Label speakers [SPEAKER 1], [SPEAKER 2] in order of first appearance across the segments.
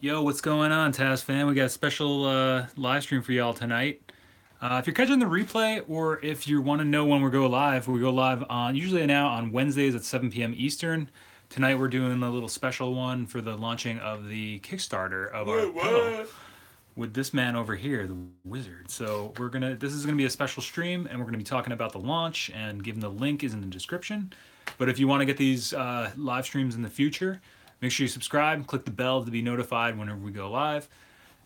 [SPEAKER 1] Yo, what's going on, TascFam? We got a special live stream for y'all tonight. If you're catching the replay or if you want to know when we go live on usually now on Wednesdays at 7 p.m. Eastern. Tonight we're doing a little special one for the launching of the Kickstarter of our pedal with this man over here, the wizard. So this is gonna be a special stream, and we're gonna be talking about the launch, and given the link is in the description. But if you want to get these live streams in the future, make sure you subscribe, click the bell to be notified whenever we go live.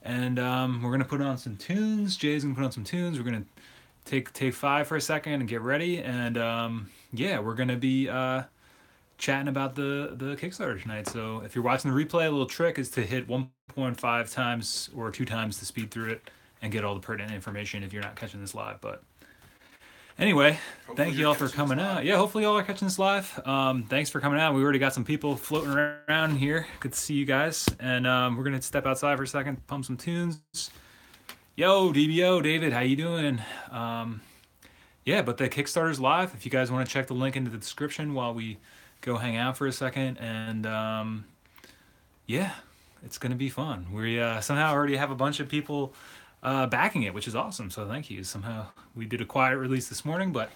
[SPEAKER 1] And we're gonna put on some tunes. Jay's gonna put on some tunes. We're gonna take five for a second and get ready. And yeah, we're gonna be chatting about the Kickstarter tonight. So if you're watching the replay, a little trick is to hit 1.5 times or 2 times the speed through it and get all the pertinent information if you're not catching this live. But anyway, thank you all for coming out. Yeah, hopefully y'all are catching this live. Thanks for coming out. We already got some people floating around here. Good to see you guys. And we're gonna step outside for a second, pump some tunes. Yo, DBO, David, how you doing? Yeah, but the Kickstarter's live. If you guys want to check the link into the description while we go hang out for a second. And yeah, it's gonna be fun. We somehow already have a bunch of people backing it, which is awesome. So thank you. Somehow we did a quiet release this morning, but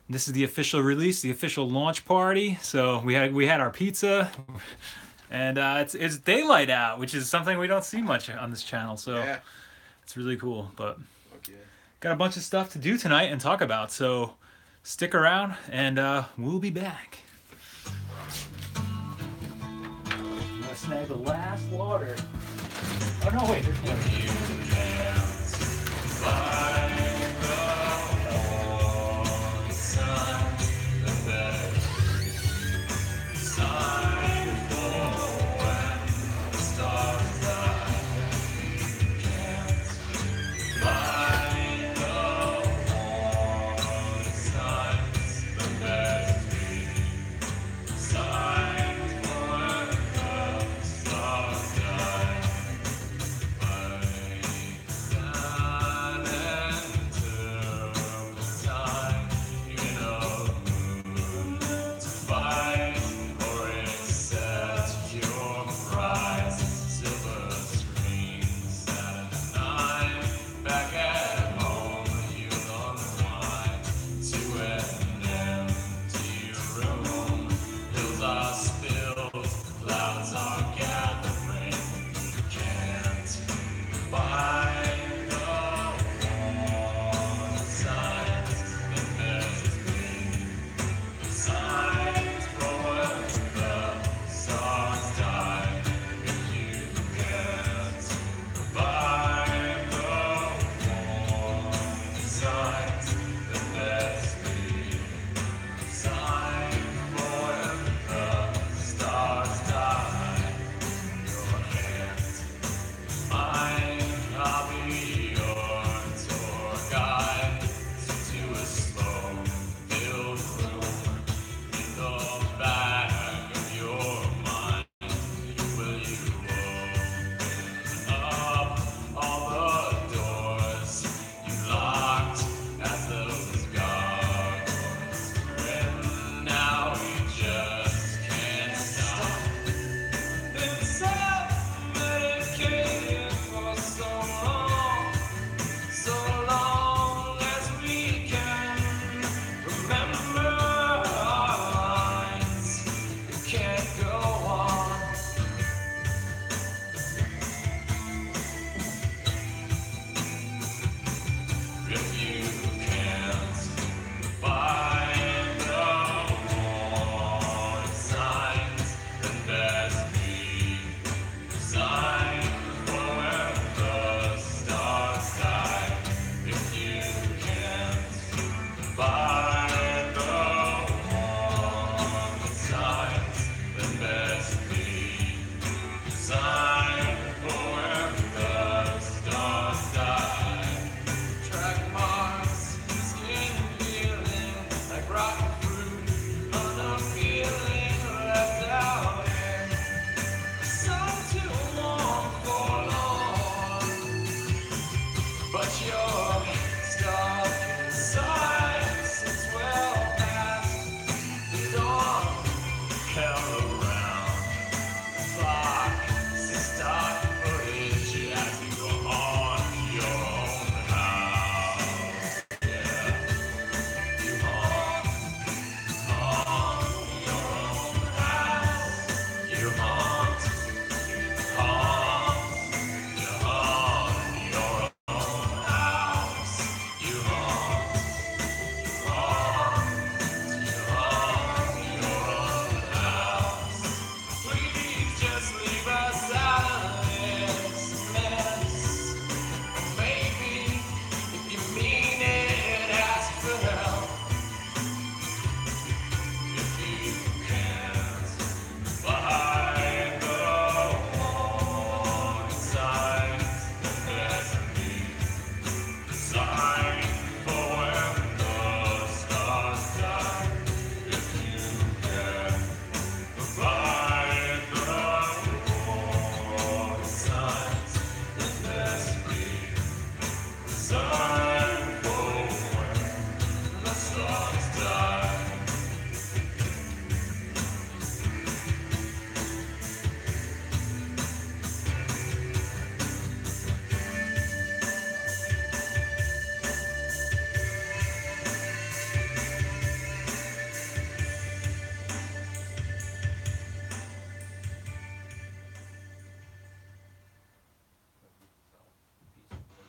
[SPEAKER 1] this is the official release, the official launch party. So we had our pizza, and it's daylight out, which is something we don't see much on this channel. So yeah, it's really cool. But okay, got a bunch of stuff to do tonight and talk about. So stick around, and we'll be back. I'm gonna snag the last water. Oh no, wait, there's one.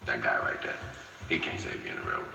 [SPEAKER 2] That guy right there, he can't save you in the real world.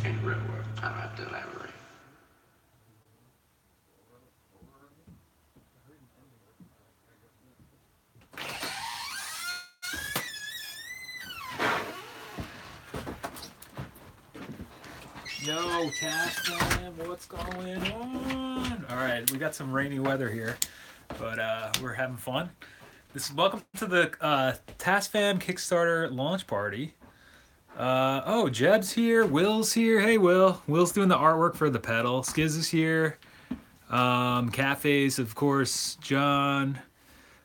[SPEAKER 2] In the real world, I don't have to elaborate.
[SPEAKER 1] Yo, TascFamp, what's going on? All right, we got some rainy weather here, but we're having fun. Welcome to the TascFamp Kickstarter launch party. Oh, Jeb's here, Will's here. Hey, Will. Will's doing the artwork for the pedal. Skiz is here. Cafes, of course. John,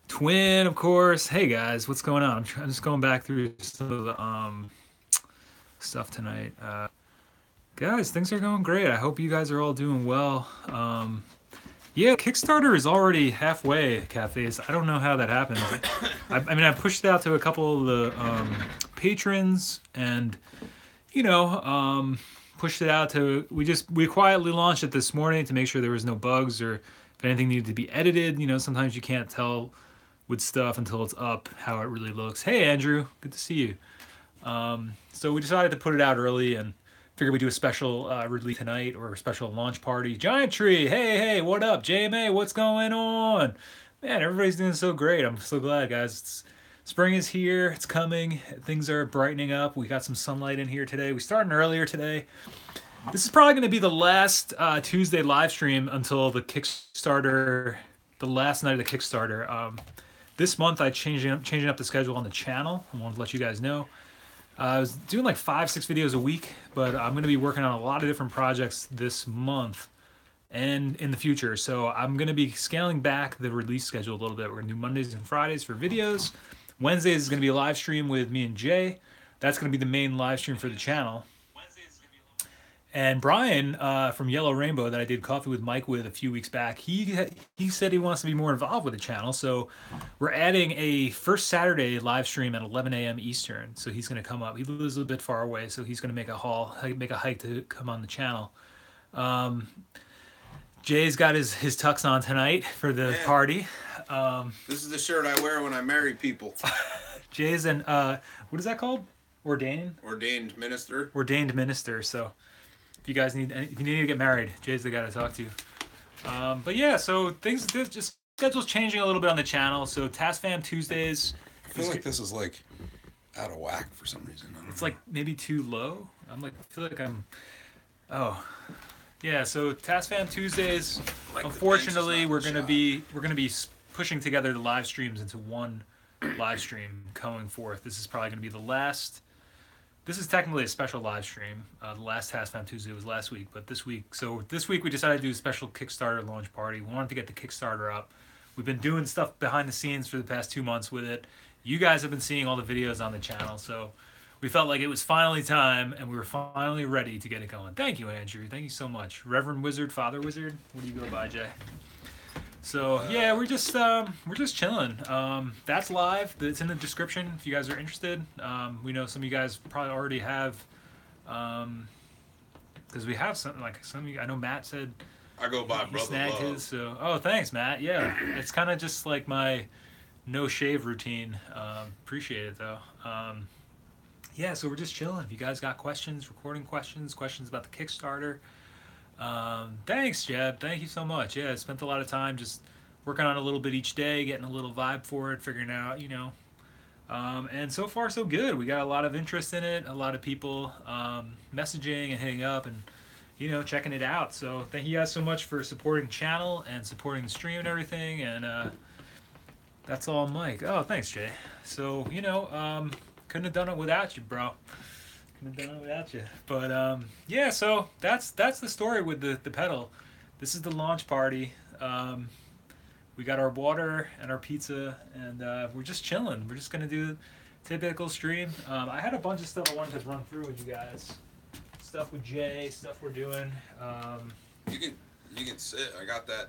[SPEAKER 1] Twin, of course. Hey guys, what's going on? I'm just going back through some of the stuff tonight. Guys, things are going great. I hope you guys are all doing well. Yeah, Kickstarter is already halfway, Cafes. I don't know how that happened. I mean, I pushed it out to a couple of the patrons, and pushed it out to. We quietly launched it this morning to make sure there was no bugs or if anything needed to be edited. Sometimes you can't tell with stuff until it's up how it really looks. Hey, Andrew, good to see you. So we decided to put it out early and figured we'd do a special release tonight or a special launch party. Giant Tree, hey, what up? JMA, what's going on? Man, everybody's doing so great. I'm so glad, guys. Spring is here. It's coming. Things are brightening up. We got some sunlight in here today. We started earlier today. This is probably going to be the last Tuesday live stream until the Kickstarter, the last night of the Kickstarter. This month, I changing up the schedule on the channel. I wanted to let you guys know. I was doing like 5-6 videos a week, but I'm going to be working on a lot of different projects this month and in the future. So I'm going to be scaling back the release schedule a little bit. We're going to do Mondays and Fridays for videos. Wednesdays is going to be a live stream with me and Jay. That's going to be the main live stream for the channel. And Brian from Yellow Rainbow that I did Coffee with Mike with a few weeks back, he said he wants to be more involved with the channel. So we're adding a first Saturday live stream at 11 a.m. Eastern. So he's going to come up. He lives a little bit far away, so he's going to make a hike to come on the channel. Um, Jay's got his tux on tonight for the
[SPEAKER 3] Yeah.
[SPEAKER 1] party.
[SPEAKER 3] This is the shirt I wear when I marry people.
[SPEAKER 1] Jay's an what is that called? Ordained
[SPEAKER 3] Ordained
[SPEAKER 1] minister. So if you guys if you need to get married, Jay's the guy to talk to. But yeah, so things just schedule's changing a little bit on the channel. So TascFamp Tuesdays.
[SPEAKER 4] I feel like this is like out of whack for some reason.
[SPEAKER 1] It's like maybe too low. I feel like I'm. Oh, yeah. So TascFamp Tuesdays.
[SPEAKER 4] Like
[SPEAKER 1] Unfortunately,
[SPEAKER 4] the bench is not
[SPEAKER 1] we're gonna be pushing together the live streams into one live stream coming forth. This is probably gonna be the last. This is technically a special live stream. The last TascFamp Tuesday was last week, but this week we decided to do a special Kickstarter launch party. We wanted to get the Kickstarter up. We've been doing stuff behind the scenes for the past 2 months with it. You guys have been seeing all the videos on the channel, so we felt like it was finally time, and we were finally ready to get it going. Thank you, Andrew. Thank you so much, Reverend Wizard, Father Wizard. What do you go by, Jay? So yeah, we're just chilling. That's live. It's in the description if you guys are interested. We know some of you guys probably already have, because we have something like some of you. I know Matt said
[SPEAKER 3] I go by
[SPEAKER 1] he
[SPEAKER 3] Brother
[SPEAKER 1] snagged
[SPEAKER 3] Love.
[SPEAKER 1] his. So thanks, Matt. Yeah, it's kind of just like my no shave routine. Appreciate it though. Yeah, so we're just chilling. If you guys got questions, recording questions about the Kickstarter. Thanks, Jeb. Thank you so much. Yeah, I spent a lot of time just working on a little bit each day, getting a little vibe for it, figuring out, and so far so good. We got a lot of interest in it, a lot of people messaging and hitting up and, checking it out. So thank you guys so much for supporting the channel and supporting the stream and everything. And that's all, Mike. Oh, thanks, Jay. So, couldn't have done it without you, bro. Couldn't have done it without you. But yeah, so that's the story with the pedal. This is the launch party. We got our water and our pizza, and we're just chilling. We're just gonna do typical stream. I had a bunch of stuff I wanted to run through with you guys. Stuff with Jay, stuff we're doing.
[SPEAKER 3] You can sit. I got that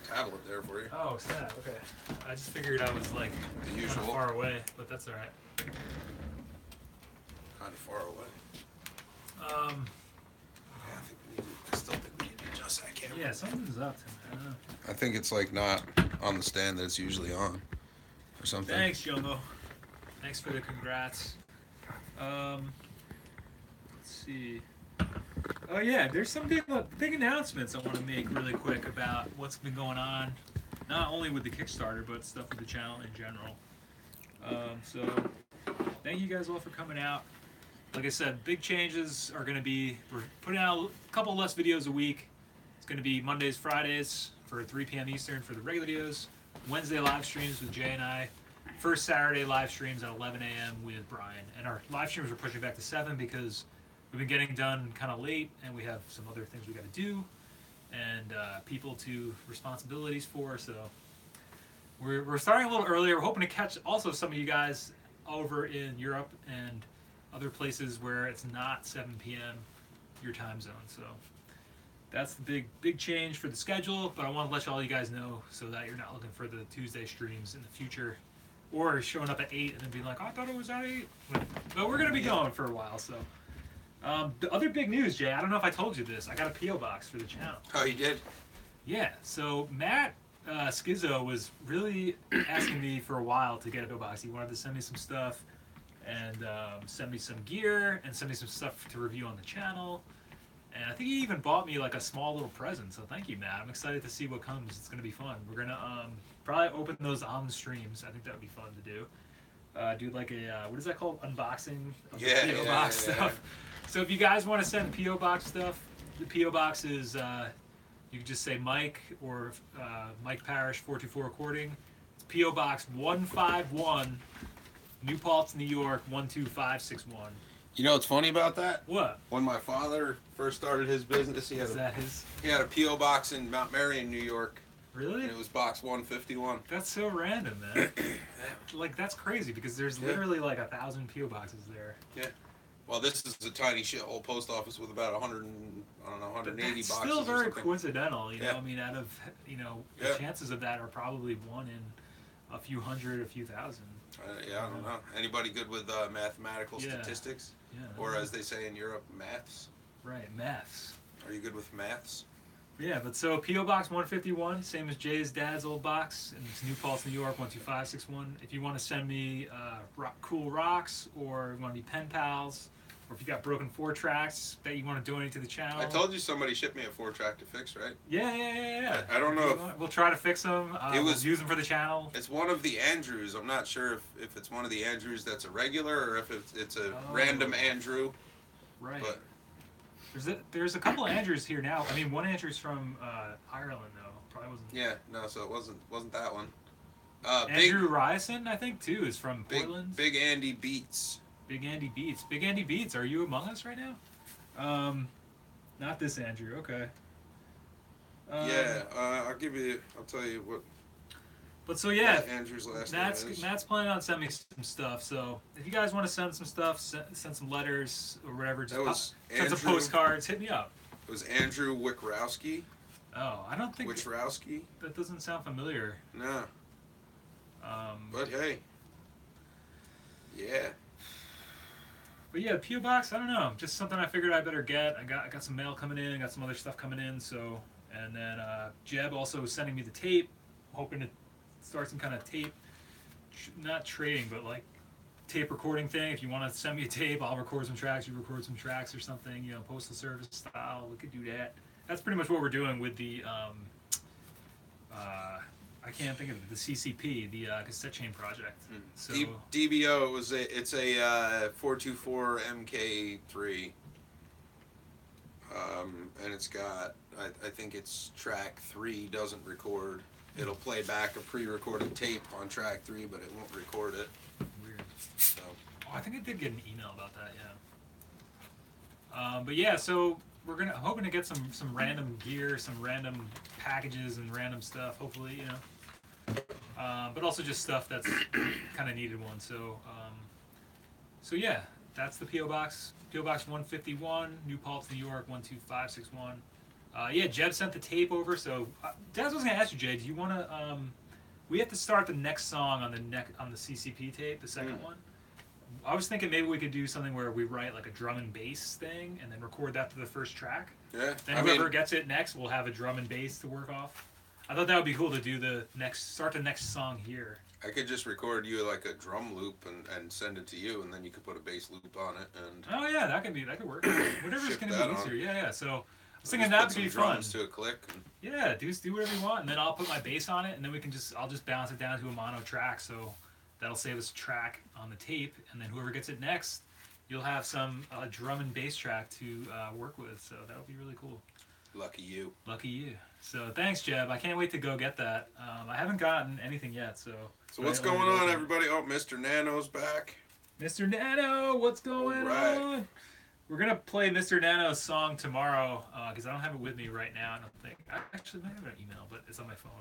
[SPEAKER 3] tablet there for you.
[SPEAKER 1] Oh, snap. Okay. I just figured I was like
[SPEAKER 3] The
[SPEAKER 1] kind
[SPEAKER 3] usual.
[SPEAKER 1] of far away, but that's all right.
[SPEAKER 3] Kind of far away.
[SPEAKER 1] Um,
[SPEAKER 3] Yeah, I still think we need to adjust that camera.
[SPEAKER 1] yeah, something's up to me. I don't know.
[SPEAKER 4] I think it's like not on the stand that it's usually on, or something.
[SPEAKER 1] Thanks, Jumbo. Thanks for the congrats. Let's see. Oh yeah, there's some big announcements I want to make really quick about what's been going on, not only with the Kickstarter but stuff with the channel in general. So thank you guys all for coming out. Like I said, big changes are going to be, we're putting out a couple less videos a week. It's going to be Mondays, Fridays for 3 p.m. Eastern for the regular videos. Wednesday live streams with Jay and I. First Saturday live streams at 11 a.m. with Brian. And our live streams are pushing back to 7 because we've been getting done kind of late and we have some other things we got to do and people to responsibilities for. So we're starting a little earlier. We're hoping to catch also some of you guys over in Europe and other places where it's not 7 p.m. your time zone. So that's the big change for the schedule, but I want to let all you guys know so that you're not looking for the Tuesday streams in the future or showing up at 8 and then being like, oh, I thought it was at 8. But we're going to be going for a while. So the other big news, Jay, I don't know if I told you this. I got a P.O. box for the channel.
[SPEAKER 3] Oh, you did?
[SPEAKER 1] Yeah, so Matt Skizzo was really asking me for a while to get a P.O. box. He wanted to send me some stuff and send me some gear and send me some stuff to review on the channel. And I think he even bought me like a small little present. So thank you, Matt. I'm excited to see what comes. It's going to be fun. We're going to probably open those on the streams. I think that would be fun to do. Do like a, what is that called? Unboxing of the P.O. box stuff. So if you guys want to send P.O. box stuff, the P.O. box is, you can just say Mike or Mike Parrish 424 Recording. It's P.O. Box 151, New Paltz, New York 12561.
[SPEAKER 3] You know what's funny about that?
[SPEAKER 1] What?
[SPEAKER 3] When my father first started his business, he
[SPEAKER 1] Is that his?
[SPEAKER 3] had a P.O. box in Mount Marion, New York,
[SPEAKER 1] Really?
[SPEAKER 3] and it was box 151.
[SPEAKER 1] That's so random, man. Like, that's crazy because there's literally like 1,000 P.O. boxes there.
[SPEAKER 3] Yeah. Well, this is a tiny shithole post office with about 100 and, I don't know, 180
[SPEAKER 1] That's
[SPEAKER 3] boxes.
[SPEAKER 1] still
[SPEAKER 3] or
[SPEAKER 1] very
[SPEAKER 3] something.
[SPEAKER 1] coincidental, you know.
[SPEAKER 3] Yeah.
[SPEAKER 1] I mean, out of the
[SPEAKER 3] Yeah.
[SPEAKER 1] chances of that are probably one in a few hundred, a few thousand.
[SPEAKER 3] Yeah, I don't know. Anybody good with mathematical
[SPEAKER 1] Yeah.
[SPEAKER 3] statistics?
[SPEAKER 1] Yeah.
[SPEAKER 3] Or as they say in Europe, maths?
[SPEAKER 1] Right, maths.
[SPEAKER 3] Are you good with maths?
[SPEAKER 1] Yeah, but so P.O. Box 151, same as Jay's dad's old box, and it's New Paltz, New York 12561. If you want to send me cool rocks, or you want to be pen pals, or if you got broken 4-tracks that you want to donate to the channel.
[SPEAKER 3] I told you somebody shipped me a 4-track to fix, right?
[SPEAKER 1] Yeah.
[SPEAKER 3] I don't know if...
[SPEAKER 1] We'll try to fix them. We'll use them for the channel.
[SPEAKER 3] It's one of the Andrews. I'm not sure if it's one of the Andrews that's a regular, or if it's a random Andrew.
[SPEAKER 1] Right.
[SPEAKER 3] But
[SPEAKER 1] There's a couple of Andrews here now. I mean, one Andrew's from Ireland though. Probably wasn't.
[SPEAKER 3] yeah, no, so it wasn't that one.
[SPEAKER 1] Andrew Ryerson, I think too, is from Portland.
[SPEAKER 3] Big Andy Beats.
[SPEAKER 1] Big Andy Beats. Big Andy Beats. Are you among us right now? Not this Andrew. Okay.
[SPEAKER 3] Yeah, I'll tell you what.
[SPEAKER 1] But so yeah,
[SPEAKER 3] Andrew's last
[SPEAKER 1] Matt's
[SPEAKER 3] name is.
[SPEAKER 1] Matt's planning on sending me some stuff. So if you guys want to send some stuff, send some letters or whatever, just send some postcards. Hit me up.
[SPEAKER 3] It was Andrew Wickrowski.
[SPEAKER 1] Oh, I don't think
[SPEAKER 3] Wickrowski.
[SPEAKER 1] that doesn't sound familiar.
[SPEAKER 3] No. But hey. Yeah.
[SPEAKER 1] But yeah, P.O. Box, I don't know. Just something I figured I better get. I got some mail coming in, got some other stuff coming in, so and then Jeb also was sending me the tape, hoping to start some kind of tape not trading, but like tape recording thing. If you want to send me a tape, I'll record some tracks, you record some tracks or something, you know, postal service style. We could do that. That's pretty much what we're doing with the I can't think of it, the CCP, the cassette chain project. So
[SPEAKER 3] DBO it's a 424 MK3, and it's got I think it's track 3 doesn't record. It'll play back a pre-recorded tape on track 3, but it won't record it.
[SPEAKER 1] Weird.
[SPEAKER 3] So.
[SPEAKER 1] Oh, I think I did get an email about that. Yeah. But yeah, so we're hoping to get some random gear, some random packages, and random stuff. Hopefully, you know. But also just stuff that's kind of needed one. So yeah, that's the PO Box. PO Box 151, New Paltz, New York 12561. Yeah, Jeb sent the tape over. So Des was gonna ask you, Jay, do you want to? We have to start the next song on the CCP tape, the second one. I was thinking maybe we could do something where we write like a drum and bass thing and then record that to the first track.
[SPEAKER 3] Yeah.
[SPEAKER 1] Then whoever gets it next will have a drum and bass to work off. I thought that would be cool to do start the next song here.
[SPEAKER 3] I could just record you like a drum loop and send it to you, and then you could put a bass loop on it. And
[SPEAKER 1] oh yeah, that could work. Whatever's gonna be easier. Yeah. So I was thinking
[SPEAKER 3] that
[SPEAKER 1] would be fun.
[SPEAKER 3] To a click.
[SPEAKER 1] Yeah, do whatever you want, and then I'll put my bass on it, and then I'll just bounce it down to a mono track. So that'll save us a track on the tape, and then whoever gets it next, you'll have some drum and bass track to work with. So that would be really cool.
[SPEAKER 3] Lucky you.
[SPEAKER 1] Lucky you. So thanks, Jeb. I can't wait to go get that. I haven't gotten anything yet, so.
[SPEAKER 3] So what's going on, everybody? Oh, Mr. Nano's back.
[SPEAKER 1] Mr. Nano, what's going on? We're gonna play Mr. Nano's song tomorrow because I don't have it with me right now. I don't think. I actually might have an email, but it's on my phone.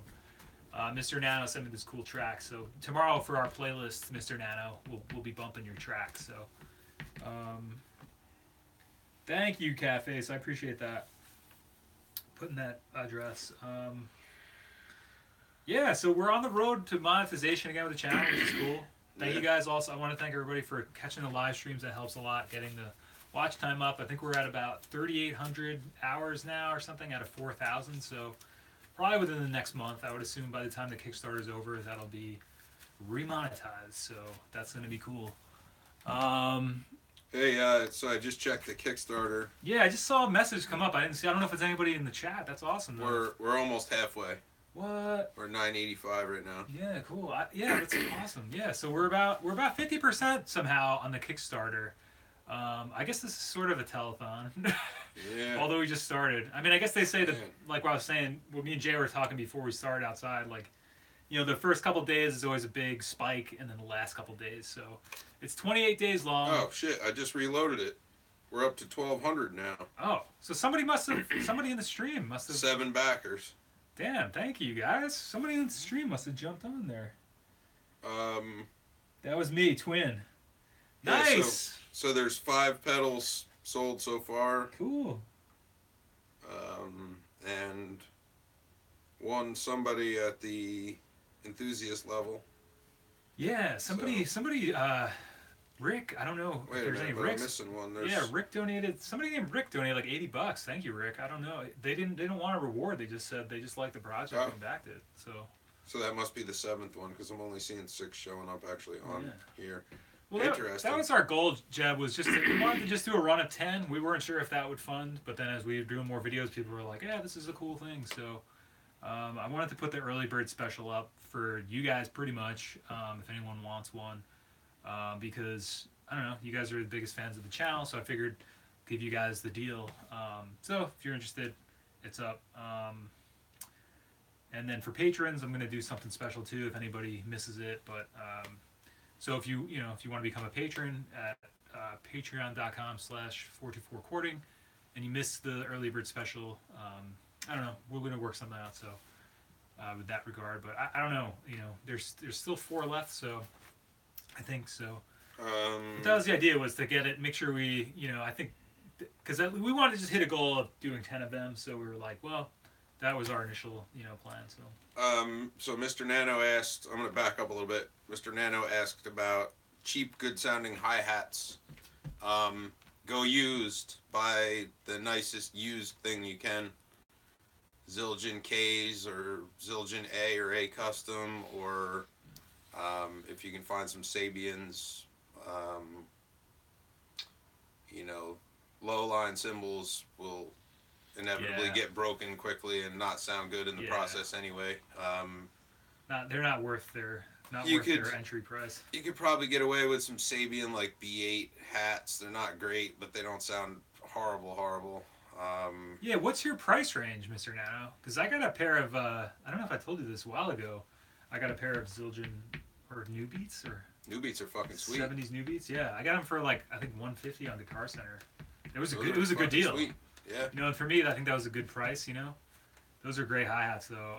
[SPEAKER 1] Mr. Nano sent me this cool track, so tomorrow for our playlist, Mr. Nano, we'll be bumping your track. So, thank you, Cafe. I appreciate that. Putting that address. Yeah, so we're on the road to monetization again with the channel, which is cool. Thank you guys. Also, I want to thank everybody for catching the live streams. That helps a lot. Getting the watch time up. I think we're at about 3,800 hours now or something out of 4,000. So probably within the next month, I would assume by the time the Kickstarter is over, that'll be remonetized. So that's going to be cool.
[SPEAKER 3] Hey, so I just checked the Kickstarter.
[SPEAKER 1] Yeah, I just saw a message come up. I didn't see. I don't know if it's anybody in the chat. That's awesome. Though.
[SPEAKER 3] We're almost halfway.
[SPEAKER 1] What?
[SPEAKER 3] We're 985 right now.
[SPEAKER 1] Yeah, cool. Yeah, that's awesome. Yeah, so we're about 50% somehow on the Kickstarter. I guess this is sort of a telethon.
[SPEAKER 3] Yeah.
[SPEAKER 1] Although we just started. I mean, I guess they say that, like what I was saying, what me and Jay were talking before we started outside, like, you know, the first couple days is always a big spike, and then the last couple days. So it's 28 days long.
[SPEAKER 3] Oh shit! I just reloaded it. We're up to 1,200 now.
[SPEAKER 1] Oh, so somebody in the stream must have
[SPEAKER 3] 7 backers.
[SPEAKER 1] Damn! Thank you guys. Somebody in the stream must have jumped on there. That was me, Twin.
[SPEAKER 3] Yeah,
[SPEAKER 1] Nice.
[SPEAKER 3] so there's 5 pedals sold so far,
[SPEAKER 1] Cool.
[SPEAKER 3] and one somebody at the enthusiast level.
[SPEAKER 1] Yeah, somebody,
[SPEAKER 3] So-
[SPEAKER 1] somebody, Rick, I don't know if
[SPEAKER 3] Wait a
[SPEAKER 1] there's any
[SPEAKER 3] minute, but I'm
[SPEAKER 1] Ricks.
[SPEAKER 3] missing one.
[SPEAKER 1] Yeah,
[SPEAKER 3] There's
[SPEAKER 1] Rick donated. Somebody named Rick donated like $80. Thank you, Rick. I don't know. They didn't want a reward. They just said they just liked the project
[SPEAKER 3] Oh.
[SPEAKER 1] and backed it. So
[SPEAKER 3] so that must be the 7th one because I'm only seeing 6 showing up actually on
[SPEAKER 1] Yeah.
[SPEAKER 3] here.
[SPEAKER 1] well,
[SPEAKER 3] Interesting.
[SPEAKER 1] that was our goal, Jeb. Was just we wanted to just do a run of 10. We weren't sure if that would fund, but then as we were doing more videos, people were like, "Yeah, this is a cool thing." So I wanted to put the early bird special up for you guys, pretty much, if anyone wants one, because I don't know, you guys are the biggest fans of the channel, so I figured give you guys the deal. So if you're interested, it's up. And then for patrons, I'm gonna do something special too if anybody misses it. But so if you want to become a patron at patreon.com/424recording, and you missed the early bird special, I don't know, we're gonna work something out. So with that regard, but I don't know, there's still 4 left, so I think so. But that was the idea, was to get it, make sure we, I think, because we wanted to just hit a goal of doing 10 of them, so we were like, well, that was our initial, plan.
[SPEAKER 3] So Mr. Nano asked, I'm going to back up a little bit. Mr. Nano asked about cheap, good sounding hi-hats. Go used. Buy the nicest used thing you can. Zildjian K's or Zildjian A or A Custom, or if you can find some Sabians, low line cymbals will inevitably get broken quickly and not sound good in the process anyway.
[SPEAKER 1] They're not worth their entry price.
[SPEAKER 3] You could probably get away with some Sabian like B8 hats. They're not great, but they don't sound horrible.
[SPEAKER 1] Yeah, what's your price range, Mr. Nano? Because I got a pair of, I don't know if I told you this a while ago, I got a pair of Zildjian, or New Beats, or
[SPEAKER 3] New Beats are fucking sweet.
[SPEAKER 1] 70s New Beats. Yeah, I got them for like, I think 150 on Guitar Center. It was
[SPEAKER 3] Those
[SPEAKER 1] it was a good deal.
[SPEAKER 3] Sweet. Yeah.
[SPEAKER 1] And for me, I think that was a good price. Those are great hi-hats though,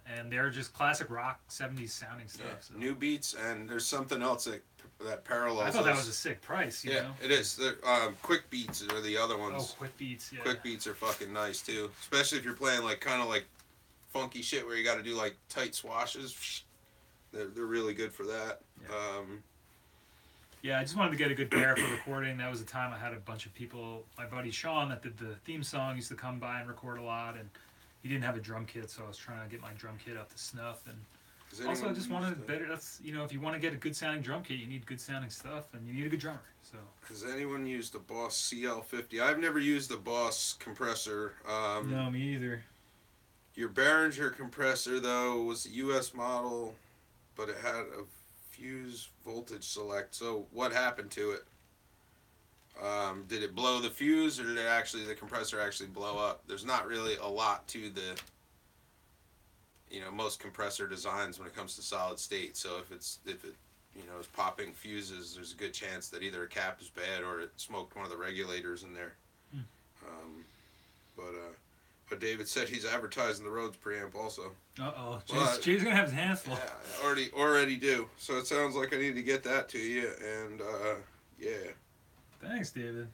[SPEAKER 1] and they're just classic rock 70s sounding stuff.
[SPEAKER 3] Yeah.
[SPEAKER 1] So.
[SPEAKER 3] New Beats, and there's something else that parallels.
[SPEAKER 1] I thought that
[SPEAKER 3] those.
[SPEAKER 1] was a sick price. You
[SPEAKER 3] Yeah,
[SPEAKER 1] know?
[SPEAKER 3] it is. Quick Beats are the other ones.
[SPEAKER 1] Oh, Quick Beats. Yeah.
[SPEAKER 3] Quick Beats are fucking nice too, especially if you're playing like kind of like funky shit where you got to do like tight swashes. They're really good for that.
[SPEAKER 1] Yeah. Yeah, I just wanted to get a good pair for recording. That was the time I had a bunch of people. My buddy Sean, that did the theme song, used to come by and record a lot, and he didn't have a drum kit, so I was trying to get my drum kit up to snuff. And also, I just wanted better. That's if you want to get a good sounding drum kit, you need good sounding stuff, and you need a good drummer. So.
[SPEAKER 3] Has anyone used the Boss CL50? I've never used the Boss compressor.
[SPEAKER 1] No, me either.
[SPEAKER 3] Your Behringer compressor though was a U.S. model, but it had a fuse voltage select. So what happened to it? Did it blow the fuse, or did the compressor actually blow up? There's not really a lot to the, most compressor designs when it comes to solid state. So if it is popping fuses, there's a good chance that either a cap is bad or it smoked one of the regulators in there. But David said he's advertising the Rhodes preamp also.
[SPEAKER 1] Uh-oh. Jay's going to have his hands full.
[SPEAKER 3] Yeah, I already do. So it sounds like I need to get that to you, and yeah.
[SPEAKER 1] Thanks, David.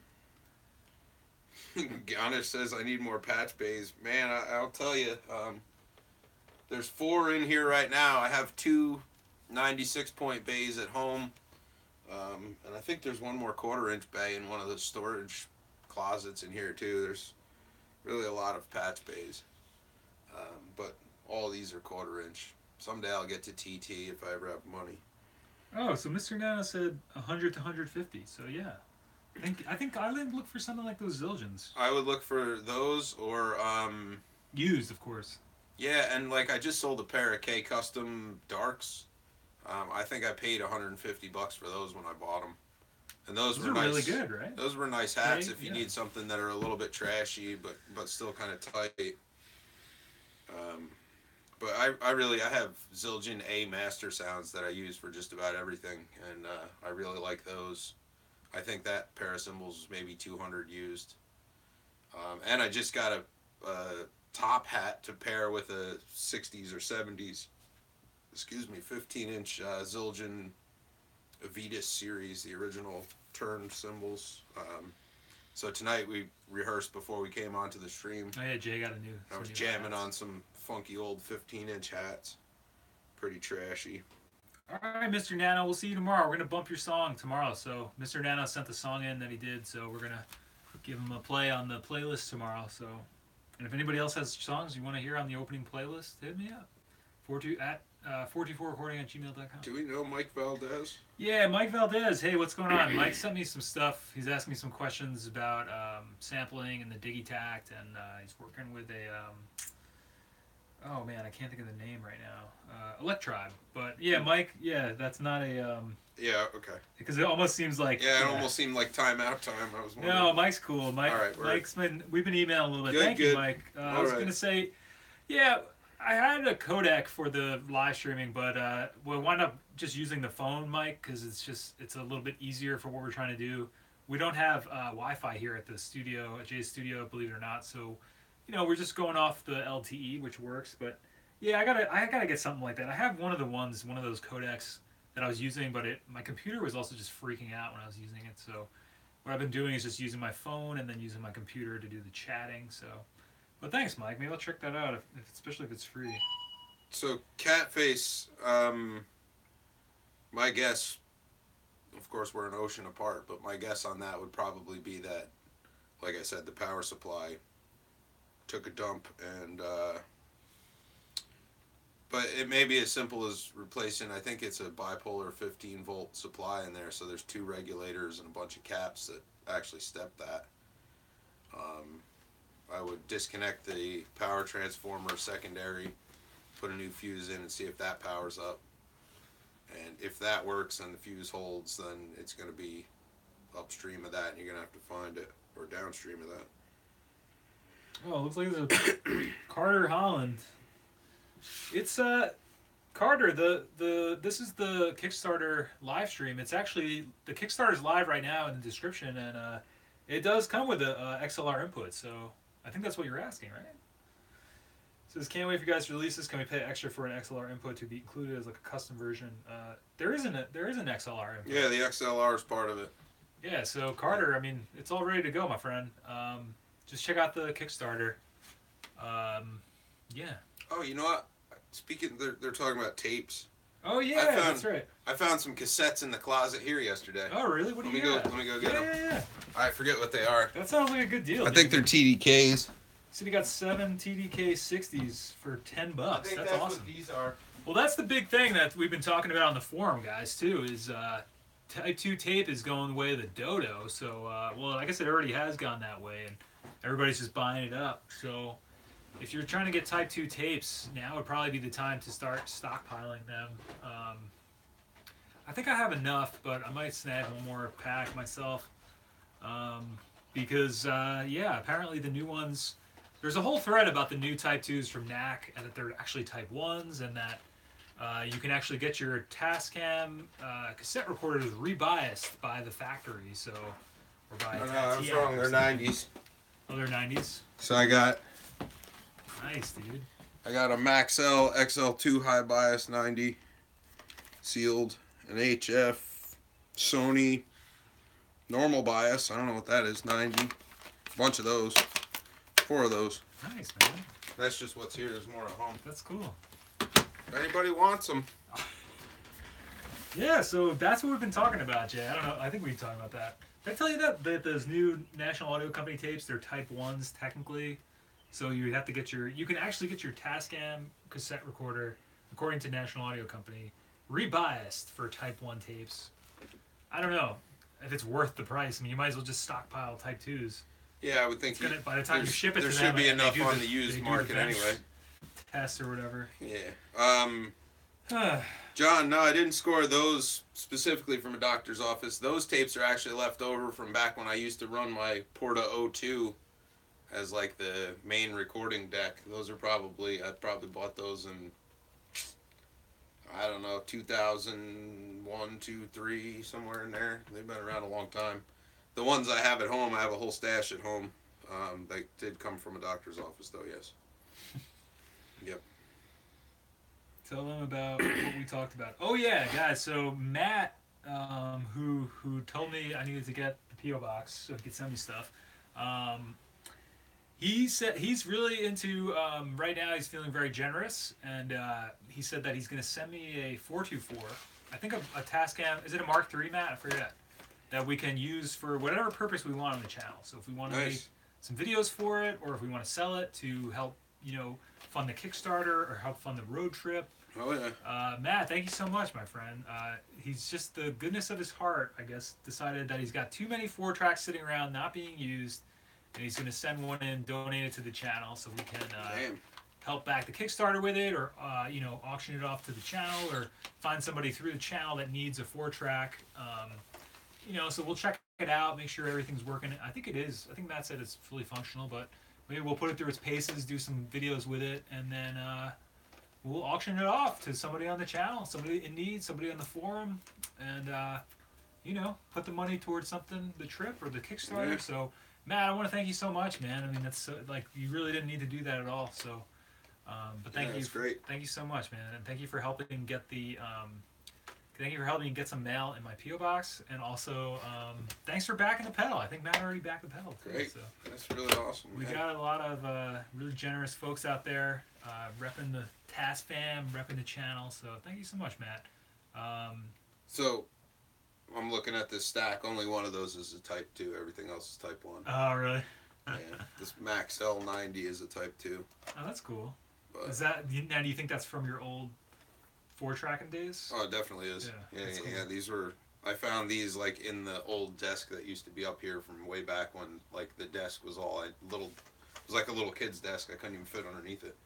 [SPEAKER 3] Ganesh says I need more patch bays. Man, I'll tell you, there's 4 in here right now. I have 2 96-point bays at home, and I think there's one more 1/4-inch bay in one of the storage closets in here too. There's really a lot of patch bays, but all these are 1/4-inch. Someday I'll get to TT if I ever have money.
[SPEAKER 1] Oh, so Mr. Nana said 100 to 150. So yeah, I think I would look for something like those Zildjians.
[SPEAKER 3] I would look for those or
[SPEAKER 1] used, of course.
[SPEAKER 3] Yeah, and like I just sold a pair of K Custom Darks. I think I paid $150 for those when I bought them. And those were nice.
[SPEAKER 1] Really good, right?
[SPEAKER 3] Those were nice hats
[SPEAKER 1] Right?
[SPEAKER 3] if you need something that are a little bit trashy, but still kind of tight. But I have Zildjian A master sounds that I use for just about everything, and I really like those. I think that pair of cymbals is maybe 200 used. And I just got a top hat to pair with a 60s or 70s, 15-inch Zildjian Avitus series, the original turned cymbals. So tonight we rehearsed before we came onto the stream.
[SPEAKER 1] Oh yeah, Jay got a new.
[SPEAKER 3] I was jamming on some funky old 15-inch hats. Pretty trashy.
[SPEAKER 1] All right, Mr. Nano, we'll see you tomorrow. We're gonna bump your song tomorrow. So Mr. Nano sent the song in that he did, so we're gonna give him a play on the playlist tomorrow. So, and if anybody else has songs you want to hear on the opening playlist, hit me up. 424recording@gmail.com.
[SPEAKER 3] Do we know Mike Valdez?
[SPEAKER 1] Yeah, Mike Valdez. Hey, what's going on? Mike sent me some stuff. He's asking me some questions about sampling and the Digitakt, and he's working with a. Oh man, I can't think of the name right now. Electribe. But yeah, Mike. Yeah, that's not a.
[SPEAKER 3] Yeah. Okay.
[SPEAKER 1] Because it almost seems like.
[SPEAKER 3] Yeah, it almost seemed like timeout time. I was wondering.
[SPEAKER 1] No, Mike's cool. Mike.
[SPEAKER 3] All right,
[SPEAKER 1] Mike's been. We've been emailing a little bit.
[SPEAKER 3] Good,
[SPEAKER 1] Thank
[SPEAKER 3] good.
[SPEAKER 1] you, Mike. I was
[SPEAKER 3] right.
[SPEAKER 1] gonna say, yeah. I had a codec for the live streaming, but we'll wind up just using the phone mic because it's a little bit easier for what we're trying to do. We don't have Wi-Fi here at the studio, at Jay's studio, believe it or not. So, we're just going off the LTE, which works. But yeah, I gotta get something like that. I have one of those codecs that I was using, but my computer was also just freaking out when I was using it. So what I've been doing is just using my phone and then using my computer to do the chatting. So. But thanks, Mike. Maybe I'll check that out, especially if it's free.
[SPEAKER 3] So Catface, my guess, of course we're an ocean apart, but my guess on that would probably be that, like I said, the power supply took a dump, and but it may be as simple as replacing, I think it's a bipolar 15-volt supply in there, so there's 2 regulators and a bunch of caps that actually step that. I would disconnect the power transformer secondary, put a new fuse in and see if that powers up. And if that works and the fuse holds, then it's going to be upstream of that and you're going to have to find it, or downstream of that.
[SPEAKER 1] Oh, it looks like there's a Carter Holland. It's Carter, this is the Kickstarter live stream. It's actually, the Kickstarter's live right now in the description, and it does come with a XLR input, so I think that's what you're asking, right? It says, can't wait for you guys to release this. Can we pay extra for an XLR input to be included as like a custom version? There is an XLR input.
[SPEAKER 3] Yeah, the XLR is part of it.
[SPEAKER 1] Yeah, so Carter, I mean, it's all ready to go, my friend. Just check out the Kickstarter. Yeah.
[SPEAKER 3] Oh, you know what? Speaking, they're talking about tapes.
[SPEAKER 1] Oh yeah, that's right.
[SPEAKER 3] I found some cassettes in the closet here yesterday.
[SPEAKER 1] Oh really? What do you got?
[SPEAKER 3] Let me go get them.
[SPEAKER 1] Yeah.
[SPEAKER 3] I forget what they are.
[SPEAKER 1] That sounds like a good deal.
[SPEAKER 3] I think they're TDKs.
[SPEAKER 1] So you got 7 TDK 60s for $10.
[SPEAKER 3] I think
[SPEAKER 1] that's awesome.
[SPEAKER 3] what these are.
[SPEAKER 1] Well, that's the big thing that we've been talking about on the forum, guys, too, is Type 2 tape is going the way of the Dodo. So, well, like I said, it already has gone that way, and everybody's just buying it up. So if you're trying to get Type 2 tapes, now would probably be the time to start stockpiling them. I think I have enough, but I might snag one more pack myself. Because, yeah, apparently the new ones... There's a whole thread about the new Type 2s from NAC, and that they're actually Type 1s, and that you can actually get your TascFamp cassette recorders rebiased by the factory, so... Or by
[SPEAKER 3] No, I was wrong. They're 90s.
[SPEAKER 1] Oh, they're 90s?
[SPEAKER 3] So I got
[SPEAKER 1] Nice, dude.
[SPEAKER 3] a Maxell XL2 high bias 90 sealed, an HF Sony normal bias. I don't know what that is. 90. Bunch of those. 4 of those.
[SPEAKER 1] Nice, man.
[SPEAKER 3] That's just what's here. There's more at home.
[SPEAKER 1] That's cool.
[SPEAKER 3] If anybody wants them.
[SPEAKER 1] Yeah, so that's what we've been talking about, Jay. I don't know. I think we've talked about that. Did I tell you that those new National Audio Company tapes, they're Type 1s technically? So you have to get you can actually get your TascFamp cassette recorder, according to National Audio Company, rebiased for Type 1 tapes. I don't know if it's worth the price. I mean, you might as well just stockpile Type 2s.
[SPEAKER 3] Yeah, I would think
[SPEAKER 1] By the time you ship it to them,
[SPEAKER 3] there should be
[SPEAKER 1] and
[SPEAKER 3] enough
[SPEAKER 1] they do
[SPEAKER 3] on the used market anyway.
[SPEAKER 1] Test or whatever.
[SPEAKER 3] Yeah. John, no, I didn't score those specifically from a doctor's office. Those tapes are actually left over from back when I used to run my Porta O2 as like the main recording deck. Those are I probably bought those in, I don't know, 2001, 2, 3, somewhere in there. They've been around a long time. The ones I have at home, I have a whole stash at home. They did come from a doctor's office, though, yes. Yep.
[SPEAKER 1] Tell them about what we talked about. Oh, yeah, guys. So Matt who told me I needed to get the PO box so he could send me stuff. Um, he said he's really into right now. He's feeling very generous, and he said that he's going to send me a 424. I think a TascFamp. Is it a Mark III, Matt? I forget. That we can use for whatever purpose we want on the channel. So if we want to make
[SPEAKER 3] Nice.
[SPEAKER 1] some videos for it, or if we want to sell it to help, fund the Kickstarter or help fund the road trip.
[SPEAKER 3] Oh yeah.
[SPEAKER 1] Matt, thank you so much, my friend. He's just the goodness of his heart, I guess, decided that he's got too many 4 tracks sitting around not being used, and he's going to send one in, donate it to the channel so we can
[SPEAKER 3] Damn.
[SPEAKER 1] help back the Kickstarter with it, or auction it off to the channel, or find somebody through the channel that needs a 4 track. So we'll check it out, make sure everything's working. I think it is. I think Matt said it's fully functional, but maybe we'll put it through its paces, do some videos with it, and then we'll auction it off to somebody on the channel, somebody in need, somebody on the forum, and put the money towards something, the trip or the Kickstarter.
[SPEAKER 3] Yeah.
[SPEAKER 1] So, Matt, I want to thank you so much, man. I mean, that's so, you really didn't need to do that at all. So, but thank you.
[SPEAKER 3] That's great.
[SPEAKER 1] Thank you so much, man, and thank you for helping get the. Thank you for helping me get some mail in my PO box, and also thanks for backing the pedal. I think Matt already backed the pedal too.
[SPEAKER 3] Great.
[SPEAKER 1] So.
[SPEAKER 3] That's really awesome.
[SPEAKER 1] We
[SPEAKER 3] man.
[SPEAKER 1] got a lot of really generous folks out there repping the TascFam, repping the channel. So thank you so much, Matt.
[SPEAKER 3] So, I'm looking at this stack. Only one of those is a Type 2. Everything else is Type 1.
[SPEAKER 1] Oh, really?
[SPEAKER 3] Yeah. This Max L90 is a Type 2.
[SPEAKER 1] Oh, that's cool.
[SPEAKER 3] But,
[SPEAKER 1] Is that now? Do you think that's from your old 4-tracking days?
[SPEAKER 3] oh, it definitely is.
[SPEAKER 1] Yeah, that's
[SPEAKER 3] Yeah.
[SPEAKER 1] cool.
[SPEAKER 3] These were. I found these like in the old desk that used to be up here from way back when like the desk was all little. It was like a little kid's desk. I couldn't even fit underneath it.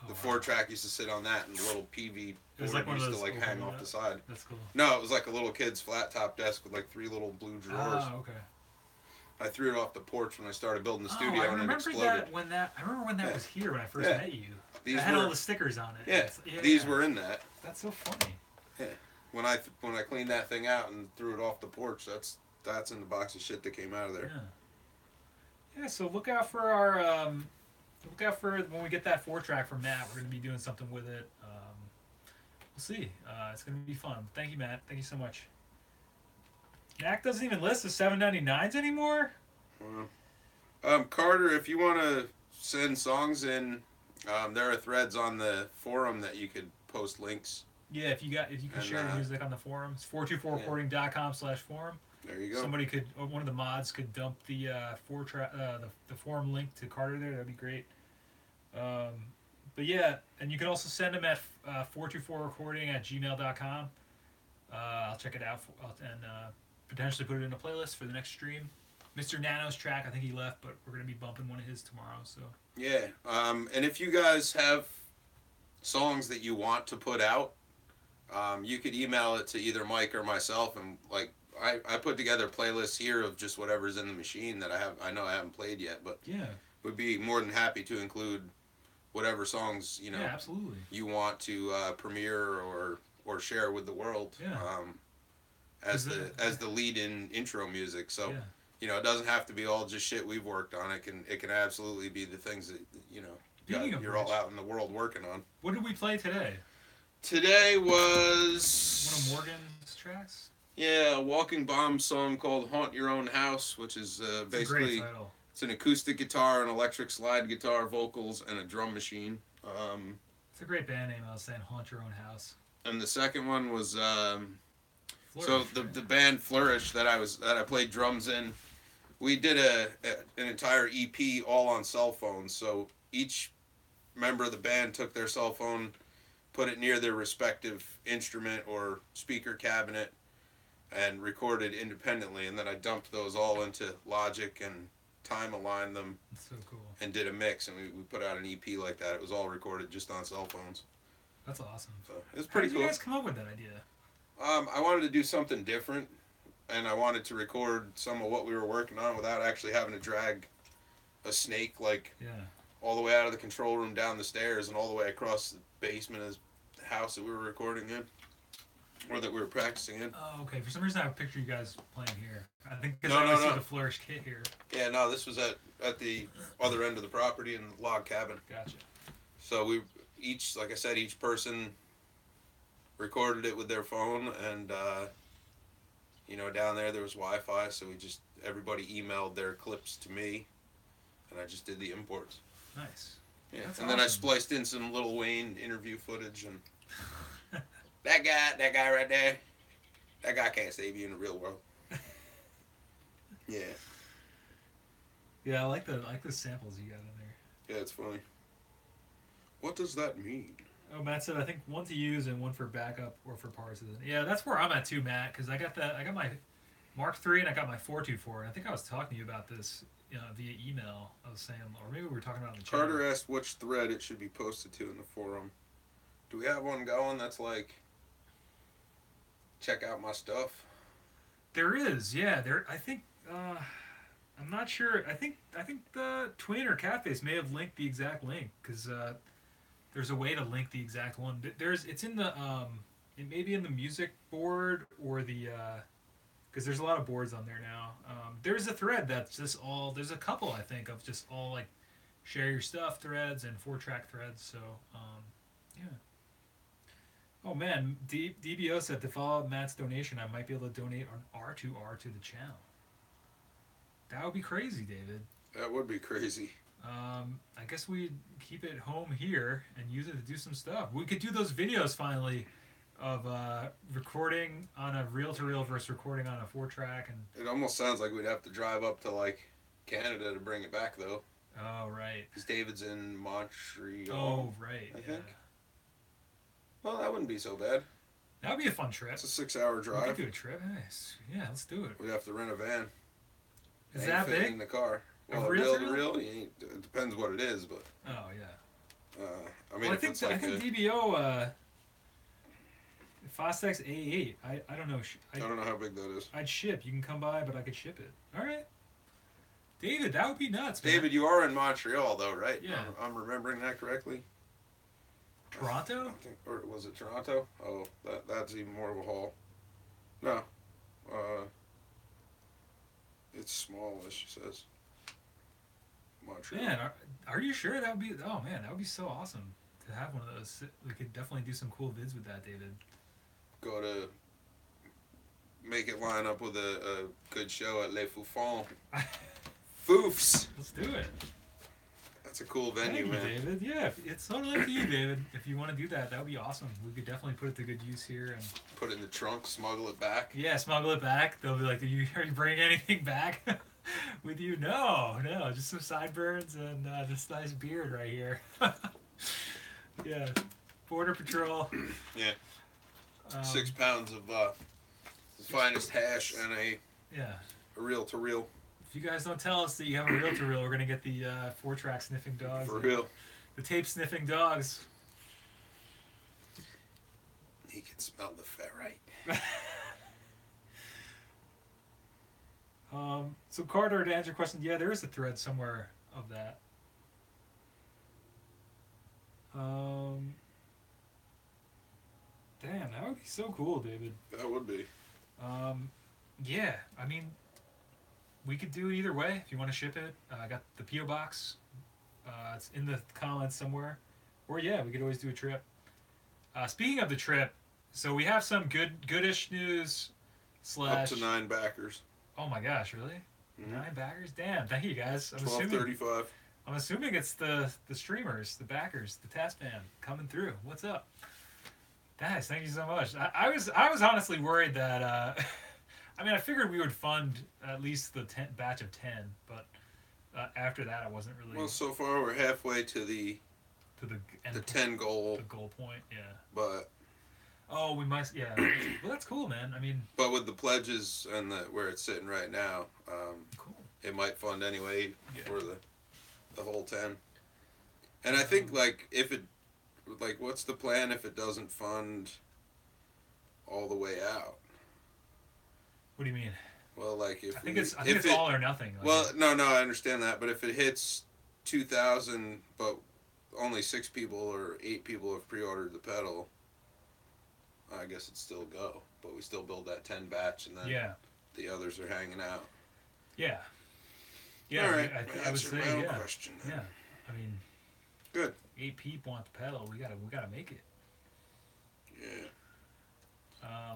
[SPEAKER 1] Oh,
[SPEAKER 3] The
[SPEAKER 1] wow.
[SPEAKER 3] 4-track used to sit on that, and the little PV
[SPEAKER 1] It was
[SPEAKER 3] board
[SPEAKER 1] like one of
[SPEAKER 3] used to
[SPEAKER 1] those
[SPEAKER 3] like hang
[SPEAKER 1] open
[SPEAKER 3] off
[SPEAKER 1] up-
[SPEAKER 3] the side.
[SPEAKER 1] That's cool.
[SPEAKER 3] No, it was like a little kid's flat top desk with like 3 little blue drawers.
[SPEAKER 1] Oh, okay.
[SPEAKER 3] I threw it off the porch when I started building the
[SPEAKER 1] Oh,
[SPEAKER 3] studio,
[SPEAKER 1] I
[SPEAKER 3] and it
[SPEAKER 1] remember
[SPEAKER 3] exploded.
[SPEAKER 1] that when that. I remember when that
[SPEAKER 3] Yeah.
[SPEAKER 1] was here when I first
[SPEAKER 3] Yeah.
[SPEAKER 1] met you.
[SPEAKER 3] These
[SPEAKER 1] I had
[SPEAKER 3] were
[SPEAKER 1] all the stickers on it.
[SPEAKER 3] yeah,
[SPEAKER 1] It's-
[SPEAKER 3] these were in that.
[SPEAKER 1] That's so funny.
[SPEAKER 3] When I cleaned that thing out and threw it off the porch, that's in the box of shit that came out of there.
[SPEAKER 1] Yeah. Yeah. So look out for our look out for when we get that 4-track from Matt. We're gonna be doing something with it. We'll see. It's gonna be fun. Thank you, Matt. Thank you so much. Mac doesn't even list the 799s anymore.
[SPEAKER 3] Carter, if you want to send songs in, there are threads on the forum that you could post links.
[SPEAKER 1] Yeah, if you can
[SPEAKER 3] And,
[SPEAKER 1] share the music on the forums, 424recording.com/forum.
[SPEAKER 3] There you go.
[SPEAKER 1] Somebody could, or one of the mods could dump the the forum link to Carter there. That'd be great. But yeah, and you can also send them at 424recording@gmail.com. I'll check it out and potentially put it in a playlist for the next stream. Mr. Nano's track, I think he left, but we're gonna be bumping one of his tomorrow. So
[SPEAKER 3] Yeah, and if you guys have songs that you want to put out, you could email it to either Mike or myself, and like I put together playlists here of just whatever's in the machine that I know I haven't played yet, but
[SPEAKER 1] yeah,
[SPEAKER 3] would be more than happy to include whatever songs
[SPEAKER 1] yeah, absolutely.
[SPEAKER 3] you want to premiere or share with the world.
[SPEAKER 1] Yeah.
[SPEAKER 3] As
[SPEAKER 1] Is
[SPEAKER 3] the lead in intro music. So
[SPEAKER 1] Yeah.
[SPEAKER 3] it doesn't have to be all just shit we've worked on. It can absolutely be the things that
[SPEAKER 1] Speaking of
[SPEAKER 3] you're all
[SPEAKER 1] which-
[SPEAKER 3] out in the world working on.
[SPEAKER 1] What did we play today?
[SPEAKER 3] Today
[SPEAKER 1] One
[SPEAKER 3] was
[SPEAKER 1] of Morgan's tracks.
[SPEAKER 3] a Walking Bomb song called "Haunt Your Own House," which is
[SPEAKER 1] It's a
[SPEAKER 3] basically
[SPEAKER 1] great title.
[SPEAKER 3] it's an acoustic guitar, an electric slide guitar, vocals, and a drum machine.
[SPEAKER 1] It's a great band name. I was saying, Haunt Your Own House.
[SPEAKER 3] And the second one was so
[SPEAKER 1] Flourish,
[SPEAKER 3] the
[SPEAKER 1] right?
[SPEAKER 3] the band Flourish that I played drums in. We did an entire EP all on cell phones. So each member of the band took their cell phone, put it near their respective instrument or speaker cabinet, and recorded independently. And then I dumped those all into Logic and time aligned them
[SPEAKER 1] It's so cool.
[SPEAKER 3] and did a mix. And we put out an EP like that. It was all recorded just on cell phones.
[SPEAKER 1] That's awesome.
[SPEAKER 3] So it was
[SPEAKER 1] How
[SPEAKER 3] pretty
[SPEAKER 1] did
[SPEAKER 3] cool.
[SPEAKER 1] you guys come up with that idea?
[SPEAKER 3] I wanted to do something different, and I wanted to record some of what we were working on without actually having to drag a snake like
[SPEAKER 1] Yeah.
[SPEAKER 3] all the way out of the control room down the stairs and all the way across the basement of the house that we were recording in, or that we were practicing in.
[SPEAKER 1] Oh, okay. For some reason, I have a picture of you guys playing here. I think because
[SPEAKER 3] No,
[SPEAKER 1] I always
[SPEAKER 3] no.
[SPEAKER 1] see the Flourish kit here.
[SPEAKER 3] Yeah, no, this was at the other end of the property in the log cabin.
[SPEAKER 1] Gotcha.
[SPEAKER 3] So we each, like I said, each person recorded it with their phone, and You know, down there was Wi-Fi, so everybody emailed their clips to me, and I just did the imports.
[SPEAKER 1] Nice.
[SPEAKER 3] Yeah,
[SPEAKER 1] That's
[SPEAKER 3] and then I
[SPEAKER 1] awesome.
[SPEAKER 3] spliced in some Lil Wayne interview footage, and that guy right there, that guy can't save you in the real world. Yeah.
[SPEAKER 1] Yeah, I like the samples you got in there.
[SPEAKER 3] Yeah, it's funny. What does that mean?
[SPEAKER 1] Oh, Matt said I think one to use and one for backup or for parts. Yeah, that's where I'm at too, Matt. Because I got my Mark III and I got my 424. And I think I was talking to you about this via email. I was saying, or maybe we were talking about it in the chat.
[SPEAKER 3] Carter asked which thread it should be posted to in the forum. Do we have one going that's like, check out my stuff?
[SPEAKER 1] There is, yeah. I think. I'm not sure. I think the Twin or Catface may have linked the exact link because there's a way to link the exact one. It's in the it may be in the music board or the because there's a lot of boards on there now. There's a thread that's just all. There's a couple I think of just all like share your stuff threads and 4-track threads. So yeah. Oh man, DBO said to follow up Matt's donation, I might be able to donate on R2R to the channel. That would be crazy, David.
[SPEAKER 3] That would be crazy.
[SPEAKER 1] I guess we'd keep it home here and use it to do some stuff. We could do those videos finally of recording on a reel-to-reel versus recording on a 4-track. And
[SPEAKER 3] It almost sounds like we'd have to drive up to like Canada to bring it back though.
[SPEAKER 1] oh right.
[SPEAKER 3] Because David's in Montreal.
[SPEAKER 1] Oh right.
[SPEAKER 3] I
[SPEAKER 1] yeah.
[SPEAKER 3] think. Well, that wouldn't be so bad.
[SPEAKER 1] That would be a fun trip.
[SPEAKER 3] It's a 6-hour
[SPEAKER 1] We
[SPEAKER 3] drive.
[SPEAKER 1] could do a trip. Nice. Yeah, let's do it.
[SPEAKER 3] We'd have to rent a van.
[SPEAKER 1] Is
[SPEAKER 3] Ain't
[SPEAKER 1] that
[SPEAKER 3] fitting
[SPEAKER 1] big?
[SPEAKER 3] in the car.
[SPEAKER 1] A
[SPEAKER 3] Well,
[SPEAKER 1] reel-to-reel?
[SPEAKER 3] really, it depends what it is, but
[SPEAKER 1] Oh yeah.
[SPEAKER 3] I mean,
[SPEAKER 1] Well,
[SPEAKER 3] if it's
[SPEAKER 1] I
[SPEAKER 3] like
[SPEAKER 1] think
[SPEAKER 3] a,
[SPEAKER 1] DBO Fostex A8. I don't know.
[SPEAKER 3] I don't know how big that is.
[SPEAKER 1] I'd ship. You can come by, but I could ship it. All right. David, that would be nuts, man.
[SPEAKER 3] David, you are in Montreal though, right?
[SPEAKER 1] Yeah.
[SPEAKER 3] I'm remembering that correctly.
[SPEAKER 1] Toronto?
[SPEAKER 3] I think, or was it Toronto? Oh, that's even more of a haul. No, it's smallish. She says. Montreal.
[SPEAKER 1] Man, are you sure that would be? Oh man, that would be so awesome to have one of those. We could definitely do some cool vids with that, David.
[SPEAKER 3] Go to make it line up with a good show at Les Foufons. Foofs.
[SPEAKER 1] Let's do it.
[SPEAKER 3] That's a cool venue,
[SPEAKER 1] Thank you,
[SPEAKER 3] man.
[SPEAKER 1] David. Yeah, it's totally up to you, David. If you want to do that, that would be awesome. We could definitely put it to good use here and
[SPEAKER 3] Put it in the trunk, smuggle it back.
[SPEAKER 1] yeah, smuggle it back. They'll be like, are you bringing anything back with you? No, just some sideburns and this nice beard right here. Yeah, Border Patrol.
[SPEAKER 3] Yeah. 6
[SPEAKER 1] Um,
[SPEAKER 3] pounds of the finest hash and a
[SPEAKER 1] Yeah.
[SPEAKER 3] reel-to-reel.
[SPEAKER 1] If you guys don't tell us that you have a reel-to-reel, we're gonna get the 4-track sniffing dogs.
[SPEAKER 3] For real.
[SPEAKER 1] The tape sniffing dogs.
[SPEAKER 3] He can smell the ferrite.
[SPEAKER 1] So Carter, to answer your question, yeah, there is a thread somewhere of that. Damn, that would be so cool, David.
[SPEAKER 3] That would be.
[SPEAKER 1] Yeah, I mean, we could do it either way. If you want to ship it, I got the PO box. It's in the comments somewhere. Or yeah, we could always do a trip. Speaking of the trip, so we have some goodish news.
[SPEAKER 3] Up to 9 backers.
[SPEAKER 1] Oh my gosh, really?
[SPEAKER 3] Mhm.
[SPEAKER 1] 9 backers? Damn, thank you guys. I'm
[SPEAKER 3] 12.35.
[SPEAKER 1] assuming it's the streamers, the backers, the TascFamp coming through. What's up? Guys, thank you so much. I was honestly worried that I mean I figured we would fund at least the batch of 10, but after that I wasn't really
[SPEAKER 3] Well, so far we're halfway to the
[SPEAKER 1] to the end
[SPEAKER 3] 10 goal,
[SPEAKER 1] the goal point, yeah.
[SPEAKER 3] but
[SPEAKER 1] Oh, we must, yeah. Well, that's cool, man. I mean,
[SPEAKER 3] with the pledges and where it's sitting right now,
[SPEAKER 1] cool.
[SPEAKER 3] it might fund anyway
[SPEAKER 1] Yeah.
[SPEAKER 3] for the whole 10. And I think what's the plan if it doesn't fund all the way out?
[SPEAKER 1] What do you mean?
[SPEAKER 3] Well, like if
[SPEAKER 1] I think it's all or nothing. Like,
[SPEAKER 3] well, no, I understand that, but if it hits 2,000, but only 6 people or 8 people have pre-ordered the pedal, I guess it's still go. But we still build that 10 batch, and then
[SPEAKER 1] yeah,
[SPEAKER 3] the others are hanging out.
[SPEAKER 1] yeah, yeah.
[SPEAKER 3] All right,
[SPEAKER 1] I would say,
[SPEAKER 3] my own
[SPEAKER 1] yeah,
[SPEAKER 3] question. Then.
[SPEAKER 1] yeah. I mean,
[SPEAKER 3] Good.
[SPEAKER 1] 8 people want the pedal. We gotta make it.
[SPEAKER 3] Yeah.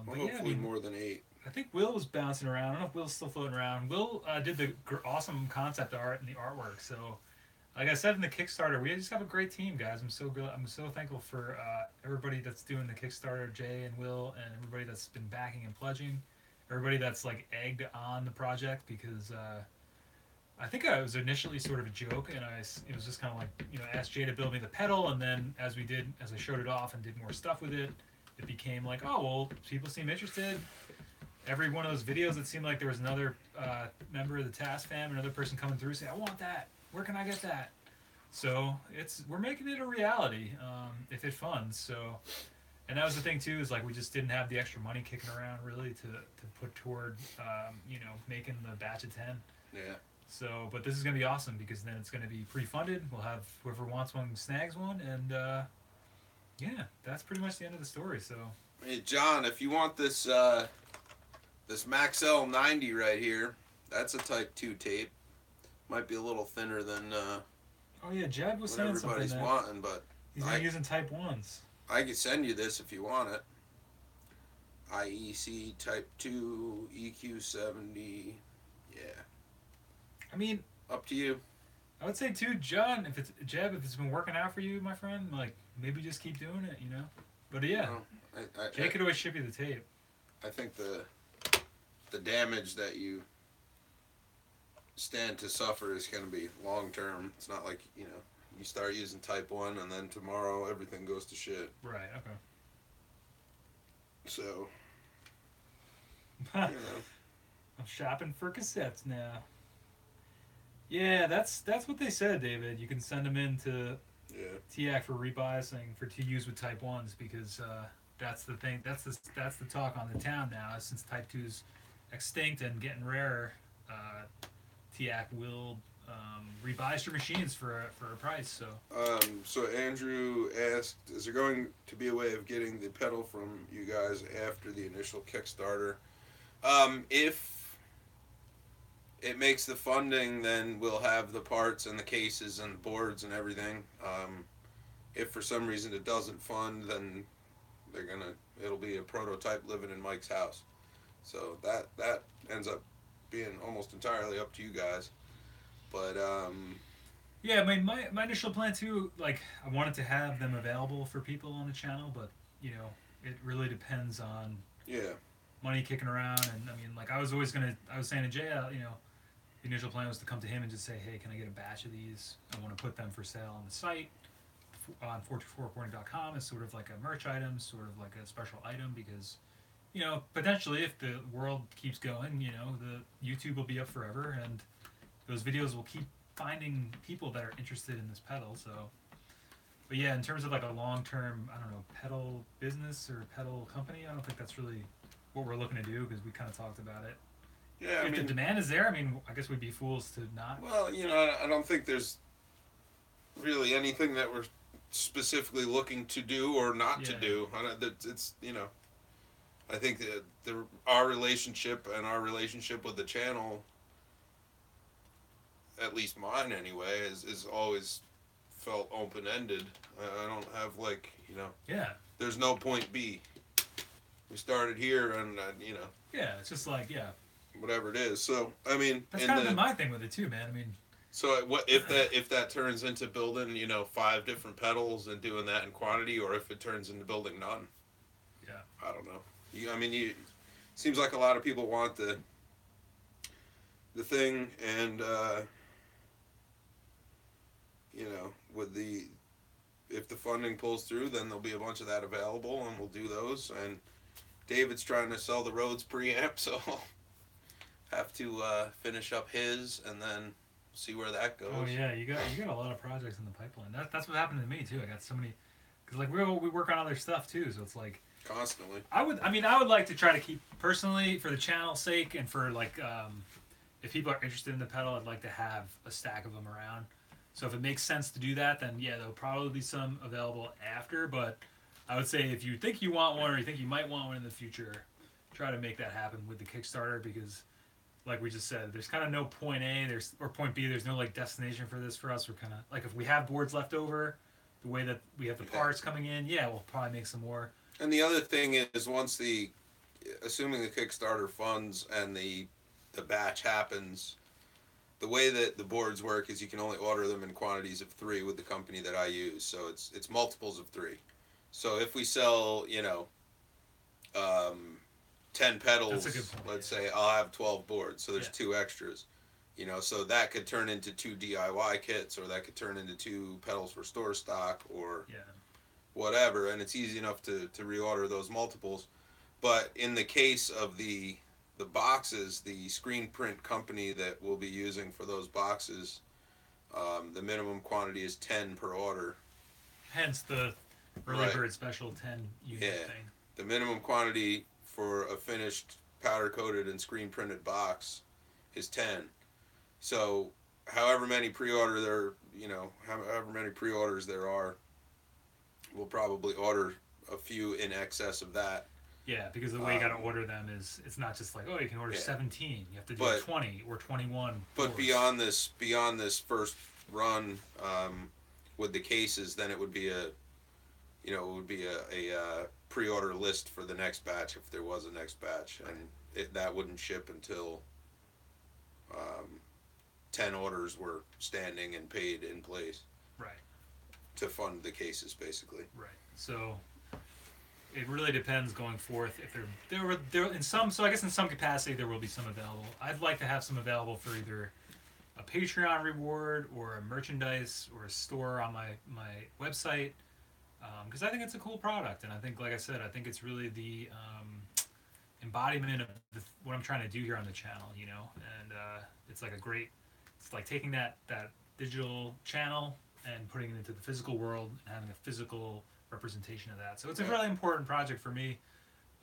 [SPEAKER 1] But
[SPEAKER 3] Well,
[SPEAKER 1] yeah, I
[SPEAKER 3] hopefully
[SPEAKER 1] mean,
[SPEAKER 3] more than 8.
[SPEAKER 1] I think Will was bouncing around. I don't know if Will's still floating around. Will did the awesome concept art and the artwork. So, like I said in the Kickstarter, we just have a great team, guys. I'm so thankful for everybody that's doing the Kickstarter, Jay and Will, and everybody that's been backing and pledging, everybody that's like egged on the project because I think I was initially sort of a joke, and it was just kind of like asked Jay to build me the pedal, and then as I showed it off and did more stuff with it, it became like, oh well, people seem interested. Every one of those videos, it seemed like there was another member of the TascFamp, another person coming through saying, I want that. Where can I get that? So we're making it a reality if it funds. So, and that was the thing too, is like we just didn't have the extra money kicking around really to put toward making the batch of 10.
[SPEAKER 3] Yeah.
[SPEAKER 1] So, but this is gonna be awesome because then it's gonna be pre-funded. We'll have whoever wants one snags one, and yeah, that's pretty much the end of the story. So,
[SPEAKER 3] Hey John, if you want this this Max L90 right here, that's a Type 2 tape. Might be a little thinner than
[SPEAKER 1] oh yeah, Jeb was
[SPEAKER 3] what
[SPEAKER 1] saying something
[SPEAKER 3] everybody's
[SPEAKER 1] that
[SPEAKER 3] wanting, but
[SPEAKER 1] he's not using Type 1s.
[SPEAKER 3] I could send you this if you want it. IEC Type 2 EQ70. Yeah.
[SPEAKER 1] I mean,
[SPEAKER 3] Up to you.
[SPEAKER 1] I would say too, John, if it's been working out for you, my friend, like maybe just keep doing it, But yeah, Jay could always ship you the tape.
[SPEAKER 3] I think the damage that you stand to suffer is going to be long term. It's not like you start using Type 1 and then tomorrow everything goes to shit.
[SPEAKER 1] Right. Okay.
[SPEAKER 3] So
[SPEAKER 1] I'm shopping for cassettes now. Yeah, that's what they said, David. You can send them in to TAC for rebiasing to use with Type 1s because that's the thing. That's the talk on the town now. Since Type 2's extinct and getting rarer, TAC will rebias your machines for a price. So.
[SPEAKER 3] So Andrew asked, is there going to be a way of getting the pedal from you guys after the initial Kickstarter? If it makes the funding, then we'll have the parts and the cases and the boards and everything. If for some reason it doesn't fund, then it'll be a prototype living in Mike's house. So that ends up being almost entirely up to you guys. But
[SPEAKER 1] yeah, I mean, my initial plan too, like I wanted to have them available for people on the channel, but it really depends on money kicking around, and I mean, like I was saying to Jay, the initial plan was to come to him and just say, hey, can I get a batch of these? I want to put them for sale on the site on 424recording.com as sort of like a merch item, sort of like a special item, because potentially if the world keeps going, the YouTube will be up forever, and those videos will keep finding people that are interested in this pedal. So, but yeah, in terms of like a long-term, I don't know, pedal business or pedal company, I don't think that's really what we're looking to do, because we kind of talked about it.
[SPEAKER 3] Yeah,
[SPEAKER 1] if the demand is there, I mean, I guess we'd be fools to not.
[SPEAKER 3] Well, I don't think there's really anything that we're specifically looking to do or not to do. It's I think that our relationship with the channel, at least mine anyway, is always felt open-ended. I don't have there's no point B. We started here, and
[SPEAKER 1] yeah, it's just like
[SPEAKER 3] whatever it is. So I mean,
[SPEAKER 1] that's kind of been my thing with it too, man. I mean,
[SPEAKER 3] so what if that turns into building 5 different pedals and doing that in quantity, or if it turns into building none?
[SPEAKER 1] Yeah,
[SPEAKER 3] I don't know. Seems like a lot of people want the thing, and if the funding pulls through, then there'll be a bunch of that available, and we'll do those. And David's trying to sell the Rhodes preamp, so I'll have to finish up his, and then see where that goes.
[SPEAKER 1] Oh yeah, you got a lot of projects in the pipeline. That's what happened to me too. I got so many, because like we work on other stuff too, so it's like
[SPEAKER 3] constantly.
[SPEAKER 1] I would like to try to keep, personally, for the channel's sake, and for like if people are interested in the pedal, I'd like to have a stack of them around. So if it makes sense to do that, then yeah, there'll probably be some available after. But I would say if you think you want one, or you think you might want one in the future, try to make that happen with the Kickstarter, because like we just said, there's kind of no point A or point B. There's no like destination for this for us. We're kind of like, if we have boards left over, the way that we have the parts coming in, yeah, we'll probably make some more.
[SPEAKER 3] And the other thing is, once the assuming the Kickstarter funds and the batch happens, the way that the boards work is you can only order them in quantities of 3 with the company that I use. So it's multiples of 3. So if we sell, 10 pedals,
[SPEAKER 1] That's a good point,
[SPEAKER 3] let's say I'll have 12 boards. So there's
[SPEAKER 1] Yeah.
[SPEAKER 3] 2 extras. So that could turn into 2 DIY kits, or that could turn into 2 pedals for store stock, or
[SPEAKER 1] Yeah.
[SPEAKER 3] whatever. And it's easy enough to reorder those multiples. But in the case of the boxes, the screen print company that we'll be using for those boxes, the minimum quantity is 10 per order.
[SPEAKER 1] Hence the early
[SPEAKER 3] Right.
[SPEAKER 1] bird special 10 unit
[SPEAKER 3] Yeah.
[SPEAKER 1] thing.
[SPEAKER 3] The minimum quantity for a finished powder coated and screen printed box is 10. So however many pre-order there, however many pre-orders there are, we'll probably order a few in excess of that.
[SPEAKER 1] Yeah, because the way you got to order them is it's not just like, oh, you can order
[SPEAKER 3] Yeah.
[SPEAKER 1] 17. You have to do
[SPEAKER 3] But-
[SPEAKER 1] 20 or 21.
[SPEAKER 3] But
[SPEAKER 1] boards.
[SPEAKER 3] beyond this first run, with the cases, then it would be a pre-order list for the next batch if there was a next batch, and that wouldn't ship until 10 orders were standing and paid in place
[SPEAKER 1] Right.
[SPEAKER 3] to fund the cases, basically.
[SPEAKER 1] Right. So it really depends going forth. If there in some, so I guess in some capacity there will be some available. I'd like to have some available for either a Patreon reward or a merchandise or a store on my website, because I think it's a cool product, and I think, like I said, I think it's really the embodiment of what I'm trying to do here on the channel, and it's like it's like taking that digital channel and putting it into the physical world and having a physical representation of that. So it's a really important project for me.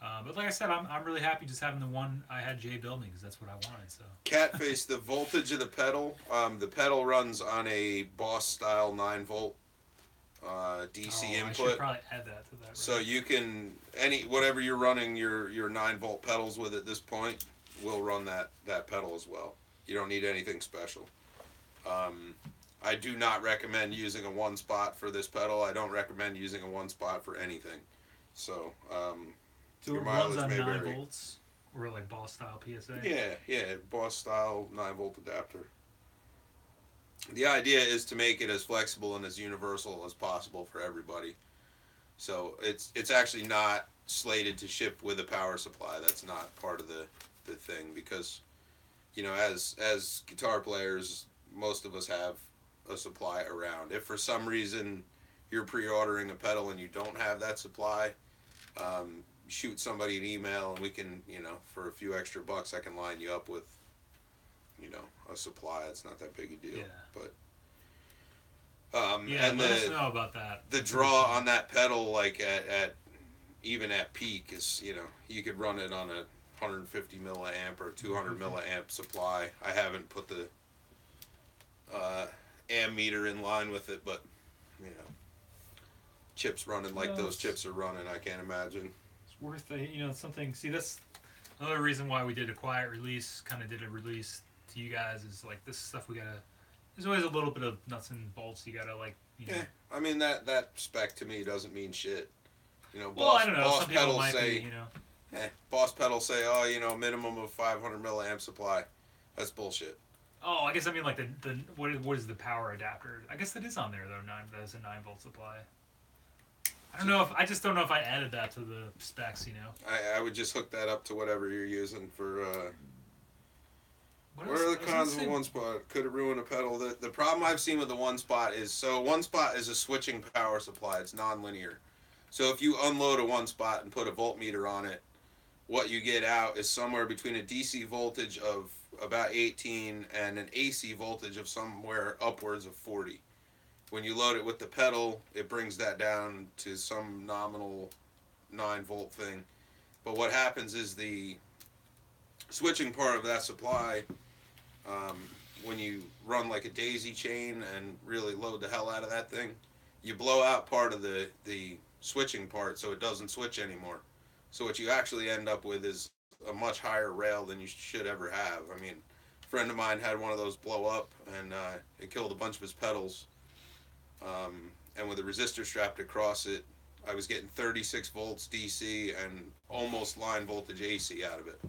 [SPEAKER 1] But like I said, I'm really happy just having the one I had Jay build me, because that's what I wanted. So
[SPEAKER 3] Catface, the voltage of the pedal runs on a Boss style 9-volt DC
[SPEAKER 1] I should
[SPEAKER 3] input.
[SPEAKER 1] probably add that to that. Right?
[SPEAKER 3] So you can whatever you're running your 9-volt pedals with at this point will run that pedal as well. You don't need anything special. I do not recommend using a 1-spot for this pedal. I don't recommend using a 1-spot for anything. So
[SPEAKER 1] so
[SPEAKER 3] your
[SPEAKER 1] it runs
[SPEAKER 3] mileage
[SPEAKER 1] on
[SPEAKER 3] may
[SPEAKER 1] 9
[SPEAKER 3] vary.
[SPEAKER 1] volts or like Boss style PSA.
[SPEAKER 3] Yeah, Boss style 9-volt adapter. The idea is to make it as flexible and as universal as possible for everybody. So it's actually not slated to ship with a power supply. That's not part of the thing, because as guitar players, most of us have a supply around. If for some reason you're pre-ordering a pedal and you don't have that supply, shoot somebody an email and we can, for a few extra bucks, I can line you up with, a supply. It's not that big a deal.
[SPEAKER 1] Yeah.
[SPEAKER 3] But
[SPEAKER 1] Yeah,
[SPEAKER 3] and
[SPEAKER 1] let us know about that.
[SPEAKER 3] the draw on that pedal, like at even at peak, is you could run it on a 150 milliamp or 200 milliamp supply. I haven't put the ammeter in line with it, but chips running like those chips are running, I can't imagine.
[SPEAKER 1] It's worth something. See, that's another reason why we did a quiet release. Kind of did a release to you guys, is like this stuff we gotta. There's always a little bit of nuts and bolts you gotta
[SPEAKER 3] Yeah, I mean that spec to me doesn't mean shit.
[SPEAKER 1] Well, I don't know.
[SPEAKER 3] Boss
[SPEAKER 1] Some people
[SPEAKER 3] pedals
[SPEAKER 1] might
[SPEAKER 3] say,
[SPEAKER 1] be,
[SPEAKER 3] Boss pedals say, minimum of 500 milliamp supply. That's bullshit.
[SPEAKER 1] Oh, I guess I mean like the what is the power adapter? I guess that is on there though. That's a 9-volt supply. I just don't know if I added that to the specs.
[SPEAKER 3] I would just hook that up to whatever you're using for.
[SPEAKER 1] What
[SPEAKER 3] What
[SPEAKER 1] else?
[SPEAKER 3] are
[SPEAKER 1] I
[SPEAKER 3] the
[SPEAKER 1] was gonna
[SPEAKER 3] cons of
[SPEAKER 1] say-
[SPEAKER 3] a 1-spot? Could it ruin a pedal? The problem I've seen with the 1-spot is, 1-spot is a switching power supply. It's non-linear. So if you unload a 1-spot and put a voltmeter on it, what you get out is somewhere between a DC voltage of about 18 and an AC voltage of somewhere upwards of 40. When you load it with the pedal, it brings that down to some nominal 9-volt thing. But what happens is the switching part of that supply, when you run like a daisy chain and really load the hell out of that thing, you blow out part of the switching part, so it doesn't switch anymore. So what you actually end up with is a much higher rail than you should ever have. I mean, a friend of mine had one of those blow up, and it killed a bunch of his pedals. And with a resistor strapped across it, I was getting 36 volts DC and almost line voltage AC out of it.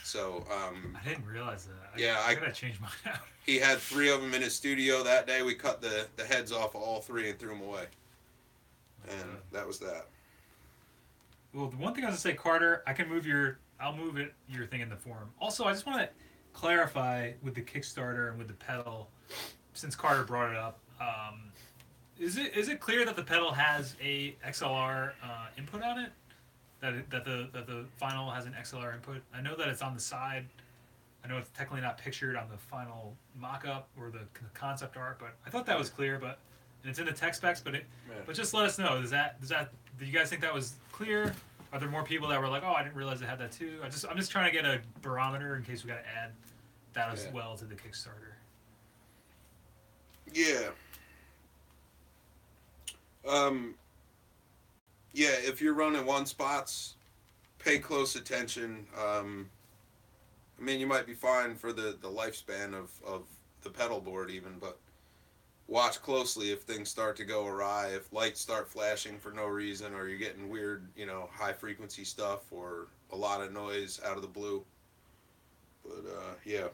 [SPEAKER 3] So,
[SPEAKER 1] I didn't realize that.
[SPEAKER 3] Yeah,
[SPEAKER 1] I gotta change mine out.
[SPEAKER 3] he had 3 of them in his studio that day. We cut the heads off of all 3 and threw them away. And that was that.
[SPEAKER 1] Well, the one thing I was gonna say, Carter, I'll move your thing in the forum. Also, I just want to clarify with the Kickstarter and with the pedal, since Carter brought it up. Is it clear that the pedal has a XLR input on it? That the final has an XLR input? I know that it's on the side. I know it's technically not pictured on the final mock-up or the concept art, but I thought that was clear. But and it's in the tech specs. But just let us know. Do you guys think that was clear? Are there more people that were like, oh, I didn't realize it had that too? I'm just trying to get a barometer in case we got to add that as well to the Kickstarter.
[SPEAKER 3] Yeah. Yeah, if you're running one spots, pay close attention. I mean, you might be fine for the lifespan of the pedal board even, but watch closely if things start to go awry, if lights start flashing for no reason, or you're getting weird, high frequency stuff, or a lot of noise out of the blue. But, yeah.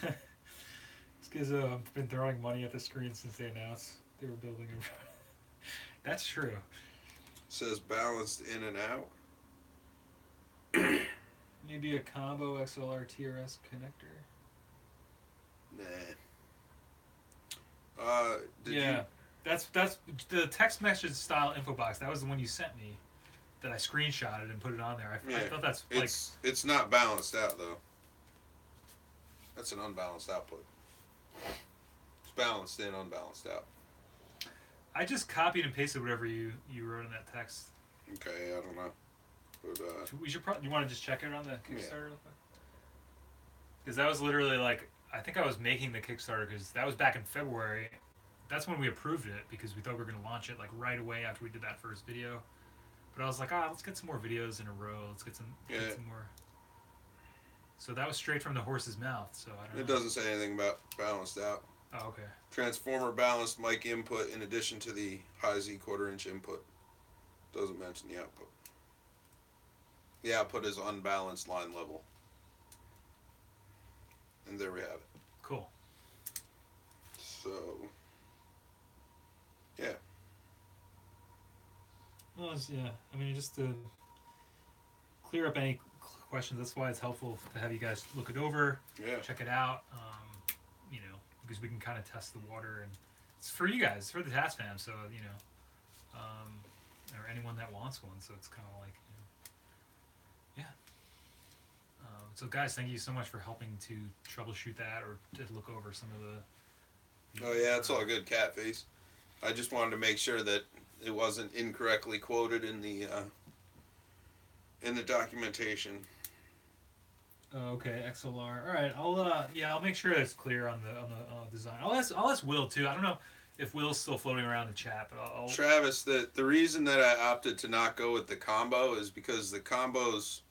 [SPEAKER 1] These guys have been throwing money at the screen since they announced they were building it. That's true.
[SPEAKER 3] Says balanced in and out.
[SPEAKER 1] Maybe a combo XLR TRS connector.
[SPEAKER 3] Nah.
[SPEAKER 1] That's the text message style info box. That was the one you sent me that I screenshotted and put it on there. I thought that's like...
[SPEAKER 3] It's not balanced out, though. That's an unbalanced output. It's balanced in, unbalanced out.
[SPEAKER 1] I just copied and pasted whatever you wrote in that text.
[SPEAKER 3] Okay, I don't know. But,
[SPEAKER 1] we should you want to just check it on the Kickstarter real quick? Because that was literally like, I think I was making the Kickstarter because that was back in February. That's when we approved it because we thought we were going to launch it like right away after we did that first video. But I was like, let's get some more videos in a row. Let's get some more. So that was straight from the horse's mouth. So I don't know.
[SPEAKER 3] It doesn't say anything about balanced out.
[SPEAKER 1] Oh, okay.
[SPEAKER 3] Transformer balanced mic input in addition to the high Z 1/4 inch input. Doesn't mention the output. The output is unbalanced line level. And there we have it.
[SPEAKER 1] Cool.
[SPEAKER 3] So, yeah.
[SPEAKER 1] Well, yeah. I mean, just to clear up any questions, that's why it's helpful to have you guys look it over, check it out, because we can kind of test the water, and it's for you guys, it's for the TascFam, so, or anyone that wants one, so it's kind of like, so guys, thank you so much for helping to troubleshoot that or to look over some of the...
[SPEAKER 3] Oh yeah, it's all good, Catface. I just wanted to make sure that it wasn't incorrectly quoted in the documentation.
[SPEAKER 1] Okay, XLR. All right, I'll make sure it's clear on the design. I'll ask Will too. I don't know if Will's still floating around the chat, but I'll...
[SPEAKER 3] Travis, the reason that I opted to not go with the combo is because the combos,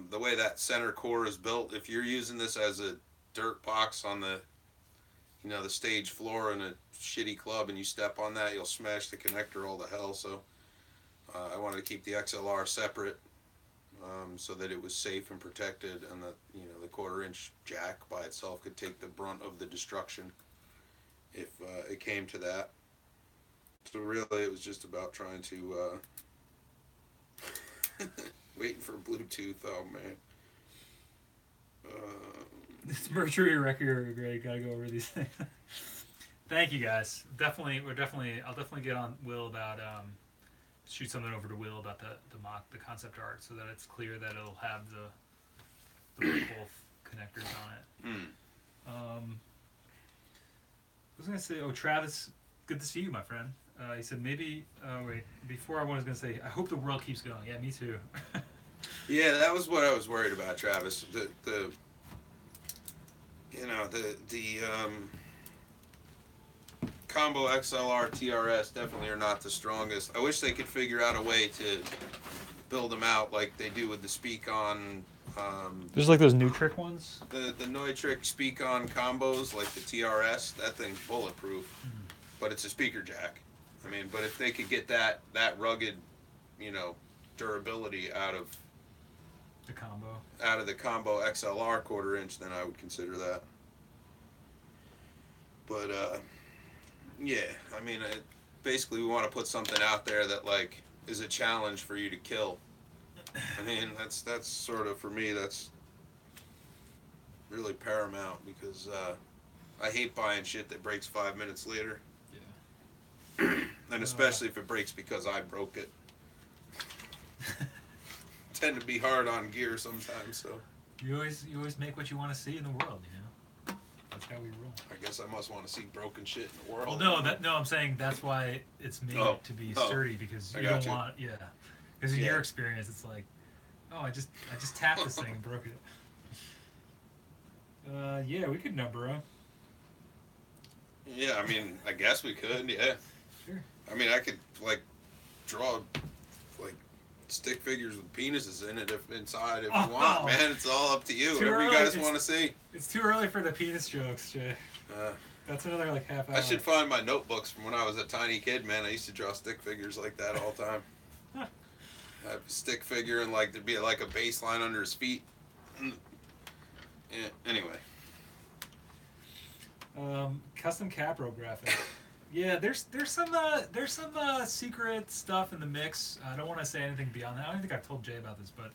[SPEAKER 3] the way that center core is built, if you're using this as a dirt box on the the stage floor in a shitty club and you step on that, you'll smash the connector all to hell. So I wanted to keep the XLR separate, so that it was safe and protected, and that the 1/4 inch jack by itself could take the brunt of the destruction if it came to that. So really it was just about trying to waiting for Bluetooth. Oh man.
[SPEAKER 1] It's Mercury record, Greg. Gotta go over these things. Thank you guys. I'll definitely get on Will about shoot something over to Will about the concept art so that it's clear that it'll have the both connectors on it. I was gonna say, Travis, good to see you, my friend. He said maybe. Wait, before I was gonna say, I hope the world keeps going. Yeah, me too.
[SPEAKER 3] Yeah, that was what I was worried about, Travis. The combo XLR TRS definitely are not the strongest. I wish they could figure out a way to build them out like they do with the Speak-On.
[SPEAKER 1] There's like those new trick ones.
[SPEAKER 3] The Neutric Speak-On combos, like the TRS, that thing's bulletproof, but it's a speaker jack. I mean, but if they could get that rugged, you know, durability out of
[SPEAKER 1] The combo.
[SPEAKER 3] the combo XLR quarter inch, then I would consider that. But yeah, I mean, basically we want to put something out there that like is a challenge for you to kill. I mean, that's sort of, for me, that's really paramount, because I hate buying shit that breaks 5 minutes later.
[SPEAKER 1] Yeah.
[SPEAKER 3] And especially if it breaks because I broke it. Tend to be hard on gear sometimes, so
[SPEAKER 1] You always make what you want to see in the world, you know. That's how we roll.
[SPEAKER 3] I guess I must want to see broken shit in the world.
[SPEAKER 1] Well, no, I'm saying that's why it's made to be sturdy, because you don't want, because in your experience, it's like, oh, I just tapped this thing and broke it. Yeah, we could number them.
[SPEAKER 3] Yeah, I mean, I guess we could, yeah.
[SPEAKER 1] Sure.
[SPEAKER 3] I mean, I could, like, draw, like, stick figures with penises in it inside if you want, man. It's all up to you. Whatever you guys want to see.
[SPEAKER 1] It's too early for the penis jokes, Jay. That's another, like, half hour.
[SPEAKER 3] I should find my notebooks from when I was a tiny kid, man. I used to draw stick figures like that all the time. I have a stick figure, and, like, there'd be, like, a baseline under his feet. Yeah, anyway.
[SPEAKER 1] Custom capro graphic. Yeah, there's some secret stuff in the mix. I don't want to say anything beyond that. I don't think I've told Jay about this, but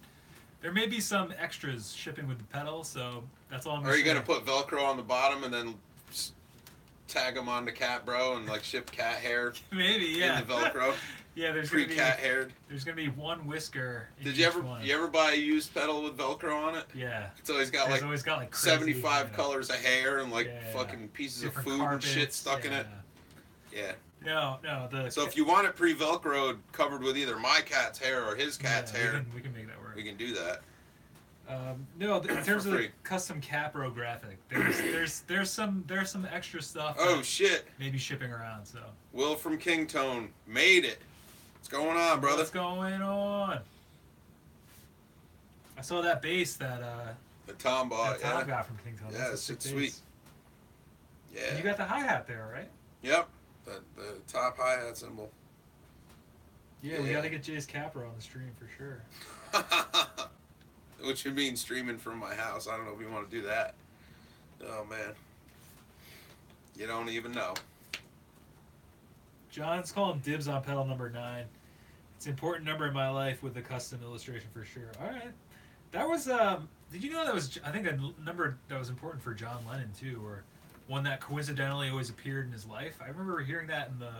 [SPEAKER 1] there may be some extras shipping with the pedal, so that's all I'm gonna say.
[SPEAKER 3] Are you going to put Velcro on the bottom and then tag them on the cat, bro, and, like, ship cat hair?
[SPEAKER 1] Maybe, yeah.
[SPEAKER 3] In the Velcro?
[SPEAKER 1] Yeah, there's gonna be
[SPEAKER 3] cat haired.
[SPEAKER 1] There's gonna be one whisker.
[SPEAKER 3] Did you ever buy a used pedal with Velcro on it?
[SPEAKER 1] Yeah.
[SPEAKER 3] It's always got like
[SPEAKER 1] crazy,
[SPEAKER 3] 75 colors of hair and like fucking pieces
[SPEAKER 1] different
[SPEAKER 3] of food
[SPEAKER 1] carpets,
[SPEAKER 3] and shit stuck in it. Yeah.
[SPEAKER 1] No.
[SPEAKER 3] So if you want it pre-Velcroed, covered with either my cat's hair or his cat's hair,
[SPEAKER 1] we can make that work.
[SPEAKER 3] We can do that.
[SPEAKER 1] No, in terms of the custom capro graphic, there's some extra stuff.
[SPEAKER 3] Oh shit!
[SPEAKER 1] Maybe shipping around. So.
[SPEAKER 3] Will from Kingtone made it. What's going on, brother?
[SPEAKER 1] What's going on? I saw that bass that
[SPEAKER 3] Tom bought.
[SPEAKER 1] Tom got from Kingtone.
[SPEAKER 3] Yeah, it's sweet. Yeah.
[SPEAKER 1] And you got the hi-hat there, right?
[SPEAKER 3] Yep. The top hi-hat cymbal.
[SPEAKER 1] Yeah, we got to get Jay's capro on the stream for sure.
[SPEAKER 3] Which would mean streaming from my house. I don't know if you want to do that. Oh, man. You don't even know.
[SPEAKER 1] John's calling dibs on pedal number 9. It's an important number in my life with the custom illustration for sure. All right. That was, did you know that was, I think, a number that was important for John Lennon too, or one that coincidentally always appeared in his life? I remember hearing that in the,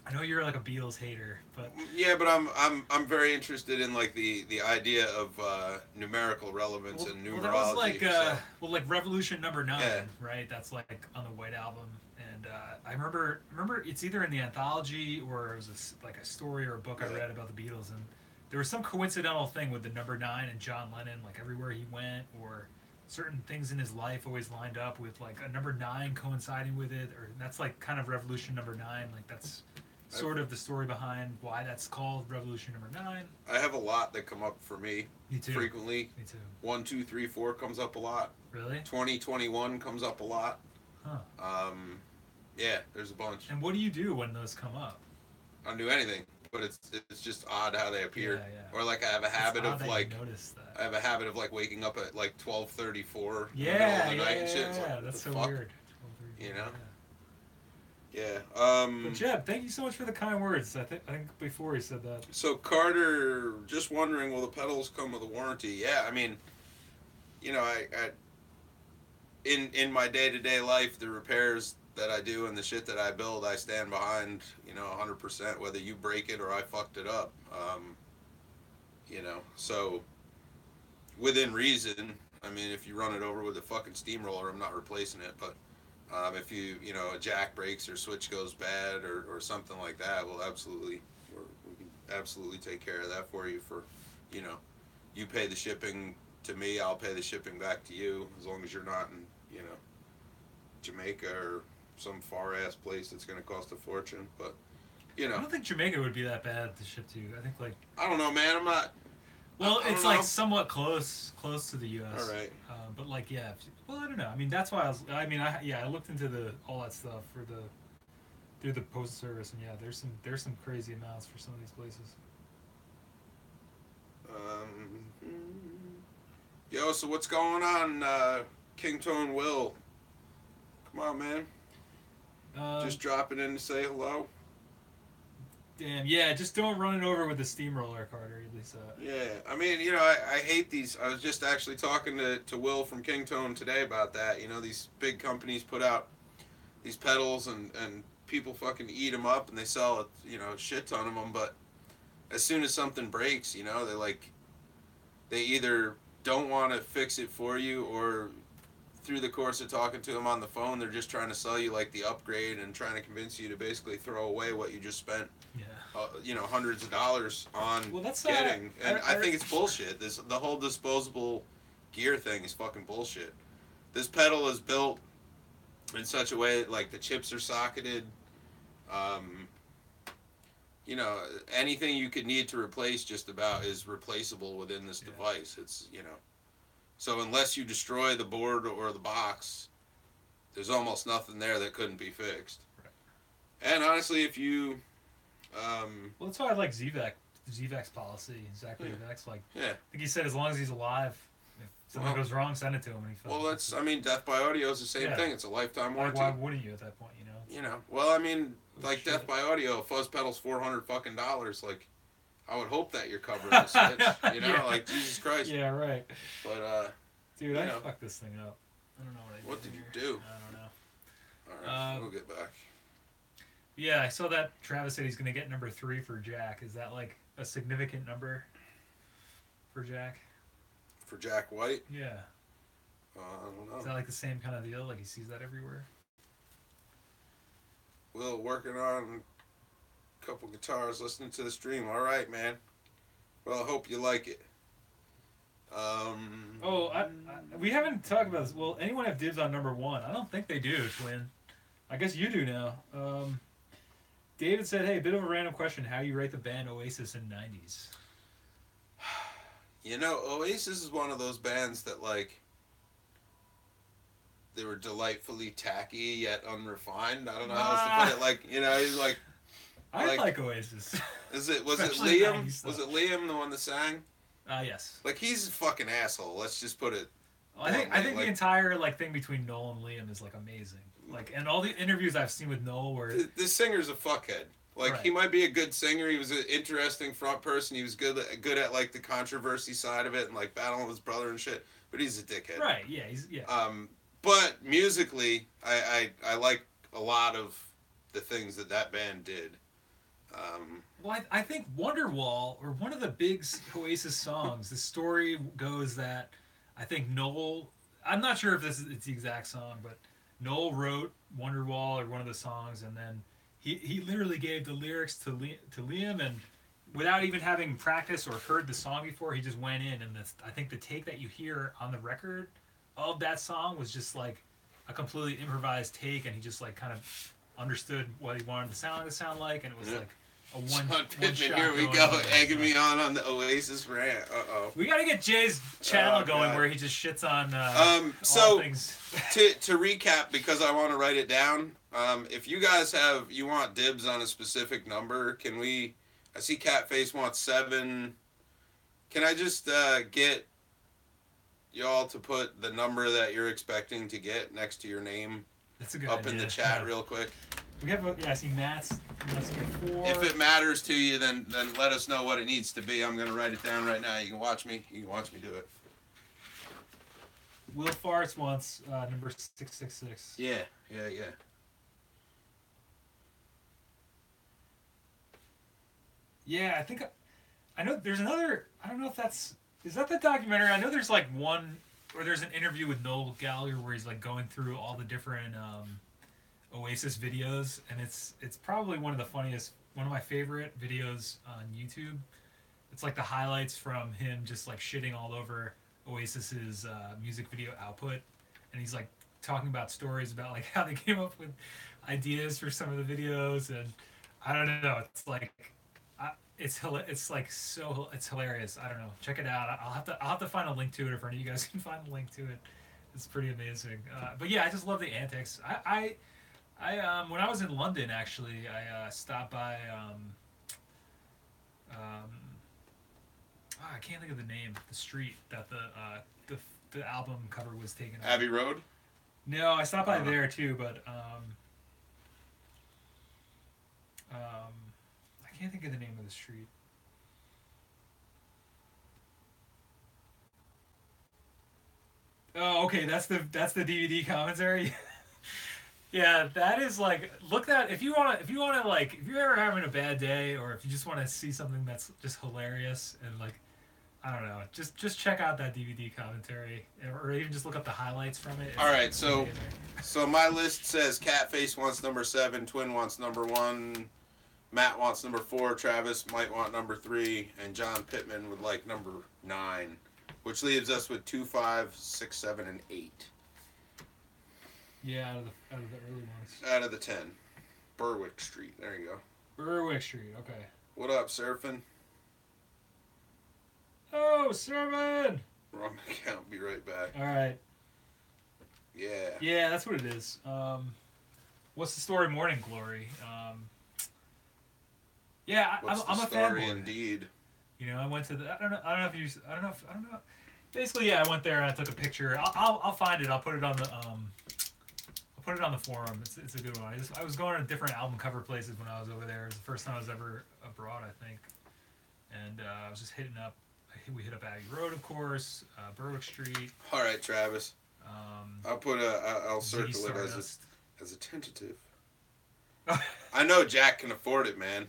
[SPEAKER 1] I know you're like a Beatles hater, but.
[SPEAKER 3] Yeah, but I'm very interested in like the idea of numerical relevance and numerology.
[SPEAKER 1] Well, that was like, like Revolution number 9, right? That's like on the White Album. And I remember it's either in the anthology or it was like a story or a book I read about the Beatles, and there was some coincidental thing with the number 9 and John Lennon, like everywhere he went, or certain things in his life always lined up with like a number 9 coinciding with it, or that's like kind of Revolution number 9, like that's sort of the story behind why that's called Revolution number 9.
[SPEAKER 3] I have a lot that come up for me.
[SPEAKER 1] Me too.
[SPEAKER 3] Frequently.
[SPEAKER 1] Me too.
[SPEAKER 3] 1, 2, 3, 4 comes up a lot.
[SPEAKER 1] Really?
[SPEAKER 3] 2021 comes up a lot.
[SPEAKER 1] Huh.
[SPEAKER 3] Yeah, there's a bunch.
[SPEAKER 1] And what do you do when those come up?
[SPEAKER 3] I don't do anything, but it's just odd how they appear.
[SPEAKER 1] Yeah.
[SPEAKER 3] Or like I have a habit of like
[SPEAKER 1] notice that.
[SPEAKER 3] I have a habit of like waking up at like 12:34
[SPEAKER 1] in
[SPEAKER 3] the middle of the night and shit. It's like,
[SPEAKER 1] that's so
[SPEAKER 3] fuck?
[SPEAKER 1] weird.
[SPEAKER 3] You know? Yeah.
[SPEAKER 1] But Jeb, thank you so much for the kind words. I think before he said that.
[SPEAKER 3] So Carter, just wondering, will the pedals come with a warranty? Yeah, I mean, you know, I in my day-to-day life, the repairs that I do and the shit that I build, I stand behind, you know, 100%, whether you break it or I fucked it up. You know, so within reason, I mean, if you run it over with a fucking steamroller, I'm not replacing it, but if you know, a jack breaks or switch goes bad or something like that, we can absolutely take care of that for you. For, you know, you pay the shipping to me, I'll pay the shipping back to you, as long as you're not in, you know, Jamaica or some far ass place that's going to cost a fortune. But, you know,
[SPEAKER 1] I don't think Jamaica would be that bad to ship to. I think like,
[SPEAKER 3] I don't know, man. I'm not.
[SPEAKER 1] Well, it's like somewhat close to the U.S.
[SPEAKER 3] All right.
[SPEAKER 1] But like, yeah. Well, I don't know. I mean, that's why I looked into all that stuff for through the postal service, and yeah, there's some crazy amounts for some of these places.
[SPEAKER 3] Yo, so what's going on, King Tone Will? Come on, man. Just dropping in to say hello.
[SPEAKER 1] Damn, yeah, just don't run it over with the steamroller, Carter. At least.
[SPEAKER 3] Yeah, I mean, you know, I hate these. I was just actually talking to Will from King Tone today about that. You know, these big companies put out these pedals and people fucking eat them up and they sell, you know, a shit ton of them. But as soon as something breaks, you know, they either don't want to fix it for you, or through the course of talking to them on the phone, they're just trying to sell you like the upgrade and trying to convince you to basically throw away what you just spent.
[SPEAKER 1] Yeah.
[SPEAKER 3] You know, hundreds of dollars on
[SPEAKER 1] Well, that's
[SPEAKER 3] getting, and I think it's bullshit. The whole disposable gear thing is fucking bullshit. This pedal is built in such a way that, like, the chips are socketed. You know, anything you could need to replace just about is replaceable within this device. It's, you know, so unless you destroy the board or the box, there's almost nothing there that couldn't be fixed. Right. And honestly, if you
[SPEAKER 1] well, that's why I like Zvac's policy. Exactly.
[SPEAKER 3] Yeah.
[SPEAKER 1] Vac's like,
[SPEAKER 3] yeah.
[SPEAKER 1] I think he said as long as he's alive, if something goes wrong, send it to him. And he
[SPEAKER 3] Well, that's, I mean, Death by Audio is the same thing. It's a lifetime warranty.
[SPEAKER 1] Why wouldn't you at that point, you know?
[SPEAKER 3] You know, well, I mean, like Death by Audio, a fuzz pedal's $400 fucking dollars. Like, I would hope that you're covering the switch. You know,
[SPEAKER 1] Yeah.
[SPEAKER 3] like, Jesus Christ.
[SPEAKER 1] Yeah, right.
[SPEAKER 3] But
[SPEAKER 1] dude, I
[SPEAKER 3] know.
[SPEAKER 1] fucked this thing up. I don't know what I did.
[SPEAKER 3] What did you
[SPEAKER 1] here.
[SPEAKER 3] do?
[SPEAKER 1] I don't know.
[SPEAKER 3] All right, we'll get back.
[SPEAKER 1] Yeah, I saw that Travis said he's gonna get number 3 for Jack. Is that like a significant number for Jack?
[SPEAKER 3] For Jack White?
[SPEAKER 1] Yeah.
[SPEAKER 3] I don't know.
[SPEAKER 1] Is that like the same kind of deal? Like he sees that everywhere?
[SPEAKER 3] Will working on a couple guitars, listening to the stream. All right, man. Well, I hope you like it.
[SPEAKER 1] We haven't talked about this. Well, anyone have dibs on number 1? I don't think they do, Twin. I guess you do now. David said, hey, a bit of a random question. How you rate the band Oasis in 90s?
[SPEAKER 3] You know, Oasis is one of those bands that, like, they were delightfully tacky yet unrefined. I don't know how else to put it. Like, you know, he's like...
[SPEAKER 1] I like Oasis.
[SPEAKER 3] Was it Liam? Was it Liam, the one that sang?
[SPEAKER 1] Yes.
[SPEAKER 3] Like, he's a fucking asshole. Let's just put it...
[SPEAKER 1] Well, I think the entire thing between Noel and Liam is like amazing. Like, and all the interviews I've seen with Noel where
[SPEAKER 3] the singer's a fuckhead. Like, right. He might be a good singer. He was an interesting front person. He was good at like the controversy side of it and like battling with his brother and shit. But he's a dickhead.
[SPEAKER 1] Right? Yeah.
[SPEAKER 3] But musically, I like a lot of the things that band did.
[SPEAKER 1] Well, I think Wonderwall, or one of the big Oasis songs, the story goes that I think Noel, I'm not sure if it's the exact song, but Noel wrote Wonderwall or one of the songs, and then he literally gave the lyrics to Liam, and without even having practiced or heard the song before, he just went in, and I think the take that you hear on the record of that song was just like a completely improvised take, and he just like kind of understood what he wanted the sound to sound like, and it was like a one shot.
[SPEAKER 3] Here we go, egging me on the Oasis rant.
[SPEAKER 1] We gotta get Jay's channel going where he just shits on
[SPEAKER 3] so
[SPEAKER 1] all things.
[SPEAKER 3] to recap, because I want to write it down. If you guys you want dibs on a specific number, can we? I see Catface wants 7. Can I just get y'all to put the number that you're expecting to get next to your name?
[SPEAKER 1] That's a good
[SPEAKER 3] up
[SPEAKER 1] idea.
[SPEAKER 3] In the chat real quick.
[SPEAKER 1] We have I see Matt's 4.
[SPEAKER 3] If it matters to you, then let us know what it needs to be. I'm gonna write it down right now. You can watch me. You can watch me do it.
[SPEAKER 1] Will Farts wants number 666.
[SPEAKER 3] Yeah.
[SPEAKER 1] Yeah, I think I know there's another. I don't know if is that the documentary. I know there's like one where there's an interview with Noel Gallagher where he's like going through all the different Oasis videos, and it's probably one of my favorite videos on YouTube. It's like the highlights from him just like shitting all over Oasis's music video output, and he's like talking about stories about like how they came up with ideas for some of the videos, and I don't know. It's like it's hilarious. I don't know. Check it out. I'll have to find a link to it if any of you guys can find a link to it. It's pretty amazing. But yeah, I just love the antics. I When I was in London, actually, I stopped by. I can't think of the name. The street that the album cover was taken.
[SPEAKER 3] Abbey Road.
[SPEAKER 1] No, I stopped by there too, but I can't think of the name of the street. Oh, okay, that's the DVD commentary. Yeah, that is like look that if you want to like if you're ever having a bad day or if you just want to see something that's just hilarious and like I don't know, just check out that DVD commentary or even just look up the highlights from it.
[SPEAKER 3] All right, so my list says Catface wants number 7, Twin wants number 1, Matt wants number 4, Travis might want number 3, and John Pittman would like number 9, which leaves us with 2, 5, 6, 7, and 8.
[SPEAKER 1] Yeah, out of the early ones.
[SPEAKER 3] Out of the 10. Berwick Street. There you go.
[SPEAKER 1] Berwick Street. Okay.
[SPEAKER 3] What up, Surfing?
[SPEAKER 1] Oh, Sermon!
[SPEAKER 3] Wrong account. Be right back.
[SPEAKER 1] All right.
[SPEAKER 3] Yeah.
[SPEAKER 1] Yeah, that's what it is. What's the story? Morning Glory. Yeah, I'm a fanboy.
[SPEAKER 3] Indeed.
[SPEAKER 1] You know, I went to the. I don't know if you. I don't know. Basically, yeah, I went there and I took a picture. I'll find it. I'll put it on the. I'll put it on the forum. It's a good one. I was going to different album cover places when I was over there. It was the first time I was ever abroad, I think. And I was just hitting up. We hit up Abbey Road, of course, Berwick Street.
[SPEAKER 3] All right, Travis. I'll circle it as a tentative. I know Jack can afford it, man.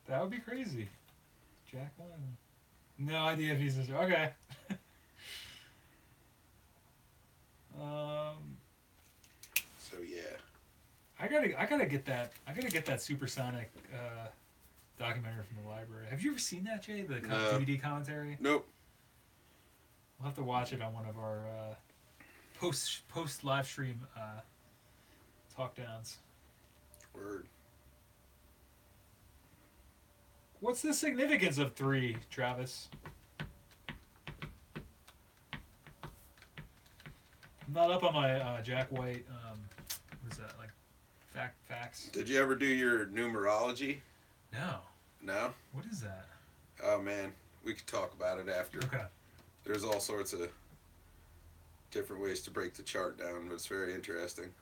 [SPEAKER 1] That would be crazy. Jack London. No idea if he's this. Okay.
[SPEAKER 3] So yeah.
[SPEAKER 1] I gotta get that. I gotta get that Supersonic documentary from the library. Have you ever seen that, Jay? The DVD commentary?
[SPEAKER 3] Nope.
[SPEAKER 1] We'll have to watch it on one of our post live stream talk downs.
[SPEAKER 3] Word.
[SPEAKER 1] What's the significance of 3, Travis? I'm not up on my Jack White. What is that like? Facts.
[SPEAKER 3] Did you ever do your numerology?
[SPEAKER 1] No.
[SPEAKER 3] No?
[SPEAKER 1] What is that?
[SPEAKER 3] Oh man, we could talk about it after.
[SPEAKER 1] Okay.
[SPEAKER 3] There's all sorts of different ways to break the chart down, but it's very interesting.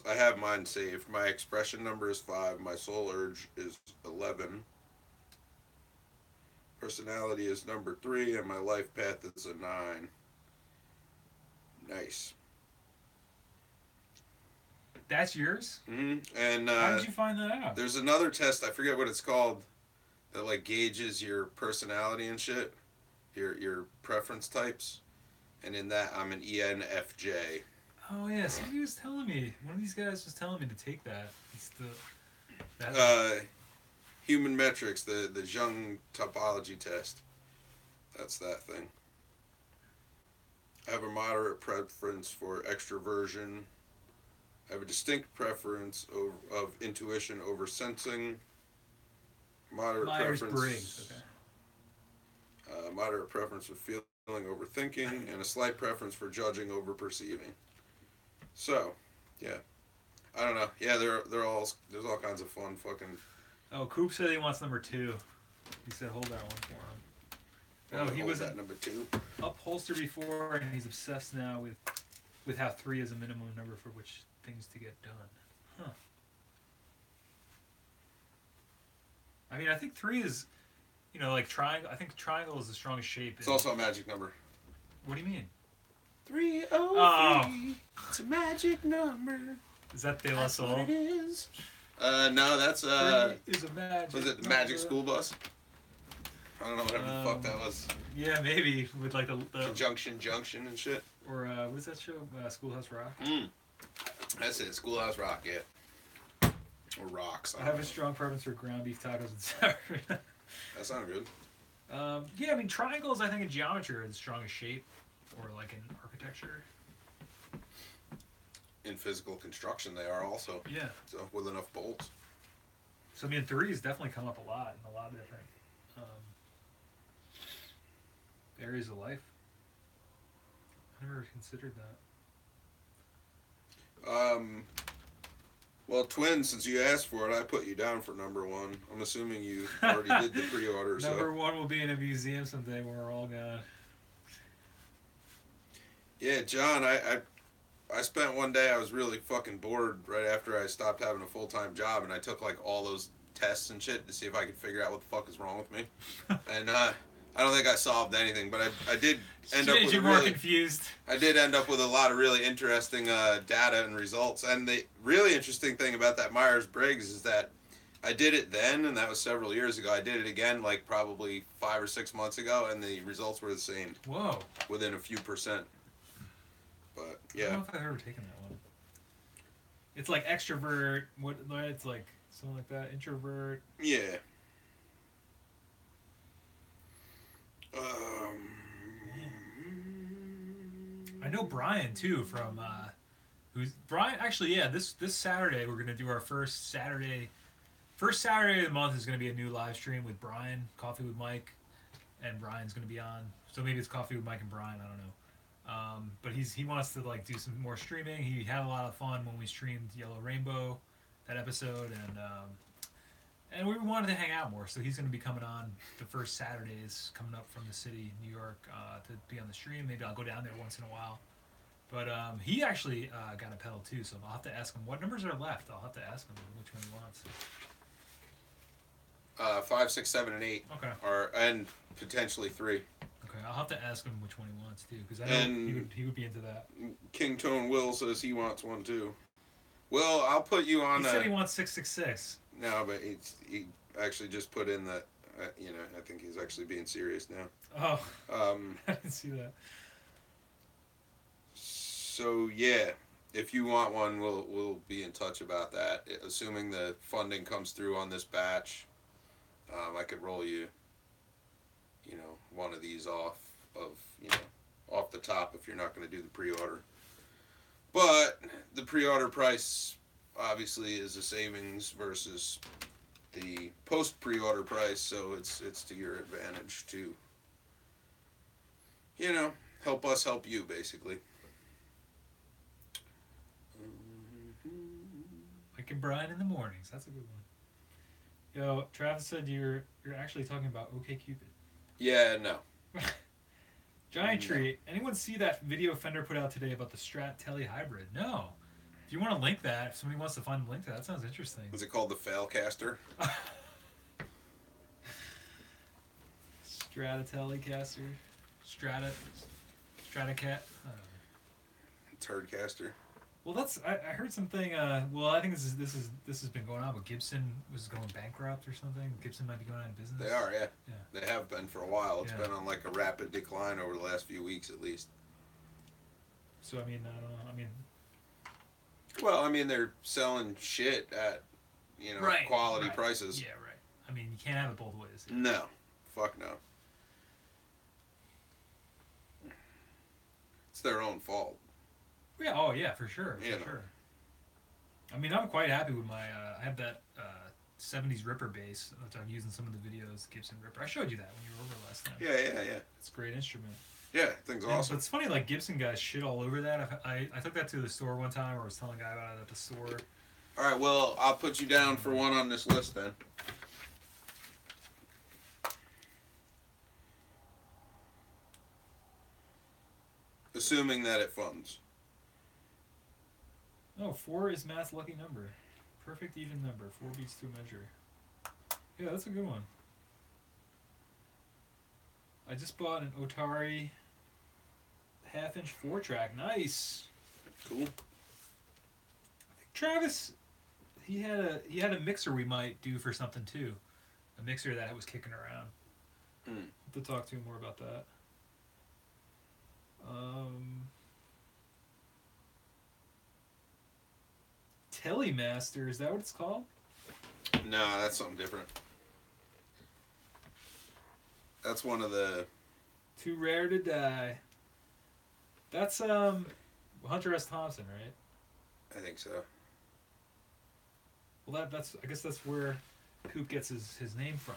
[SPEAKER 3] I have mine saved. My expression number is 5. My soul urge is 11. Personality is number 3, and my life path is a 9. Nice.
[SPEAKER 1] That's yours?
[SPEAKER 3] Mm-hmm. And
[SPEAKER 1] how did you find that out?
[SPEAKER 3] There's another test, I forget what it's called, that like gauges your personality and shit, your preference types, and in that I'm an ENFJ.
[SPEAKER 1] Oh yeah, somebody was telling me. One of these guys was telling me to take that. It's the
[SPEAKER 3] Human Metrics, the Jung topology test. That's that thing. I have a moderate preference for extroversion. I have a distinct preference of intuition over sensing. Moderate preference. Okay. Moderate preference for feeling over thinking, and a slight preference for judging over perceiving. So, yeah, I don't know. Yeah, there's all kinds of fun fucking.
[SPEAKER 1] Oh, Coop said he wants number 2. He said hold that one for him. Oh, he was
[SPEAKER 3] at number 2.
[SPEAKER 1] Upholster before, and he's obsessed now with how 3 is a minimum number for which things to get done. Huh. I mean, I think 3 is, like triangle. I think triangle is the strongest shape.
[SPEAKER 3] It's also a magic number.
[SPEAKER 1] What do you mean?
[SPEAKER 3] 303. Oh. It's a magic number.
[SPEAKER 1] Is that De La Soul?
[SPEAKER 3] That's what it is. No, that's
[SPEAKER 1] is a magic.
[SPEAKER 3] Was it the Magic School Bus? I don't know whatever the fuck that was.
[SPEAKER 1] Yeah, maybe with like the
[SPEAKER 3] Junction and shit.
[SPEAKER 1] Or what is that show? Schoolhouse Rock.
[SPEAKER 3] That's it. Schoolhouse Rock. Yeah. Or Rocks.
[SPEAKER 1] I have a strong preference for ground beef tacos and sour.
[SPEAKER 3] That sounds good.
[SPEAKER 1] Yeah, I mean triangles. I think in geometry are the strongest shape, or like in architecture.
[SPEAKER 3] In physical construction, they are also.
[SPEAKER 1] Yeah.
[SPEAKER 3] So with enough bolts.
[SPEAKER 1] So I mean, 3 has definitely come up a lot in a lot of different areas of life. Never considered that.
[SPEAKER 3] Well, Twin, since you asked for it, I put you down for number one. I'm assuming you already did the pre-order.
[SPEAKER 1] Number
[SPEAKER 3] So.
[SPEAKER 1] one will be in a museum someday when we're all gone.
[SPEAKER 3] Yeah, John, I spent one day, I was really fucking bored right after I stopped having a full-time job, and I took like all those tests and shit to see if I could figure out what the fuck is wrong with me. And I don't think I solved anything, but I did end up with
[SPEAKER 1] more confused.
[SPEAKER 3] I did end up with a lot of really interesting data and results. And the really interesting thing about that Myers-Briggs is that I did it then, and that was several years ago. I did it again like probably 5 or 6 months ago, and the results were the same.
[SPEAKER 1] Whoa.
[SPEAKER 3] Within a few percent. But yeah.
[SPEAKER 1] I don't know if I've ever taken that one. It's like extrovert. What? It's like something like that. Introvert.
[SPEAKER 3] Yeah.
[SPEAKER 1] I know Brian too from who's Brian. Actually, yeah. This Saturday we're gonna do our first Saturday. First Saturday of the month is gonna be a new live stream with Brian, Coffee with Mike, and Brian's gonna be on. So maybe it's Coffee with Mike and Brian. I don't know. But he wants to like do some more streaming. He had a lot of fun when we streamed Yellow Rainbow, that episode, and we wanted to hang out more. So he's going to be coming on the first Saturdays coming up from the city, New York, to be on the stream. Maybe I'll go down there once in a while. But he actually got a pedal too, so I'll have to ask him what numbers are left. I'll have to ask him which one he wants.
[SPEAKER 3] 5, 6, 7, and 8.
[SPEAKER 1] Okay.
[SPEAKER 3] And potentially 3.
[SPEAKER 1] Okay, I'll have to ask him which one he wants too, because I know he would be into that.
[SPEAKER 3] King Tone Will says he wants one too. Will, I'll put you on.
[SPEAKER 1] He said he wants 666.
[SPEAKER 3] No, but he actually just put in that. I think he's actually being serious now.
[SPEAKER 1] Oh. I didn't see that.
[SPEAKER 3] So yeah, if you want one, we'll be in touch about that. Assuming the funding comes through on this batch, I could roll you. One of these off the top if you're not going to do the pre-order. But the pre-order price obviously is a savings versus the post pre-order price, so it's to your advantage to help us help you basically.
[SPEAKER 1] Mike and Brian in the mornings. That's a good one. Yo, Travis said you're actually talking about OkCupid.
[SPEAKER 3] Yeah, no.
[SPEAKER 1] Giant Tree. Anyone see that video Fender put out today about the Strat Tele Hybrid? No. If you want to link that, if somebody wants to find a link to that sounds interesting.
[SPEAKER 3] Is it called the Failcaster?
[SPEAKER 1] Stratotelecaster. Stratocat.
[SPEAKER 3] Turdcaster.
[SPEAKER 1] Well, I heard something. Well, I think this has been going on, but Gibson was going bankrupt or something. Gibson might be going out of business.
[SPEAKER 3] They are, yeah.
[SPEAKER 1] Yeah.
[SPEAKER 3] They have been for a while. It's
[SPEAKER 1] Yeah.
[SPEAKER 3] been on like a rapid decline over the last few weeks, at least.
[SPEAKER 1] So I mean, I don't know.
[SPEAKER 3] Well, they're selling shit at quality prices.
[SPEAKER 1] Yeah, right. I mean, you can't have it both ways.
[SPEAKER 3] No, fuck no. It's their own fault.
[SPEAKER 1] Yeah. Oh, yeah, for sure. For
[SPEAKER 3] You know.
[SPEAKER 1] sure. I mean, I'm quite happy with my. I have that 70s Ripper bass that I'm using some of the videos. Gibson Ripper. I showed you that when you were over last time.
[SPEAKER 3] Yeah.
[SPEAKER 1] It's a great instrument.
[SPEAKER 3] Yeah, thing's
[SPEAKER 1] And
[SPEAKER 3] awesome.
[SPEAKER 1] it's funny, like Gibson guys shit all over that. I took that to the store one time, where I was telling a guy about it at the store.
[SPEAKER 3] All right, well, I'll put you down for one on this list then. Assuming that it funds.
[SPEAKER 1] Oh, 4 is Matt's lucky number. Perfect even number. 4 beats to a measure. Yeah, that's a good one. I just bought an Otari half-inch 4-track. Nice.
[SPEAKER 3] Cool.
[SPEAKER 1] I think Travis, he had a mixer we might do for something too. A mixer that was kicking around. Have to talk to him more about that. Telemaster, is that what it's called?
[SPEAKER 3] No, that's something different. That's one of the...
[SPEAKER 1] Too rare to die. That's Hunter S. Thompson, right?
[SPEAKER 3] I think so.
[SPEAKER 1] Well, that's I guess that's where Coop gets his name from.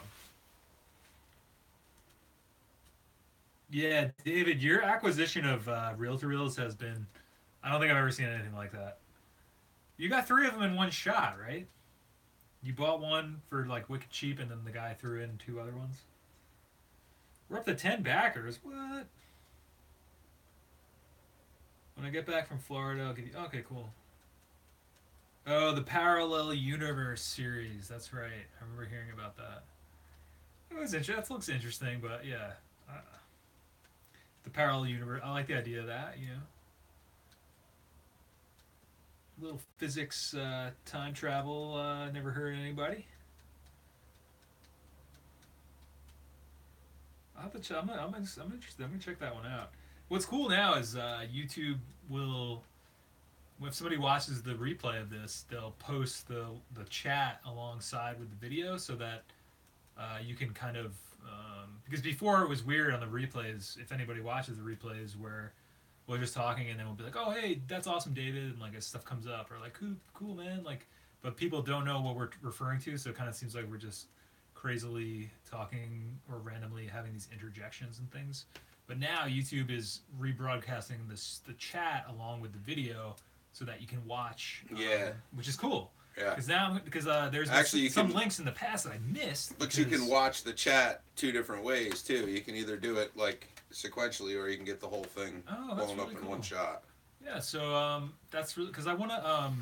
[SPEAKER 1] Yeah, David, your acquisition of reel-to-reels has been. I don't think I've ever seen anything like that. You got three of them in one shot, right? You bought one for like wicked cheap, and then the guy threw in two other ones. We're up to 10 backers. What? When I get back from Florida, I'll give you. Okay, cool. Oh, the Parallel Universe series. That's right. I remember hearing about that. It was interesting. That looks interesting, but yeah, the Parallel Universe. I like the idea of that. You know, little physics, time travel. Never hurt anybody. I'll have to I'm interested. I'm gonna check that one out. What's cool now is YouTube will, if somebody watches the replay of this, they'll post the chat alongside with the video so that you can kind of because before it was weird on the replays. If anybody watches the replays where we're just talking and then we'll be like, oh hey, that's awesome, David, and like as stuff comes up or like cool man, like, but people don't know what we're referring to, so it kind of seems like we're just crazily talking or randomly having these interjections and things. But now YouTube is rebroadcasting the chat along with the video so that you can watch,
[SPEAKER 3] Yeah.
[SPEAKER 1] which is cool.
[SPEAKER 3] Yeah.
[SPEAKER 1] Because there's
[SPEAKER 3] Actually, you
[SPEAKER 1] some
[SPEAKER 3] can,
[SPEAKER 1] links in the past that I missed.
[SPEAKER 3] but you can watch the chat two different ways too. You can either do it like sequentially, or you can get the whole thing blown up in one shot.
[SPEAKER 1] Yeah, so that's really because I want to.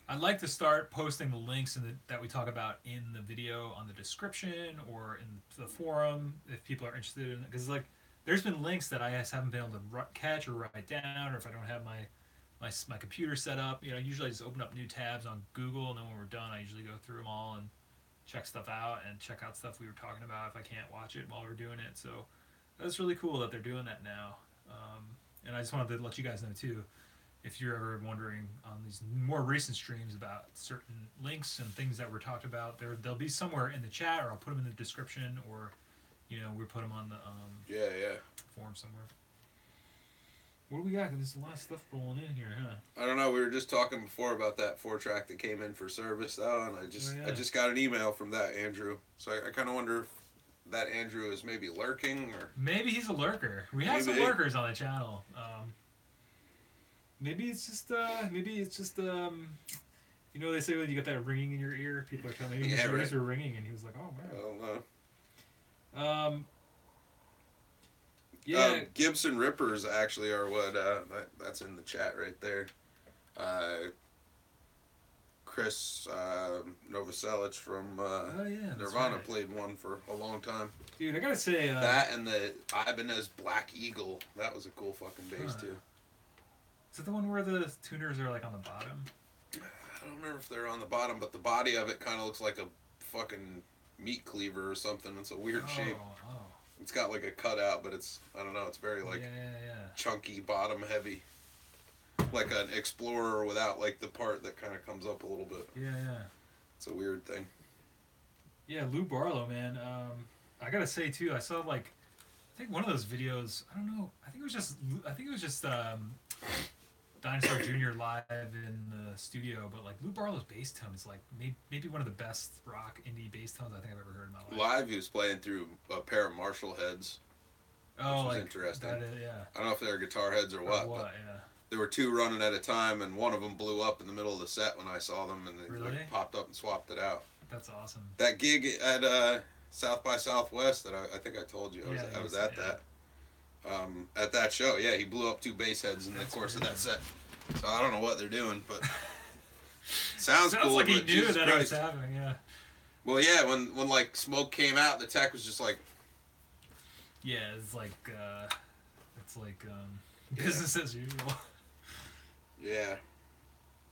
[SPEAKER 1] I'd like to start posting the links that we talk about in the video on the description or in the forum if people are interested in it. Because like, there's been links that I just haven't been able to catch or write down, or if I don't have my computer set up. You know, usually I just open up new tabs on Google, and then when we're done, I usually go through them all and check stuff out and check out stuff we were talking about if I can't watch it while we're doing it. So that's really cool that they're doing that now. And I just wanted to let you guys know too, if you're ever wondering on these more recent streams about certain links and things that were talked about, they'll be somewhere in the chat, or I'll put them in the description, or we put them on the
[SPEAKER 3] Yeah.
[SPEAKER 1] forum somewhere. What do we got? There's a lot of stuff rolling in here, huh?
[SPEAKER 3] I don't know. We were just talking before about that 4-track that came in for service, though, and I just got an email from that Andrew. So I kind of wonder if that Andrew is maybe lurking, or
[SPEAKER 1] maybe he's a lurker. We have some lurkers on the channel. Maybe it's just they say when you get that ringing in your ear, people are telling me his ears are ringing, and he was like, oh man.
[SPEAKER 3] I don't know.
[SPEAKER 1] Yeah.
[SPEAKER 3] Gibson Rippers actually are what that's in the chat right there. Chris Novoselic from Nirvana played one for a long time.
[SPEAKER 1] Dude, I gotta say
[SPEAKER 3] that and the Ibanez Black Eagle, that was a cool fucking bass too.
[SPEAKER 1] Is it the one where the tuners are like on the bottom?
[SPEAKER 3] I don't remember if they're on the bottom, but the body of it kind of looks like a fucking meat cleaver or something. It's a weird shape.
[SPEAKER 1] Oh.
[SPEAKER 3] It's got like a cutout, but it's, I don't know, it's very like chunky, bottom heavy. Like an Explorer without like the part that kind of comes up a little bit.
[SPEAKER 1] Yeah.
[SPEAKER 3] It's a weird thing.
[SPEAKER 1] Yeah, Lou Barlow, man. I gotta say too, I saw like, I think one of those videos. I don't know. I think it was just Dinosaur Jr. live in the studio. But like Lou Barlow's bass tone is like maybe one of the best rock indie bass tones I think I've ever heard in my life.
[SPEAKER 3] Live, he was playing through a pair of Marshall heads.
[SPEAKER 1] Oh,
[SPEAKER 3] which was
[SPEAKER 1] like
[SPEAKER 3] interesting.
[SPEAKER 1] yeah.
[SPEAKER 3] I don't know if they were guitar heads or what. But
[SPEAKER 1] yeah.
[SPEAKER 3] there were two running at a time, and one of them blew up in the middle of the set when I saw them, and they
[SPEAKER 1] Really?
[SPEAKER 3] like, popped up and swapped it out.
[SPEAKER 1] That's awesome.
[SPEAKER 3] That gig at South by Southwest that I think I told you I was at that. At that show, yeah, he blew up two bass heads in the course of that set. So I don't know what they're doing, but sounds cool.
[SPEAKER 1] Like he
[SPEAKER 3] but
[SPEAKER 1] knew
[SPEAKER 3] Jesus
[SPEAKER 1] that
[SPEAKER 3] Christ.
[SPEAKER 1] it was happening. Yeah.
[SPEAKER 3] Well, yeah, when like smoke came out, the tech was just like.
[SPEAKER 1] Yeah, it's like business as usual.
[SPEAKER 3] Yeah.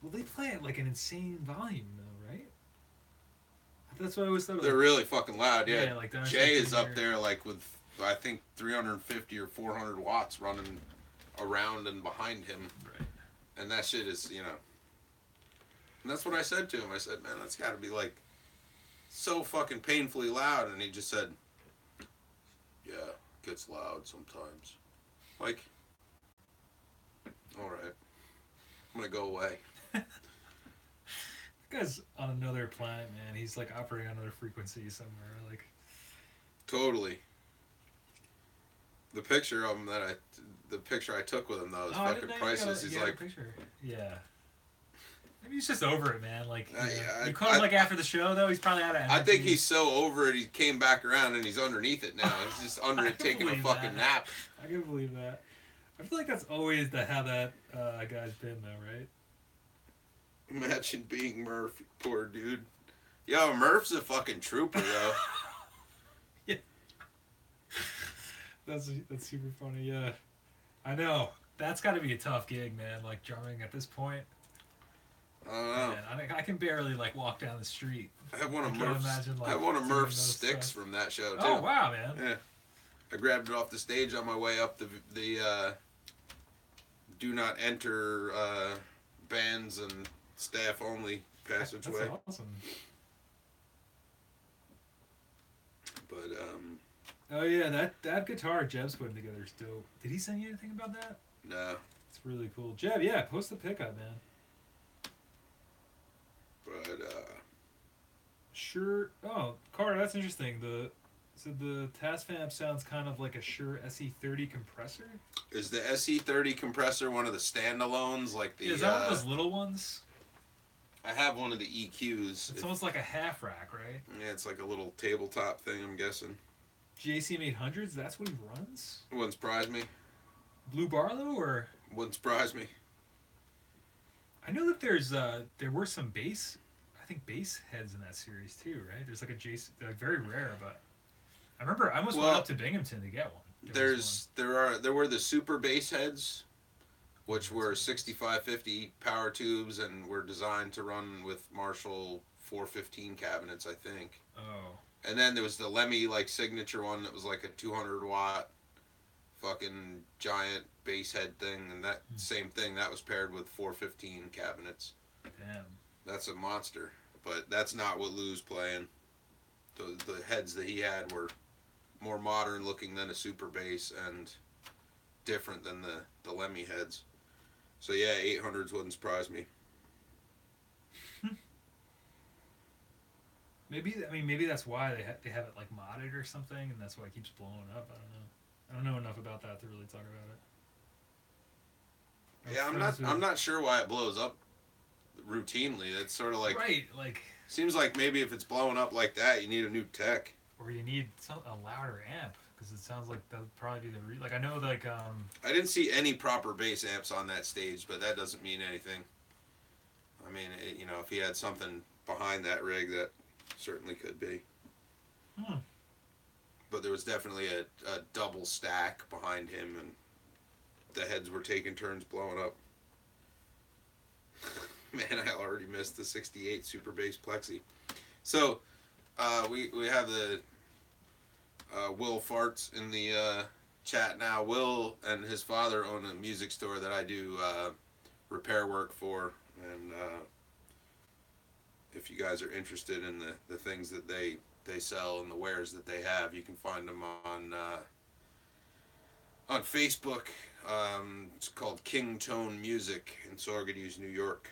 [SPEAKER 1] Well, they play at like an insane volume, though, right? That's what I always thought.
[SPEAKER 3] They're really fucking loud. Yeah.
[SPEAKER 1] Yeah, like
[SPEAKER 3] Jay is up there like with I think 350 or 400 watts running around and behind him.
[SPEAKER 1] Right.
[SPEAKER 3] And that shit is, and that's what I said to him. I said, man, that's got to be like so fucking painfully loud. And he just said, yeah, it gets loud sometimes. Like, all right, I'm going to go away.
[SPEAKER 1] That guy's on another planet, man. He's like operating on another frequency somewhere. Like,
[SPEAKER 3] Totally. The picture of him the picture I took with him though is
[SPEAKER 1] I didn't
[SPEAKER 3] fucking
[SPEAKER 1] know
[SPEAKER 3] priceless.
[SPEAKER 1] You
[SPEAKER 3] He's
[SPEAKER 1] got a
[SPEAKER 3] like,
[SPEAKER 1] picture. Yeah. Maybe he's just over it, man. Like,
[SPEAKER 3] yeah,
[SPEAKER 1] you caught him like after the show, though. He's probably out of energy.
[SPEAKER 3] I think he's so over it. He came back around and he's underneath it now. He's just under
[SPEAKER 1] I
[SPEAKER 3] it
[SPEAKER 1] can
[SPEAKER 3] taking a
[SPEAKER 1] believe
[SPEAKER 3] fucking
[SPEAKER 1] that.
[SPEAKER 3] nap.
[SPEAKER 1] I can believe that. I feel like that's always how that guy's been, though, right?
[SPEAKER 3] Imagine being Murph, poor dude. Yo, Murph's a fucking trooper, though.
[SPEAKER 1] Yeah. That's super funny. Yeah, I know. That's got to be a tough gig, man. Like drumming at this point.
[SPEAKER 3] I don't know.
[SPEAKER 1] Man, I can barely like walk down the street.
[SPEAKER 3] I have one of
[SPEAKER 1] can't
[SPEAKER 3] Murph's.
[SPEAKER 1] imagine, like,
[SPEAKER 3] I have one of
[SPEAKER 1] doing
[SPEAKER 3] Murph's
[SPEAKER 1] those
[SPEAKER 3] sticks
[SPEAKER 1] stuff.
[SPEAKER 3] from that show too.
[SPEAKER 1] Oh wow, man.
[SPEAKER 3] Yeah, I grabbed it off the stage on my way up the do not enter bands and staff only passageway.
[SPEAKER 1] That's awesome.
[SPEAKER 3] But
[SPEAKER 1] Oh yeah, that guitar Jeb's putting together is dope. Did he send you anything about that?
[SPEAKER 3] no.
[SPEAKER 1] It's really cool. Jeb, yeah, post the pic up, man.
[SPEAKER 3] But
[SPEAKER 1] Sure. Oh, Carter, that's interesting. The TascFamp sounds kind of like a Shure SE30 compressor.
[SPEAKER 3] is the SE30 compressor one of the standalones? Like the
[SPEAKER 1] Is that one of those little ones?
[SPEAKER 3] I have one of the EQs.
[SPEAKER 1] It's almost like a half rack, right?
[SPEAKER 3] Yeah, it's like a little tabletop thing. I'm guessing.
[SPEAKER 1] JCM 800s. That's what he runs.
[SPEAKER 3] Wouldn't surprise me.
[SPEAKER 1] Blue Barlow, or
[SPEAKER 3] Wouldn't surprise me.
[SPEAKER 1] I know that there were some bass. I think bass heads in that series too, right? There's like a JC, like very rare, but I remember I almost went up to Binghamton to get one.
[SPEAKER 3] There were the super bass heads, which were 6550 power tubes and were designed to run with Marshall 415 cabinets, I think.
[SPEAKER 1] Oh.
[SPEAKER 3] And then there was the Lemmy like signature one that was like a 200 watt fucking giant bass head thing, and that same thing that was paired with 415 cabinets.
[SPEAKER 1] Damn.
[SPEAKER 3] That's a monster, but that's not what Lou's playing. The heads that he had were more modern looking than a super bass and different than the Lemmy heads. So yeah, 800s wouldn't surprise me.
[SPEAKER 1] Maybe that's why they have it like modded or something, and that's why it keeps blowing up. I don't know enough about that to really talk about it.
[SPEAKER 3] Yeah, I'm not sure why it blows up routinely. It's sort of like
[SPEAKER 1] right, like
[SPEAKER 3] seems like maybe if it's blowing up like that, you need a new tech.
[SPEAKER 1] or you need a louder amp because it sounds like that would probably be like I know like
[SPEAKER 3] I didn't see any proper bass amps on that stage, but that doesn't mean anything. I mean, if he had something behind that rig, that certainly could be. But there was definitely a double stack behind him, and the heads were taking turns blowing up. Man, I already missed the 68 Super Bass Plexi. So, we have the Will Farts in the chat now. Will and his father own a music store that I do repair work for, and if you guys are interested in the things that they sell and the wares that they have, you can find them on Facebook. It's called King Tone Music in Saugerties, New York.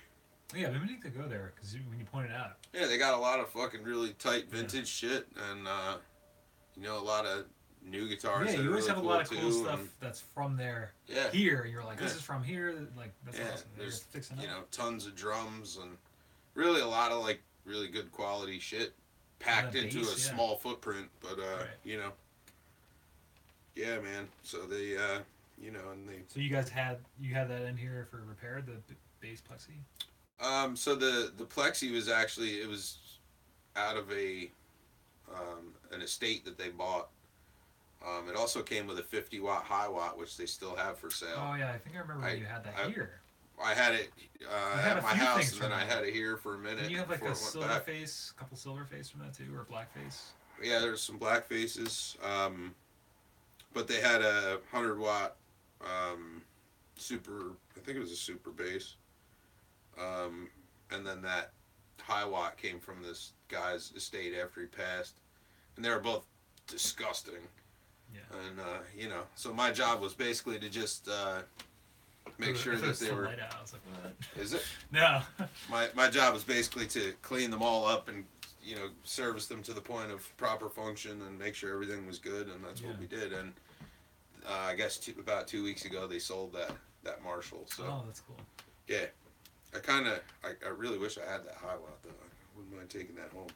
[SPEAKER 1] yeah, I've been meaning to go there because when you pointed out.
[SPEAKER 3] Yeah, they got a lot of fucking really tight vintage shit, and a lot of new guitars.
[SPEAKER 1] Yeah,
[SPEAKER 3] that
[SPEAKER 1] you
[SPEAKER 3] are
[SPEAKER 1] always
[SPEAKER 3] really
[SPEAKER 1] have a lot of
[SPEAKER 3] too,
[SPEAKER 1] cool stuff that's from there.
[SPEAKER 3] Yeah.
[SPEAKER 1] Here, and you're like, this
[SPEAKER 3] Yeah.
[SPEAKER 1] is from here. Like that's
[SPEAKER 3] Yeah,
[SPEAKER 1] awesome. They're
[SPEAKER 3] there's
[SPEAKER 1] fixing up.
[SPEAKER 3] tons of drums and really a lot of like really good quality shit packed
[SPEAKER 1] And the
[SPEAKER 3] into
[SPEAKER 1] bass,
[SPEAKER 3] a
[SPEAKER 1] yeah.
[SPEAKER 3] small footprint, but
[SPEAKER 1] Right.
[SPEAKER 3] yeah, man. So they and they
[SPEAKER 1] So you guys had that in here for repair, the bass plexi.
[SPEAKER 3] so the plexi was actually, it was out of an estate that they bought. It also came with a 50 watt high watt, which they still have for sale.
[SPEAKER 1] Oh yeah, I think I remember when you had that here.
[SPEAKER 3] I had it
[SPEAKER 1] had
[SPEAKER 3] at
[SPEAKER 1] a
[SPEAKER 3] my
[SPEAKER 1] few
[SPEAKER 3] house,
[SPEAKER 1] things
[SPEAKER 3] and then
[SPEAKER 1] from
[SPEAKER 3] I
[SPEAKER 1] that.
[SPEAKER 3] had it here for a minute.
[SPEAKER 1] Did you have like
[SPEAKER 3] before
[SPEAKER 1] a
[SPEAKER 3] it went
[SPEAKER 1] silver
[SPEAKER 3] back.
[SPEAKER 1] face, couple silver face from that too, or black face?
[SPEAKER 3] Yeah, there's some black faces, but they had a 100 watt super. I think it was a super bass, and then that high watt came from this guy's estate after he passed, and they were both disgusting.
[SPEAKER 1] Yeah.
[SPEAKER 3] And so my job was basically to just make sure that they were.
[SPEAKER 1] Light out. I was like, what?
[SPEAKER 3] Is it?
[SPEAKER 1] No.
[SPEAKER 3] My job was basically to clean them all up and service them to the point of proper function and make sure everything was good, and that's what we did. And I guess about 2 weeks ago they sold that Marshall. So
[SPEAKER 1] Oh, that's cool.
[SPEAKER 3] yeah, I really wish I had that Highlight though. I wouldn't mind taking that home.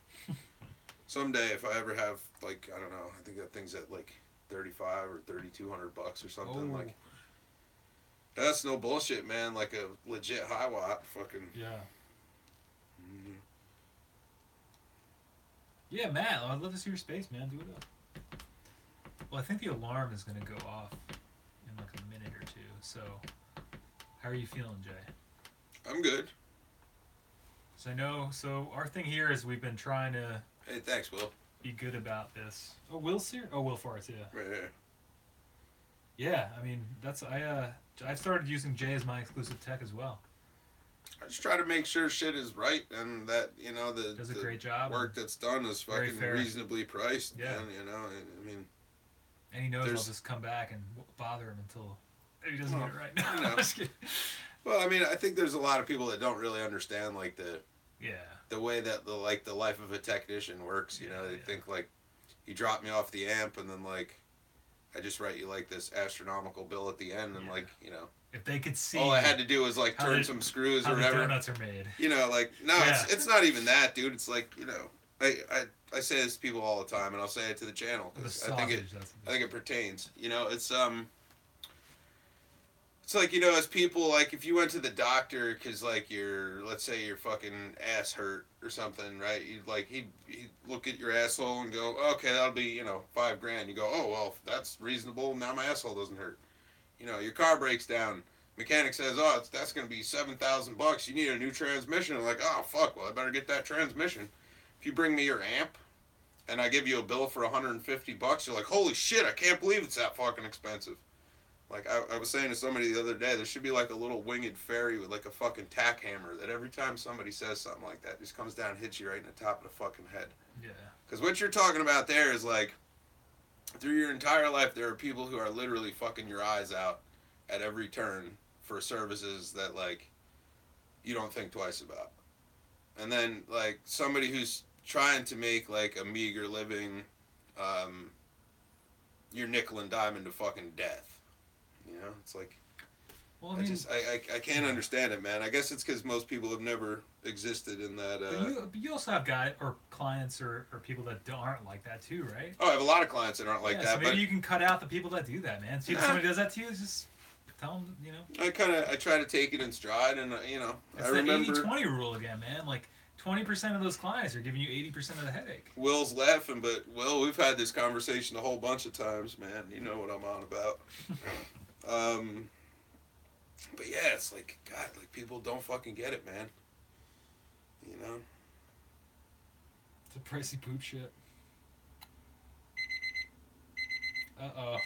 [SPEAKER 3] Someday, if I ever have, like, I don't know, I think that thing's at like 35 or $3,200 or something.
[SPEAKER 1] Oh.
[SPEAKER 3] Like, that's no bullshit, man. Like a legit Highlight, fucking.
[SPEAKER 1] Yeah.
[SPEAKER 3] Mm.
[SPEAKER 1] Yeah, Matt, I'd love to see your space, man. Do it up. Well, I think the alarm is going to go off in like a minute or two. So, how are you feeling, Jay?
[SPEAKER 3] I'm good.
[SPEAKER 1] So I know. So our thing here is we've been trying to
[SPEAKER 3] Hey, thanks, Will.
[SPEAKER 1] be good about this. Oh, Will's here. Oh, Will Forrest, yeah.
[SPEAKER 3] Right here.
[SPEAKER 1] Yeah, I mean I've started using Jay as my exclusive tech as well.
[SPEAKER 3] I just try to make sure shit is right and that, you know,
[SPEAKER 1] Does a
[SPEAKER 3] the
[SPEAKER 1] great job.
[SPEAKER 3] work that's done is
[SPEAKER 1] Very
[SPEAKER 3] fucking
[SPEAKER 1] fair.
[SPEAKER 3] reasonably priced.
[SPEAKER 1] Yeah.
[SPEAKER 3] And, you know, I mean,
[SPEAKER 1] And he knows I'll
[SPEAKER 3] There's-
[SPEAKER 1] just come back and bother him until he doesn't
[SPEAKER 3] Well,
[SPEAKER 1] get it right now.
[SPEAKER 3] you know.
[SPEAKER 1] Just kidding.
[SPEAKER 3] well, I mean, I think there's a lot of people that don't really understand, like,
[SPEAKER 1] Yeah.
[SPEAKER 3] the way that the life of a technician works. You know, they
[SPEAKER 1] Yeah.
[SPEAKER 3] think, like, you drop me off the amp and then, like, I just write you, like, this astronomical bill at the end and,
[SPEAKER 1] Yeah.
[SPEAKER 3] like, you know,
[SPEAKER 1] If they could see
[SPEAKER 3] all I had to do was, like,
[SPEAKER 1] how
[SPEAKER 3] turn
[SPEAKER 1] the-
[SPEAKER 3] some screws
[SPEAKER 1] how
[SPEAKER 3] or
[SPEAKER 1] the
[SPEAKER 3] whatever.
[SPEAKER 1] donuts are made.
[SPEAKER 3] You know, like, no,
[SPEAKER 1] Yeah.
[SPEAKER 3] it's not even that, dude. It's like, you know, I say this to people all the time, and I'll say it to the channel
[SPEAKER 1] The
[SPEAKER 3] because
[SPEAKER 1] sausage,
[SPEAKER 3] I think it pertains. You know, it's like, you know, as people, like, if you went to the doctor because, like, let's say your fucking ass hurt or something, right? You'd like he'd look at your asshole and go, okay, that'll be, you know, $5,000. You go, oh well, that's reasonable. Now my asshole doesn't hurt. You know, your car breaks down. Mechanic says, oh, that's gonna be $7,000. You need a new transmission. I'm like, oh fuck, well I better get that transmission. If you bring me your amp and I give you a bill for $150, you're like, holy shit, I can't believe it's that fucking expensive. Like, I was saying to somebody the other day, there should be like a little winged fairy with like a fucking tack hammer that every time somebody says something like that, just comes down and hits you right in the top of the fucking head.
[SPEAKER 1] Yeah.
[SPEAKER 3] Because what you're talking about there is like, through your entire life, there are people who are literally fucking your eyes out at every turn for services that, like, you don't think twice about. And then, like, somebody who's trying to make, like, a meager living, you're nickel and dime to fucking death. You know, it's like,
[SPEAKER 1] Well, I mean,
[SPEAKER 3] I can't understand it, man. I guess it's because most people have never existed in that.
[SPEAKER 1] but you also have guys or clients or people that aren't like that too, right?
[SPEAKER 3] Oh, I have a lot of clients that aren't like
[SPEAKER 1] Yeah,
[SPEAKER 3] that,
[SPEAKER 1] so maybe
[SPEAKER 3] but
[SPEAKER 1] you can cut out the people that do that, man. See if
[SPEAKER 3] Nah.
[SPEAKER 1] somebody does that to you, just tell them, you know.
[SPEAKER 3] I try to take it in stride, and you know,
[SPEAKER 1] It's
[SPEAKER 3] I
[SPEAKER 1] the
[SPEAKER 3] remember
[SPEAKER 1] 80-20 rule again, man. Like 20% of those clients are giving you 80% of the headache.
[SPEAKER 3] Will's laughing, but Will, we've had this conversation a whole bunch of times, man. You know what I'm on about. But yeah, it's like, God, like, people don't fucking get it, man. You know?
[SPEAKER 1] It's a pricey poop shit. Uh-oh.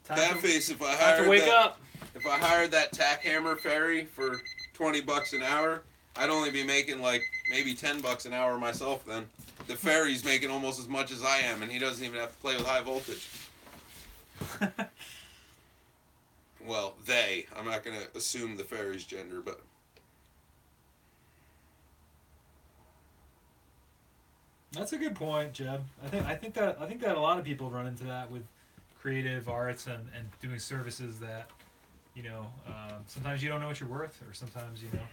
[SPEAKER 3] That face, if I
[SPEAKER 1] Time
[SPEAKER 3] hired
[SPEAKER 1] to wake
[SPEAKER 3] that,
[SPEAKER 1] up.
[SPEAKER 3] if I hired that tack hammer fairy for $20 an hour, I'd only be making like maybe $10 an hour myself then. The fairy's making almost as much as I am, and he doesn't even have to play with high voltage. Well, they. I'm not gonna assume the fairy's gender, but
[SPEAKER 1] That's a good point, Jeb. I think that a lot of people run into that with creative arts and doing services that, you know, sometimes you don't know what you're worth, or sometimes, you know,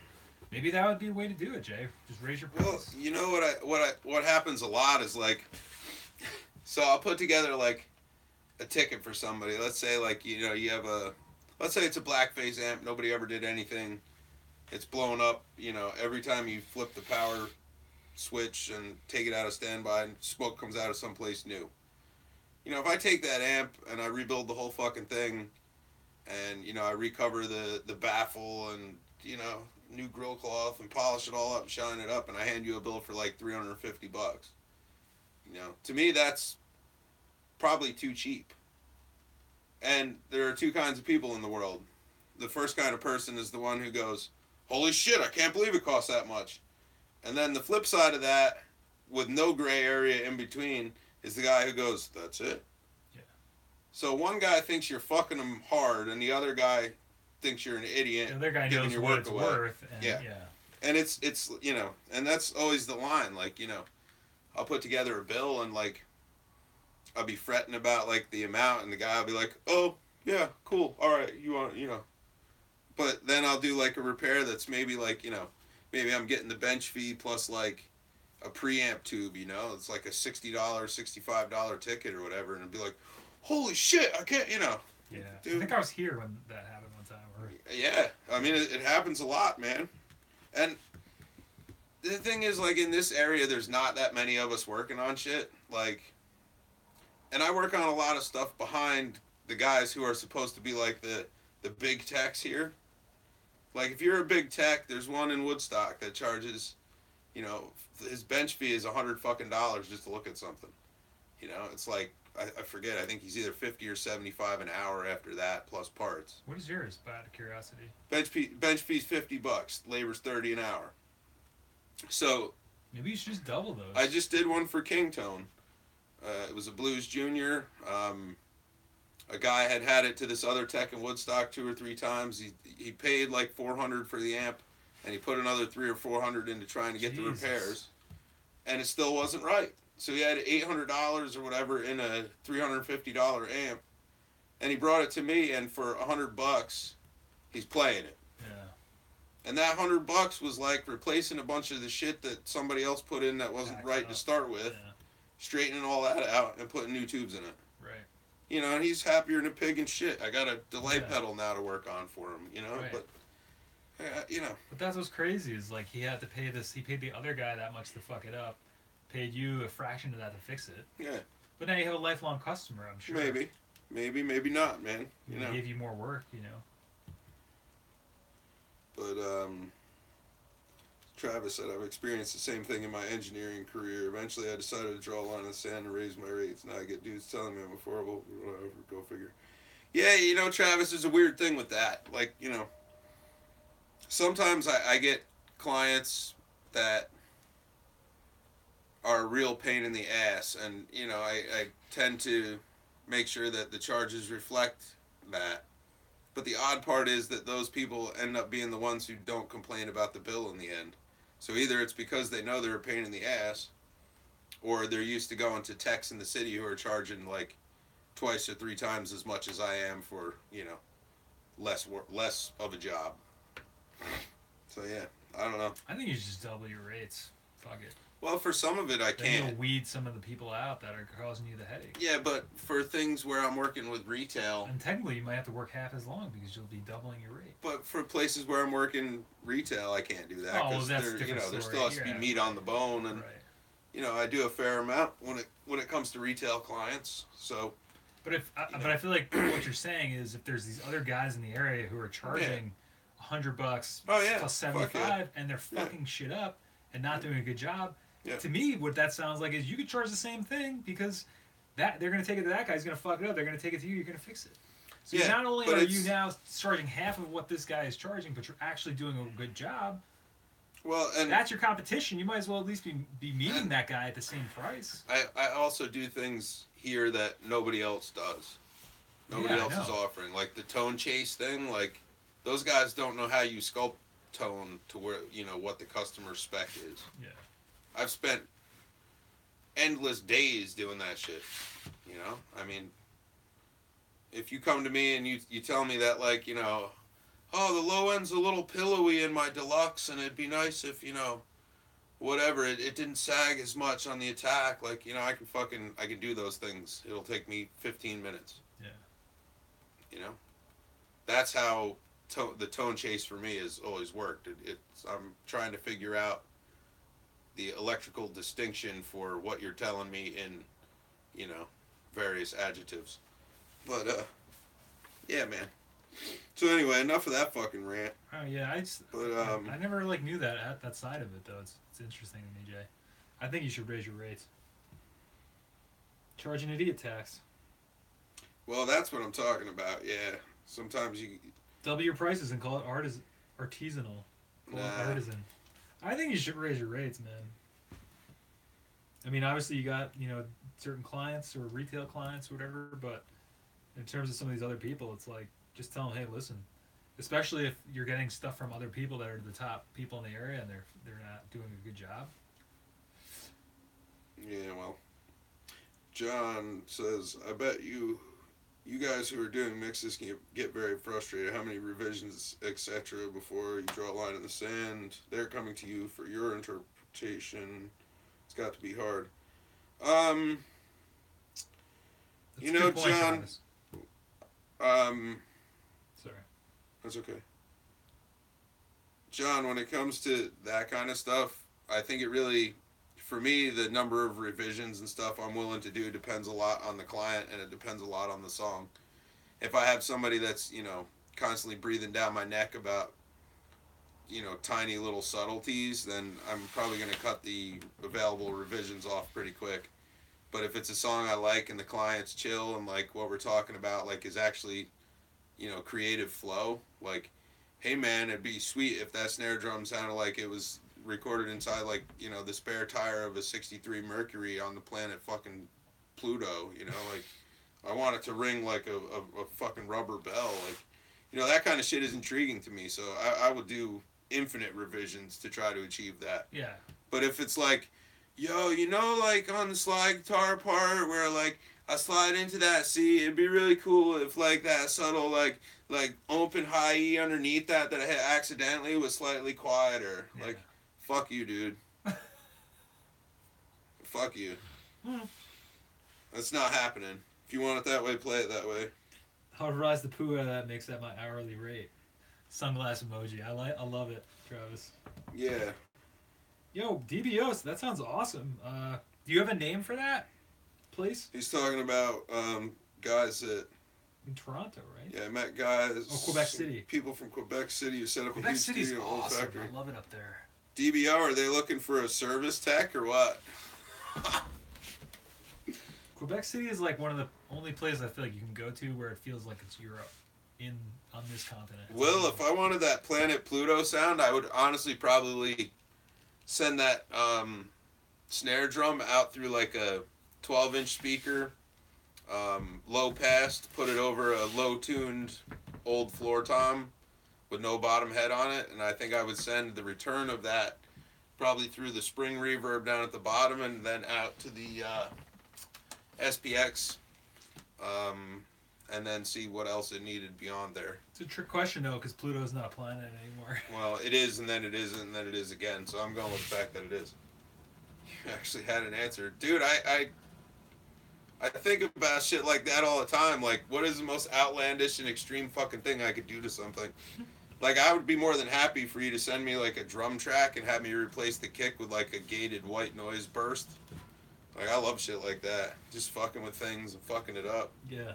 [SPEAKER 1] maybe that would be a way to do it, Jay. Just raise your
[SPEAKER 3] well,
[SPEAKER 1] price.
[SPEAKER 3] you know what happens a lot is like, so I'll put together like a ticket for somebody. Let's say like, you know, you have let's say it's a blackface amp. Nobody ever did anything. It's blown up. You know, every time you flip the power switch and take it out of standby, and smoke comes out of someplace new. You know, if I take that amp and I rebuild the whole fucking thing, and, you know, I recover the baffle and, you know, new grill cloth and polish it all up and shine it up, and I hand you a bill for like $350. You know, to me that's probably too cheap. And there are two kinds of people in the world. The first kind of person is the one who goes, holy shit, I can't believe it costs that much. And then the flip side of that, with no gray area in between, is the guy who goes, that's it.
[SPEAKER 1] Yeah.
[SPEAKER 3] So one guy thinks you're fucking him hard, and the other guy thinks you're an idiot.
[SPEAKER 1] The other guy
[SPEAKER 3] giving
[SPEAKER 1] knows
[SPEAKER 3] your
[SPEAKER 1] what
[SPEAKER 3] work
[SPEAKER 1] it's
[SPEAKER 3] away.
[SPEAKER 1] worth. And,
[SPEAKER 3] Yeah.
[SPEAKER 1] yeah.
[SPEAKER 3] And it's you know, and that's always the line. Like, you know, I'll put together a bill, and like, I'll be fretting about like the amount, and the guy will be like, "Oh, yeah, cool, all right, you want, you know." But then I'll do like a repair that's maybe like, you know, maybe I'm getting the bench fee plus like a preamp tube, you know, it's like a $60, $65 ticket or whatever, and it'd be like, "Holy shit, I can't," you know.
[SPEAKER 1] Yeah.
[SPEAKER 3] Dude.
[SPEAKER 1] I think I was here when that happened one time. Or...
[SPEAKER 3] Yeah, I mean, it happens a lot, man. And the thing is, like, in this area, there's not that many of us working on shit. Like, and I work on a lot of stuff behind the guys who are supposed to be, like, the big techs here. Like, if you're a big tech, there's one in Woodstock that charges, you know, his bench fee is $100 just to look at something. You know, it's like, I forget, I think he's either 50 or 75 an hour after that, plus parts.
[SPEAKER 1] What is yours, out of curiosity?
[SPEAKER 3] Bench fee's $50, labor's 30 an hour. So
[SPEAKER 1] maybe you should just double those.
[SPEAKER 3] I just did one for Kingtone. It was a Blues Junior. A guy had it to this other tech in Woodstock 2 or 3 times. He paid like $400 for the amp, and he put another $300 or $400 into trying to get the repairs, and it still wasn't right. So he had $800 or whatever in a $350 amp, and he brought it to me, and for $100, he's playing it.
[SPEAKER 1] Yeah.
[SPEAKER 3] And that $100 was like replacing a bunch of the shit that somebody else put in that wasn't right to start with, straightening all that out, and putting new tubes in it.
[SPEAKER 1] Right.
[SPEAKER 3] You know, and he's happier than a pig and shit. I got a delay pedal now to work on for him, you know, but, you know.
[SPEAKER 1] But that's what's crazy is, like, he had to pay this, he paid the other guy that much to fuck it up, paid you a fraction of that to fix it.
[SPEAKER 3] Yeah.
[SPEAKER 1] But now you have a lifelong customer, I'm sure.
[SPEAKER 3] Maybe not, man. You know.
[SPEAKER 1] Gave you more work, you know.
[SPEAKER 3] But, Travis said, I've experienced the same thing in my engineering career. Eventually, I decided to draw a line in the sand and raise my rates. Now I get dudes telling me I'm affordable. Whatever, go figure. Yeah, you know, Travis, there's a weird thing with that. Like, you know, sometimes I get clients that are a real pain in the ass, and, you know, I tend to make sure that the charges reflect that. But the odd part is that those people end up being the ones who don't complain about the bill in the end. So either it's because they know they're a pain in the ass, or they're used to going to techs in the city who are charging like twice or 3 times as much as I am for, you know, less of a job. So yeah, I don't know.
[SPEAKER 1] I think you should just double your rates. Fuck it.
[SPEAKER 3] Well, for some of it I
[SPEAKER 1] Then
[SPEAKER 3] can't.
[SPEAKER 1] you'll weed some of the people out that are causing you the headache.
[SPEAKER 3] Yeah, but for things where I'm working with retail.
[SPEAKER 1] And technically you might have to work half as long because you'll be doubling your rate.
[SPEAKER 3] But for places where I'm working retail, I can't do that because
[SPEAKER 1] that's a
[SPEAKER 3] there,
[SPEAKER 1] different
[SPEAKER 3] there
[SPEAKER 1] story.
[SPEAKER 3] still has to be meat on the bone, and you know, I do a fair amount when it comes to retail clients. So,
[SPEAKER 1] but I feel like what you're saying is if there's these other guys in the area who are charging $100 plus 75 and they're fucking shit up and not doing a good job. Yeah. To me, what that sounds like is you could charge the same thing because that they're going to take it to that guy, he's going to fuck it up. They're going to take it to you, you're going to fix it. So not only are you now charging half of what this guy is charging, but you're actually doing a good job.
[SPEAKER 3] Well, and
[SPEAKER 1] that's your competition. You might as well at least be meeting that guy at the same price.
[SPEAKER 3] I also do things here that nobody else does. Nobody else is offering. Like the tone chase thing, like those guys don't know how you sculpt tone to where, you know, what the customer spec is.
[SPEAKER 1] Yeah.
[SPEAKER 3] I've spent endless days doing that shit. You know? I mean, if you come to me and you tell me that, like, you know, oh, the low end's a little pillowy in my deluxe and it'd be nice if, you know, whatever, it didn't sag as much on the attack, like, you know, I can do those things. It'll take me 15 minutes.
[SPEAKER 1] Yeah.
[SPEAKER 3] You know? That's how the tone chase for me has always worked. I'm trying to figure out the electrical distinction for what you're telling me in, you know, various adjectives. But, yeah, man. So anyway, enough of that fucking rant.
[SPEAKER 1] Oh, yeah, I never, like, knew that side of it, though. It's interesting to me, Jay. I think you should raise your rates. Charge an idiot tax.
[SPEAKER 3] Well, that's what I'm talking about, yeah. Sometimes you...
[SPEAKER 1] Double your prices and call it artisanal. Call it artisan. I think you should raise your rates, man. I mean, obviously you got, you know, certain clients or retail clients or whatever, but in terms of some of these other people, it's like, just tell them, hey, listen, especially if you're getting stuff from other people that are the top people in the area and they're not doing a good job.
[SPEAKER 3] Yeah, well, John says, I bet you guys who are doing mixes can get very frustrated. How many revisions, etc., before you draw a line in the sand? They're coming to you for your interpretation. It's got to be hard.
[SPEAKER 1] That's
[SPEAKER 3] You
[SPEAKER 1] a
[SPEAKER 3] know,
[SPEAKER 1] good point,
[SPEAKER 3] John.
[SPEAKER 1] Travis. Sorry.
[SPEAKER 3] That's okay. John, when it comes to that kind of stuff, I think it really, for me, the number of revisions and stuff I'm willing to do depends a lot on the client, and it depends a lot on the song. If I have somebody that's, constantly breathing down my neck about, tiny little subtleties, then I'm probably going to cut the available revisions off pretty quick. But if it's a song I like and the client's chill and like what we're talking about, like is actually, creative flow, like, hey man, it'd be sweet if that snare drum sounded like it was recorded inside like, the spare tire of a 63 Mercury on the planet fucking Pluto, like I want it to ring like a fucking rubber bell, like, that kind of shit is intriguing to me. So I would do infinite revisions to try to achieve that.
[SPEAKER 1] Yeah.
[SPEAKER 3] But if it's like, yo, like on the slide guitar part where like I slide into that C, it'd be really cool if like that subtle like open high E underneath that I hit accidentally was slightly quieter.
[SPEAKER 1] Yeah.
[SPEAKER 3] Like, fuck you, dude. Fuck you. That's not happening. If you want it that way, play it that way.
[SPEAKER 1] I'll rise the poo out of that makes that my hourly rate. Sunglass emoji. I love it, Travis.
[SPEAKER 3] Yeah.
[SPEAKER 1] Yo, DBOs, that sounds awesome. Do you have a name for that place?
[SPEAKER 3] He's talking about guys that...
[SPEAKER 1] In Toronto, right?
[SPEAKER 3] Yeah, I met guys...
[SPEAKER 1] Oh, Quebec City.
[SPEAKER 3] People from Quebec City who set up
[SPEAKER 1] Quebec
[SPEAKER 3] a huge
[SPEAKER 1] City's
[SPEAKER 3] studio old
[SPEAKER 1] awesome.
[SPEAKER 3] factory.
[SPEAKER 1] I love it up there.
[SPEAKER 3] DBO, are they looking for a service tech or what?
[SPEAKER 1] Quebec City is like one of the only places I feel like you can go to where it feels like it's Europe on this continent.
[SPEAKER 3] Well, if I wanted that Planet Pluto sound, I would honestly probably send that snare drum out through like a 12-inch speaker, low passed, put it over a low-tuned old floor tom with no bottom head on it, and I think I would send the return of that probably through the spring reverb down at the bottom and then out to the SPX, and then see what else it needed beyond there.
[SPEAKER 1] It's a trick question though, because Pluto's not a planet anymore.
[SPEAKER 3] Well, it is, and then it isn't, and then it is again. So I'm going with the fact that it is. You actually had an answer, dude. I think about shit like that all the time. Like, what is the most outlandish and extreme fucking thing I could do to something? Like, I would be more than happy for you to send me like a drum track and have me replace the kick with like a gated white noise burst. Like, I love shit like that. Just fucking with things and fucking it up.
[SPEAKER 1] Yeah.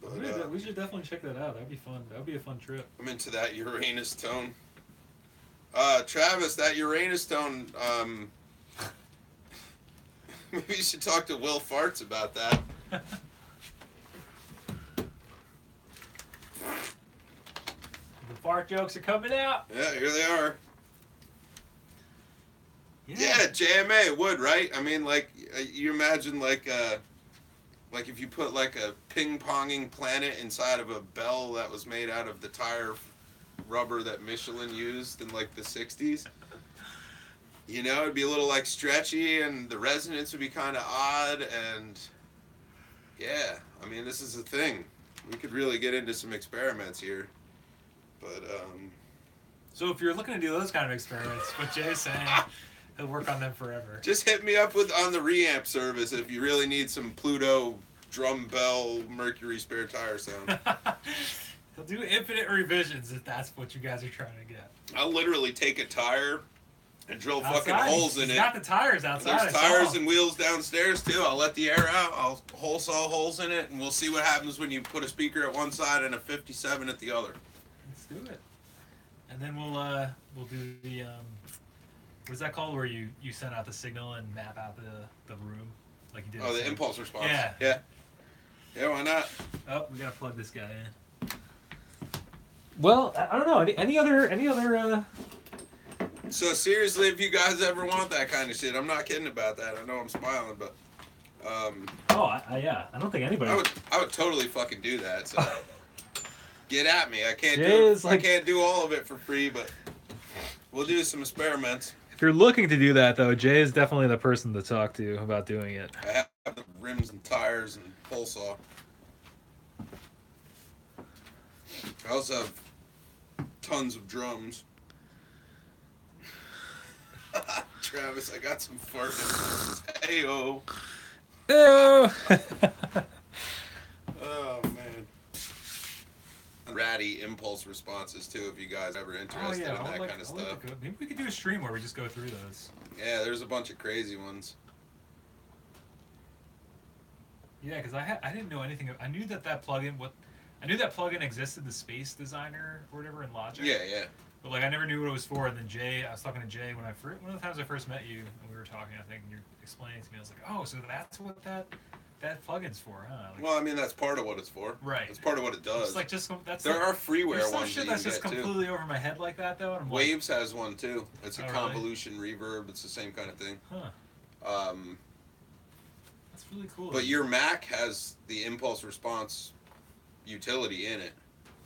[SPEAKER 3] But,
[SPEAKER 1] We should definitely check that out. That'd be fun. That'd be a fun trip.
[SPEAKER 3] I'm into that Uranus tone. Travis, that Uranus tone, maybe you should talk to Will Farts about that.
[SPEAKER 1] The fart jokes are coming out.
[SPEAKER 3] Yeah, here they are. Yeah, JMA it would, right? I mean, like, you imagine, like if you put, like, a ping-ponging planet inside of a bell that was made out of the tire rubber that Michelin used in, like, the 60s. You know, it'd be a little, like, stretchy, and the resonance would be kind of odd, and, yeah, I mean, this is a thing. We could really get into some experiments here. But,
[SPEAKER 1] So if you're looking to do those kind of experiments, what Jay's saying... He'll work on them forever.
[SPEAKER 3] Just hit me up on the reamp service if you really need some Pluto drum bell Mercury spare tire sound.
[SPEAKER 1] He'll do infinite revisions if that's what you guys are trying to get.
[SPEAKER 3] I'll literally take a tire and drill fucking
[SPEAKER 1] Outside,
[SPEAKER 3] holes in
[SPEAKER 1] he's
[SPEAKER 3] it.
[SPEAKER 1] got the tires outside.
[SPEAKER 3] There's tires and wheels downstairs too. I'll let the air out. I'll hole saw holes in it, and we'll see what happens when you put a speaker at one side and a 57 at the other.
[SPEAKER 1] Let's do it. And then we'll do the what's that called, where you send out the signal and map out the room like you did.
[SPEAKER 3] Oh, the impulse response.
[SPEAKER 1] Yeah.
[SPEAKER 3] Yeah, why not?
[SPEAKER 1] Oh, we gotta plug this guy in. Well, I don't know. Any other?
[SPEAKER 3] So seriously, if you guys ever want that kind of shit, I'm not kidding about that. I know I'm smiling, but
[SPEAKER 1] Yeah. I don't think anybody.
[SPEAKER 3] I would totally fucking do that. So get at me. I can't
[SPEAKER 1] Jay
[SPEAKER 3] do I can't do all of it for free, but we'll do some experiments.
[SPEAKER 1] If you're looking to do that, though, Jay is definitely the person to talk to about doing it.
[SPEAKER 3] I have the rims and tires and pole saw. I also have tons of drums. Travis, I got some farting. Hey-oh.
[SPEAKER 1] Oh!
[SPEAKER 3] Oh, man. Ratty impulse responses, too, if you guys are ever interested in that kind of stuff.
[SPEAKER 1] Maybe we could do a stream where we just go through those.
[SPEAKER 3] Yeah, there's a bunch of crazy ones.
[SPEAKER 1] Yeah, because I didn't know anything. I knew that plugin existed, the Space Designer or whatever in Logic.
[SPEAKER 3] Yeah, yeah.
[SPEAKER 1] But like I never knew what it was for. And then Jay, I was talking to Jay one of the times I first met you, and we were talking. I think and you're explaining to me. I was like, oh, so that's what that plugin's for, huh? Like,
[SPEAKER 3] Well, I mean, that's part of what it's for.
[SPEAKER 1] Right.
[SPEAKER 3] It's part of what it does.
[SPEAKER 1] it's like just that's.
[SPEAKER 3] There are freeware
[SPEAKER 1] there's some
[SPEAKER 3] ones
[SPEAKER 1] shit
[SPEAKER 3] that
[SPEAKER 1] that's
[SPEAKER 3] you
[SPEAKER 1] just
[SPEAKER 3] can get,
[SPEAKER 1] completely over my head like that though. And I'm
[SPEAKER 3] Waves has one, too. It's a
[SPEAKER 1] Oh, really?
[SPEAKER 3] convolution reverb. It's the same kind of thing.
[SPEAKER 1] Huh. That's really cool.
[SPEAKER 3] But your Mac has the impulse response utility in it.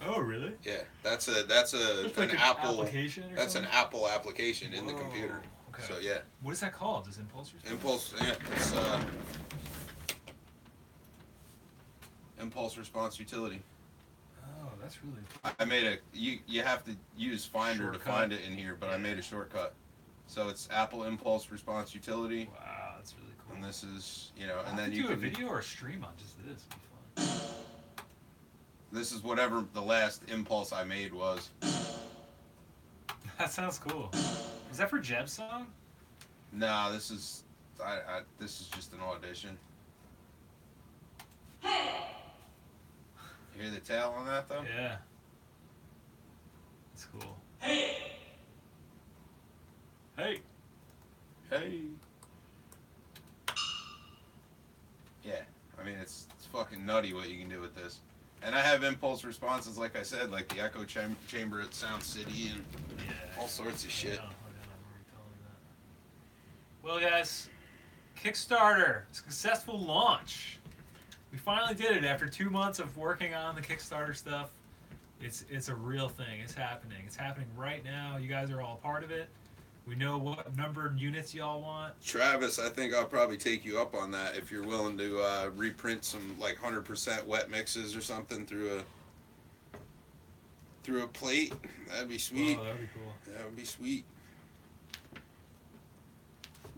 [SPEAKER 1] Oh, really?
[SPEAKER 3] Yeah, that's
[SPEAKER 1] Just like
[SPEAKER 3] an
[SPEAKER 1] an
[SPEAKER 3] Apple
[SPEAKER 1] application or
[SPEAKER 3] That's an
[SPEAKER 1] something?
[SPEAKER 3] Apple application in the
[SPEAKER 1] Whoa,
[SPEAKER 3] computer.
[SPEAKER 1] okay.
[SPEAKER 3] So yeah,
[SPEAKER 1] What is that called? Does Impulse response?
[SPEAKER 3] impulse. Yeah, it's impulse response utility.
[SPEAKER 1] Oh, that's really.
[SPEAKER 3] I made a you have to use Finder
[SPEAKER 1] Shortcut.
[SPEAKER 3] to find it in here, but I made a shortcut. So it's Apple impulse response utility,
[SPEAKER 1] Wow, that's really cool.
[SPEAKER 3] and this is and
[SPEAKER 1] I'll
[SPEAKER 3] then
[SPEAKER 1] have to
[SPEAKER 3] you
[SPEAKER 1] do a
[SPEAKER 3] can
[SPEAKER 1] video or a stream on just this. It'd be fun.
[SPEAKER 3] This is whatever the last impulse I made was.
[SPEAKER 1] That sounds cool. Is that for Jeb's song?
[SPEAKER 3] Nah, this is this is just an audition. You hear the tail on that though?
[SPEAKER 1] Yeah. That's cool. Hey.
[SPEAKER 3] Hey. Yeah, I mean it's fucking nutty what you can do with this. And I have impulse responses, like I said, like the echo chamber at Sound City and
[SPEAKER 1] Yeah.
[SPEAKER 3] all sorts of shit.
[SPEAKER 1] Well, guys, Kickstarter, successful launch. We finally did it after 2 months of working on the Kickstarter stuff. It's a real thing. It's happening. It's happening right now. You guys are all a part of it. We know what number of units y'all want.
[SPEAKER 3] Travis, I think I'll probably take you up on that if you're willing to reprint some like 100% wet mixes or something through a plate. That'd be sweet.
[SPEAKER 1] Oh, that'd be cool.
[SPEAKER 3] That would be sweet.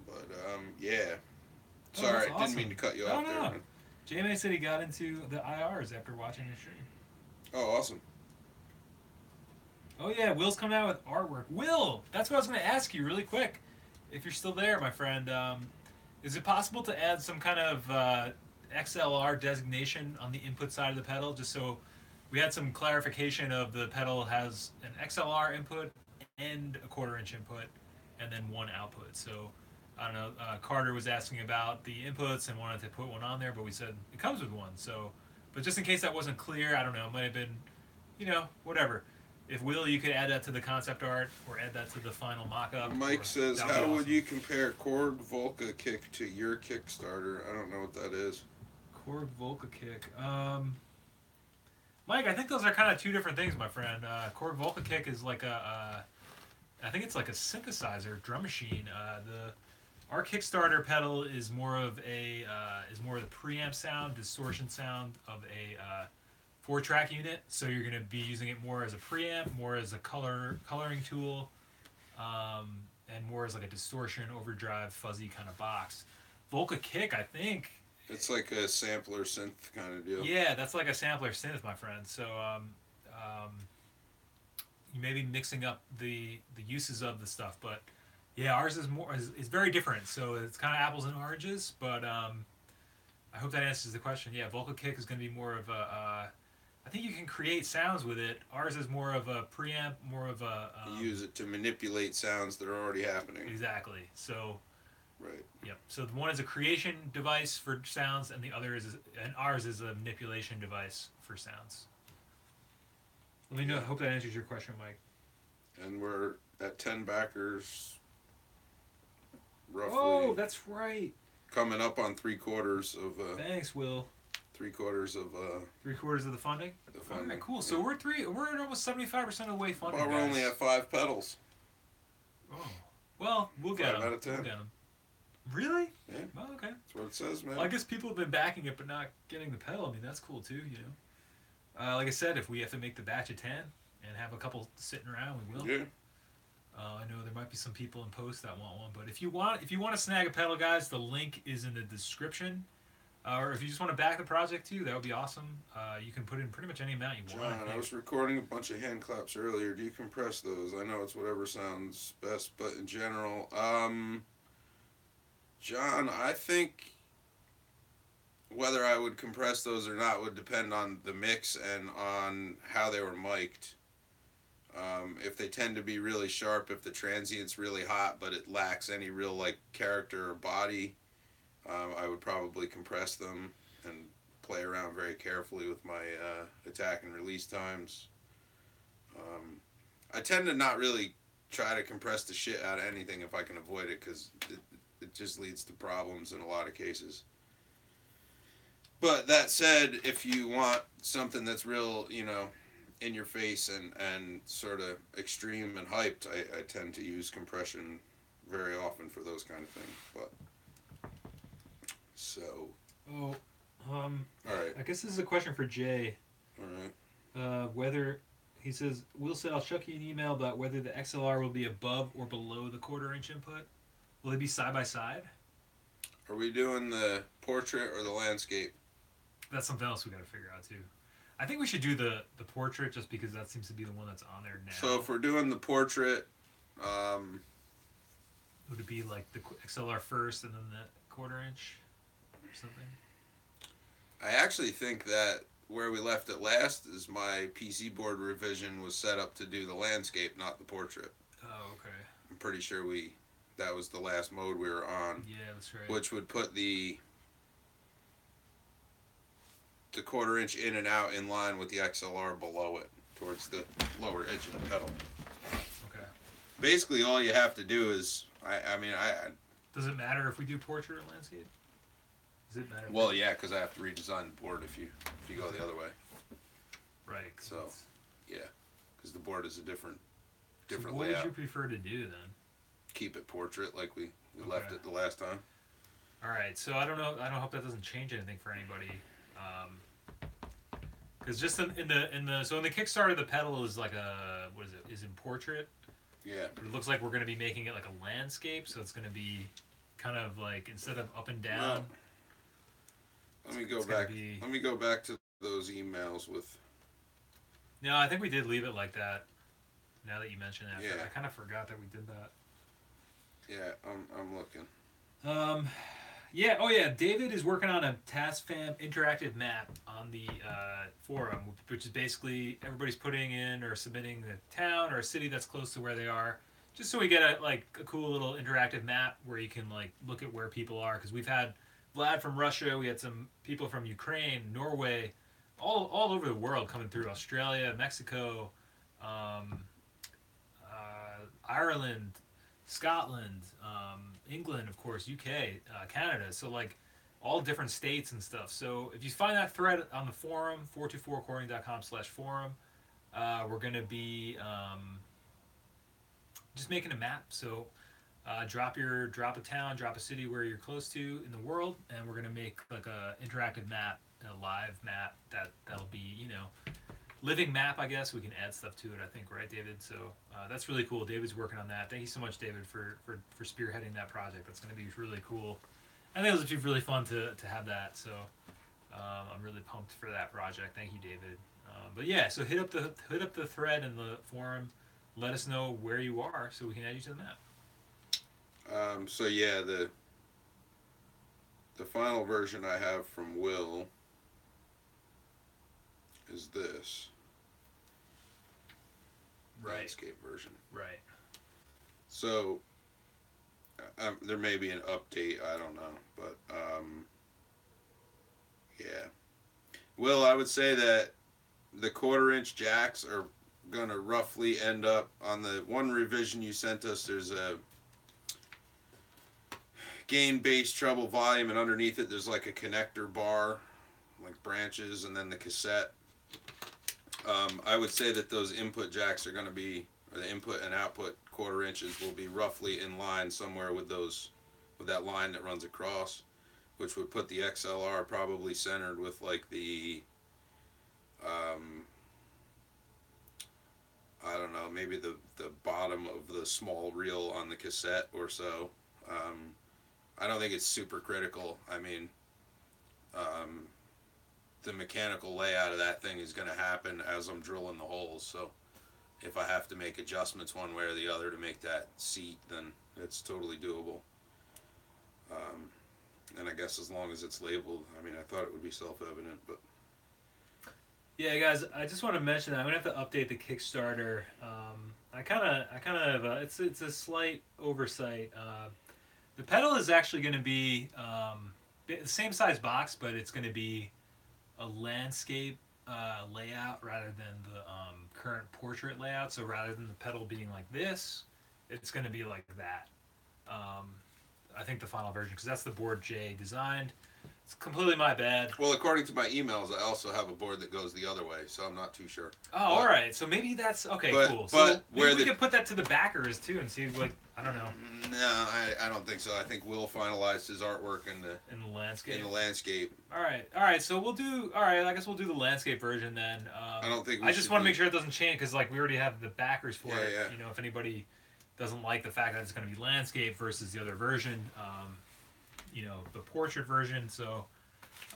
[SPEAKER 3] But yeah. Sorry,
[SPEAKER 1] that's awesome.
[SPEAKER 3] didn't mean to cut you
[SPEAKER 1] No,
[SPEAKER 3] off there.
[SPEAKER 1] no.
[SPEAKER 3] Man.
[SPEAKER 1] J-May said he got into the IRs after watching the stream.
[SPEAKER 3] Oh, awesome.
[SPEAKER 1] Oh yeah, Will's coming out with artwork. Will, that's what I was going to ask you really quick. If you're still there, my friend, is it possible to add some kind of XLR designation on the input side of the pedal, just so we had some clarification of the pedal has an XLR input and a 1/4 inch input, and then one output. So I don't know. Carter was asking about the inputs and wanted to put one on there, but we said it comes with one. So, but just in case that wasn't clear, I don't know. It might have been, whatever. If Will, you could add that to the concept art or add that to the final mock-up.
[SPEAKER 3] Mike says,
[SPEAKER 1] that would be
[SPEAKER 3] how would
[SPEAKER 1] awesome.
[SPEAKER 3] you compare Korg Volca kick to your Kickstarter? I don't know what that is.
[SPEAKER 1] Korg Volca kick. Mike, I think those are kind of two different things, my friend. Korg Volca kick is like I think it's like a synthesizer drum machine. Our Kickstarter pedal is more of the preamp sound, distortion sound of a 4-track unit. So you're going to be using it more as a preamp, more as a coloring tool, and more as like a distortion, overdrive, fuzzy kind of box. Volca kick, I think.
[SPEAKER 3] It's like a sampler synth kind of deal.
[SPEAKER 1] Yeah, that's like a sampler synth, my friend. So you may be mixing up the uses of the stuff, but yeah, ours is very different. So it's kind of apples and oranges, but I hope that answers the question. Yeah, Volca kick is going to be more of a I think you can create sounds with it. Ours is more of a preamp, more of a
[SPEAKER 3] You use it to manipulate sounds that are already happening.
[SPEAKER 1] Exactly. So
[SPEAKER 3] Right.
[SPEAKER 1] yep. So the one is a creation device for sounds, and ours is a manipulation device for sounds. Let me know. I hope that answers your question, Mike.
[SPEAKER 3] And we're at 10 backers, roughly.
[SPEAKER 1] Oh, that's right.
[SPEAKER 3] Coming up on 3/4 of
[SPEAKER 1] Thanks, Will.
[SPEAKER 3] 3/4 of
[SPEAKER 1] 3/4 of the funding.
[SPEAKER 3] the
[SPEAKER 1] All
[SPEAKER 3] funding.
[SPEAKER 1] right, cool. So we're at almost 75% of the way funded.
[SPEAKER 3] Well, we're only
[SPEAKER 1] guys.
[SPEAKER 3] at 5 pedals.
[SPEAKER 1] Oh, Well, we'll get
[SPEAKER 3] 5
[SPEAKER 1] them.
[SPEAKER 3] out of 10.
[SPEAKER 1] We'll get them. Really?
[SPEAKER 3] Yeah.
[SPEAKER 1] Well, okay.
[SPEAKER 3] That's what it says, man.
[SPEAKER 1] Well, I guess people have been backing it but not getting the pedal. I mean, that's cool too, you know. Like I said, if we have to make the batch of 10 and have a couple sitting around, we will.
[SPEAKER 3] Yeah.
[SPEAKER 1] I know there might be some people in post that want one, but if you want to snag a pedal, guys, the link is in the description. Or if you just want to back the project too, that would be awesome. You can put in pretty much any amount you want.
[SPEAKER 3] John, I was recording a bunch of hand claps earlier. Do you compress those? I know it's whatever sounds best, but in general, John, I think whether I would compress those or not would depend on the mix and on how they were mic'd. If they tend to be really sharp, if the transient's really hot, but it lacks any real like character or body, I would probably compress them and play around very carefully with my attack and release times. I tend to not really try to compress the shit out of anything if I can avoid it, because it just leads to problems in a lot of cases. But that said, if you want something that's real, you know, in your face and sort of extreme and hyped, I tend to use compression very often for those kind of things. But so.
[SPEAKER 1] All
[SPEAKER 3] right.
[SPEAKER 1] I guess this is a question for Jay.
[SPEAKER 3] All right.
[SPEAKER 1] Whether he says, Will said I'll chuck you an email about whether the XLR will be above or below the 1/4 inch input. Will they be side by side?
[SPEAKER 3] Are we doing the portrait or the landscape?
[SPEAKER 1] That's something else we got to figure out too. I think we should do the portrait just because that seems to be the one that's on there now.
[SPEAKER 3] So if we're doing the portrait,
[SPEAKER 1] would it be like the XLR first and then the 1/4 inch or something?
[SPEAKER 3] I actually think that where we left it last is my PC board revision was set up to do the landscape, not the portrait.
[SPEAKER 1] Oh, okay.
[SPEAKER 3] I'm pretty sure that was the last mode we were on.
[SPEAKER 1] Yeah, that's right.
[SPEAKER 3] Which would put the 1/4 inch in and out in line with the XLR below it, towards the lower edge of the pedal.
[SPEAKER 1] Okay.
[SPEAKER 3] Basically, all you have to do is, I
[SPEAKER 1] Does it matter if we do portrait or landscape? Does it matter?
[SPEAKER 3] well, yeah, because I have to redesign the board if you go the other way.
[SPEAKER 1] Right.
[SPEAKER 3] So, yeah, because the board is a different
[SPEAKER 1] So what
[SPEAKER 3] layout.
[SPEAKER 1] would you prefer to do then?
[SPEAKER 3] Keep it portrait like we left it the last time.
[SPEAKER 1] All right. So I don't know. I don't hope that doesn't change anything for anybody. Because just in the Kickstarter, the pedal is like a, what is it? Is in portrait.
[SPEAKER 3] Yeah.
[SPEAKER 1] But it looks like we're going to be making it like a landscape, so it's going to be kind of like, instead of up and down.
[SPEAKER 3] Let me go back. Let me go back to those emails with.
[SPEAKER 1] No, I think we did leave it like that. Now that you mention it,
[SPEAKER 3] Yeah.
[SPEAKER 1] I kind of forgot that we did that.
[SPEAKER 3] Yeah, I'm looking.
[SPEAKER 1] Yeah. Oh, yeah. David is working on a TascFamp interactive map on the forum, which is basically everybody's putting in or submitting the town or a city that's close to where they are, just so we get a cool little interactive map where you can like look at where people are. Because we've had Vlad from Russia, we had some people from Ukraine, Norway, all over the world coming through. Australia, Mexico, Ireland, Scotland, England, of course, UK, Canada. So like all different states and stuff. So if you find that thread on the forum, 424recording.com/forum, we're going to be just making a map. So drop a town, drop a city where you're close to in the world, and we're going to make like a interactive map, a live map that'll be, you know, living map, I guess. We can add stuff to it, I think, right, David? So that's really cool. David's working on that. Thank you so much, David, for spearheading that project. That's going to be really cool. I think it'll be really fun to have that. So I'm really pumped for that project. Thank you, David. But yeah, so hit up the thread in the forum. Let us know where you are so we can add you to the map.
[SPEAKER 3] So yeah, the final version I have from Will is this.
[SPEAKER 1] Right.
[SPEAKER 3] Landscape version.
[SPEAKER 1] Right.
[SPEAKER 3] So there may be an update, I don't know, but yeah. Will, I would say that the 1/4 inch jacks are gonna roughly end up on the one revision you sent us. There's a gain, bass, treble, volume, and underneath it there's like a connector bar, like branches, and then the cassette. I would say that those input jacks are going to be or the input and output quarter inches will be roughly in line somewhere with that line that runs across, which would put the XLR probably centered with like the, I don't know, maybe the bottom of the small reel on the cassette or so. I don't think it's super critical. I mean, the mechanical layout of that thing is going to happen as I'm drilling the holes. So if I have to make adjustments one way or the other to make that seat, then it's totally doable. And I guess as long as it's labeled, I mean, I thought it would be self-evident, but
[SPEAKER 1] Yeah, guys, I just want to mention that I'm gonna have to update the Kickstarter. I kind of, it's a slight oversight. The pedal is actually going to be the same size box, but it's going to be a landscape layout rather than the current portrait layout. So rather than the pedal being like this, it's going to be like that. I think the final version, because that's the board Jay designed. It's completely my bad.
[SPEAKER 3] well, according to my emails, I also have a board that goes the other way, so I'm not too sure.
[SPEAKER 1] Oh, all right. So maybe that's okay. Cool.
[SPEAKER 3] But
[SPEAKER 1] So maybe we could put that to the backers too, and see like I don't know
[SPEAKER 3] No, I don't think so. I think Will finalized his artwork in
[SPEAKER 1] the landscape.
[SPEAKER 3] the landscape.
[SPEAKER 1] All right. So we'll do. All right, I guess we'll do the landscape version then.
[SPEAKER 3] I don't think.
[SPEAKER 1] I just want to make sure it doesn't change because like we already have the backers for it.
[SPEAKER 3] Yeah.
[SPEAKER 1] You know, if anybody doesn't like the fact that it's going to be landscape versus the other version, you know, the portrait version. So,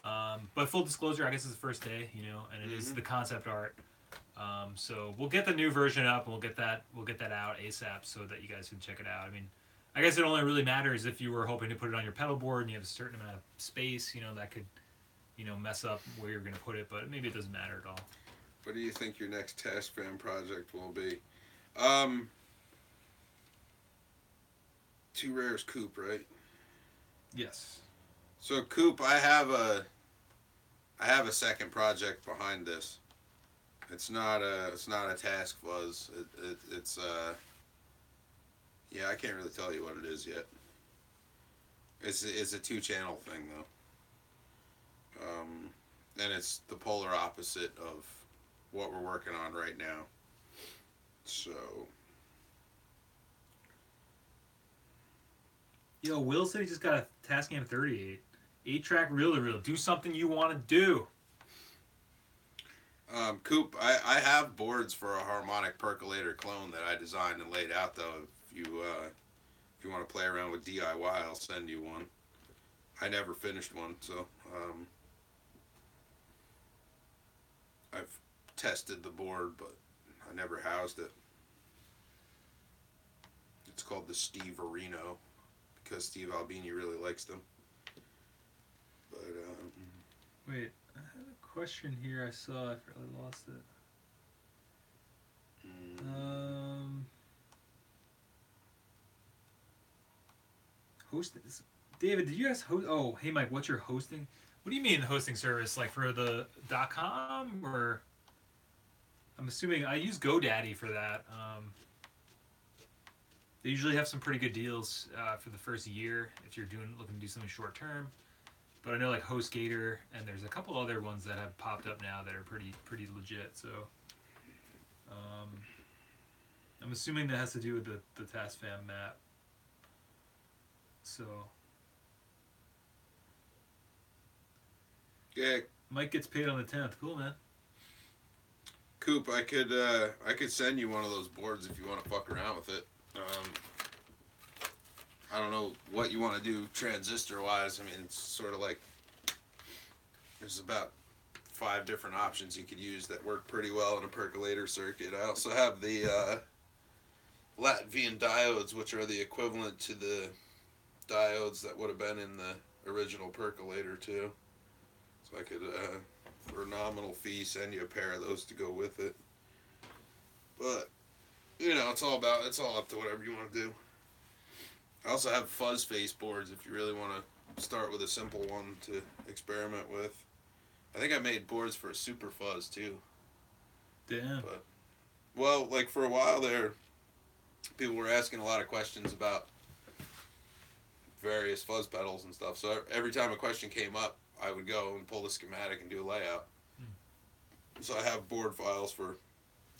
[SPEAKER 1] but full disclosure, I guess it's the first day. You know, and it is the concept art. So we'll get the new version up and we'll get that out ASAP so that you guys can check it out. I mean, I guess it only really matters if you were hoping to put it on your pedal board and you have a certain amount of space. You know, that could, you know, mess up where you're going to put it, but maybe it doesn't matter at all.
[SPEAKER 3] What do you think your next TascFamp project will be? Two Rares Coupe, right?
[SPEAKER 1] Yes.
[SPEAKER 3] So Coupe, I have a second project behind this. It's not a Task Fuzz. It's yeah, I can't really tell you what it is yet. It's a 2-channel thing though. And it's the polar opposite of what we're working on right now. So.
[SPEAKER 1] Yo, Will said he just got a TascFamp 38. 8-track reel-to-reel. Do something you want to do.
[SPEAKER 3] Coop, I have boards for a harmonic percolator clone that I designed and laid out though. If you want to play around with DIY, I'll send you one. I never finished one, so I've tested the board, but I never housed it. It's called the Steve Areno because Steve Albini really likes them. But
[SPEAKER 1] Wait, I had a question here I saw. I really lost it. Hosting. David, did you guys host? Oh, hey Mike, what's your hosting? What do you mean hosting service? Like for the .com or? I'm assuming I use GoDaddy for that. They usually have some pretty good deals for the first year if you're looking to do something short term. But I know like HostGator and there's a couple other ones that have popped up now that are pretty legit. So I'm assuming that has to do with the TascFamp map. So
[SPEAKER 3] yeah,
[SPEAKER 1] Mike gets paid on the 10th. Cool, man.
[SPEAKER 3] Coop, I could send you one of those boards if you want to fuck around with it. I don't know what you want to do transistor wise. I mean, it's sort of like there's about 5 different options you could use that work pretty well in a percolator circuit. I also have the Latvian diodes, which are the equivalent to the diodes that would have been in the original percolator too. So I could, for a nominal fee, send you a pair of those to go with it. But you know, it's all up to whatever you want to do. I also have fuzz face boards if you really want to start with a simple one to experiment with. I think I made boards for a super fuzz too.
[SPEAKER 1] Damn.
[SPEAKER 3] But, well, like for a while there, people were asking a lot of questions about various fuzz pedals and stuff. So every time a question came up, I would go and pull the schematic and do a layout. So I have board files for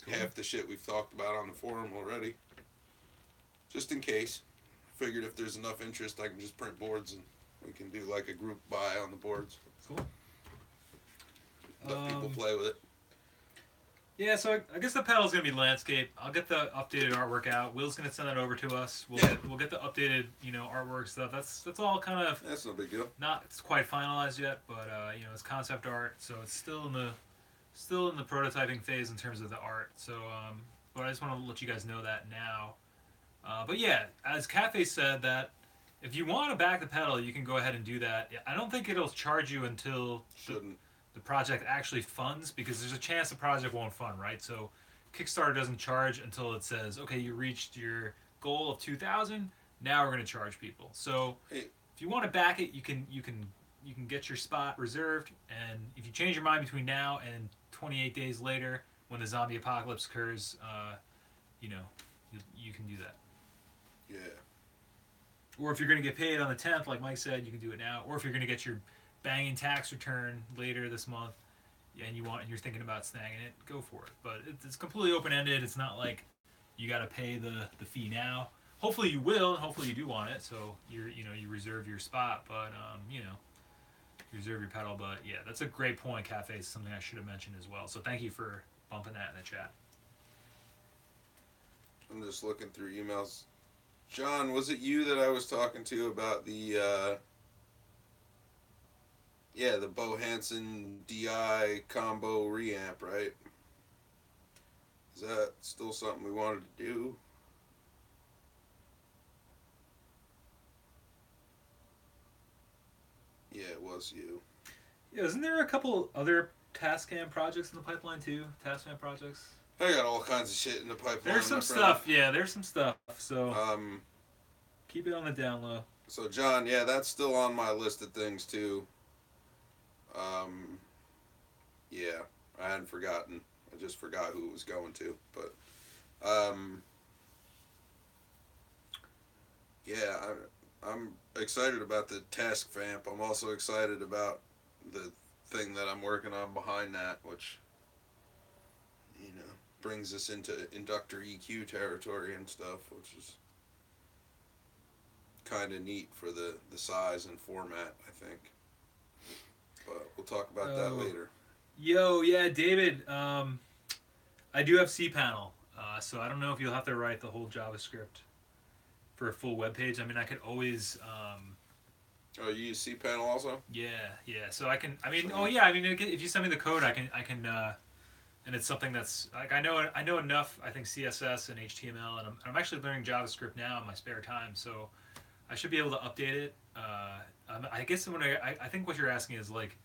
[SPEAKER 3] half the shit we've talked about on the forum already. Just in case. Figured if there's enough interest, I can just print boards and we can do like a group buy on the boards.
[SPEAKER 1] Cool.
[SPEAKER 3] Let people play with it.
[SPEAKER 1] Yeah, so I guess the pedal's gonna be landscape. I'll get the updated artwork out. Will's gonna send that over to us. We'll get the updated artwork stuff. That's all kind of
[SPEAKER 3] That's no big deal.
[SPEAKER 1] not it's quite finalized yet, but it's concept art, so it's still in the prototyping phase in terms of the art. So but I just want to let you guys know that now. But yeah, as Cafe said, that if you want to back the pedal, you can go ahead and do that. I don't think it'll charge you until the project actually funds, because there's a chance the project won't fund, right? So Kickstarter doesn't charge until it says, okay, you reached your goal of 2,000. Now we're going to charge people. So if you want to back it, you can get your spot reserved, and if you change your mind between now and 28 days later, when the zombie apocalypse occurs, you can do that.
[SPEAKER 3] Yeah.
[SPEAKER 1] Or if you're going to get paid on the 10th, like Mike said, you can do it now. Or if you're going to get your banging tax return later this month, and you're thinking about snagging it, go for it. But it's completely open-ended. It's not like you got to pay the fee now. Hopefully you will, and hopefully you do want it. So you reserve your spot, but you reserve your pedal. But yeah, that's a great point, Cafe. It's something I should have mentioned as well. So thank you for bumping that in the chat.
[SPEAKER 3] I'm just looking through emails. John, was it you that I was talking to about the the Bo Hansen DI combo reamp, right? Is that still something we wanted to do? Yeah, it was you.
[SPEAKER 1] Yeah, isn't there a couple other TascFamp projects in the pipeline too? TascFamp projects?
[SPEAKER 3] I got all kinds of shit in the pipeline.
[SPEAKER 1] There's some stuff, there's some stuff. So keep it on the down low.
[SPEAKER 3] So John, yeah, that's still on my list of things too. Yeah, I hadn't forgotten. I just forgot who it was going to, but yeah, I'm excited about the TascFamp. I'm also excited about the thing that I'm working on behind that, which brings us into inductor EQ territory and stuff, which is kind of neat for the size and format, I think. But we'll talk about that later.
[SPEAKER 1] Yo, yeah, David, I do have cPanel, so I don't know if you'll have to write the whole JavaScript for a full web page. I mean, I could always...
[SPEAKER 3] Oh, you use cPanel also?
[SPEAKER 1] Yeah. So I can... if you send me the code, I can and it's something that's... like I know enough, I think, CSS and HTML, and I'm actually learning JavaScript now in my spare time, so I should be able to update it. I guess I think what you're asking is like,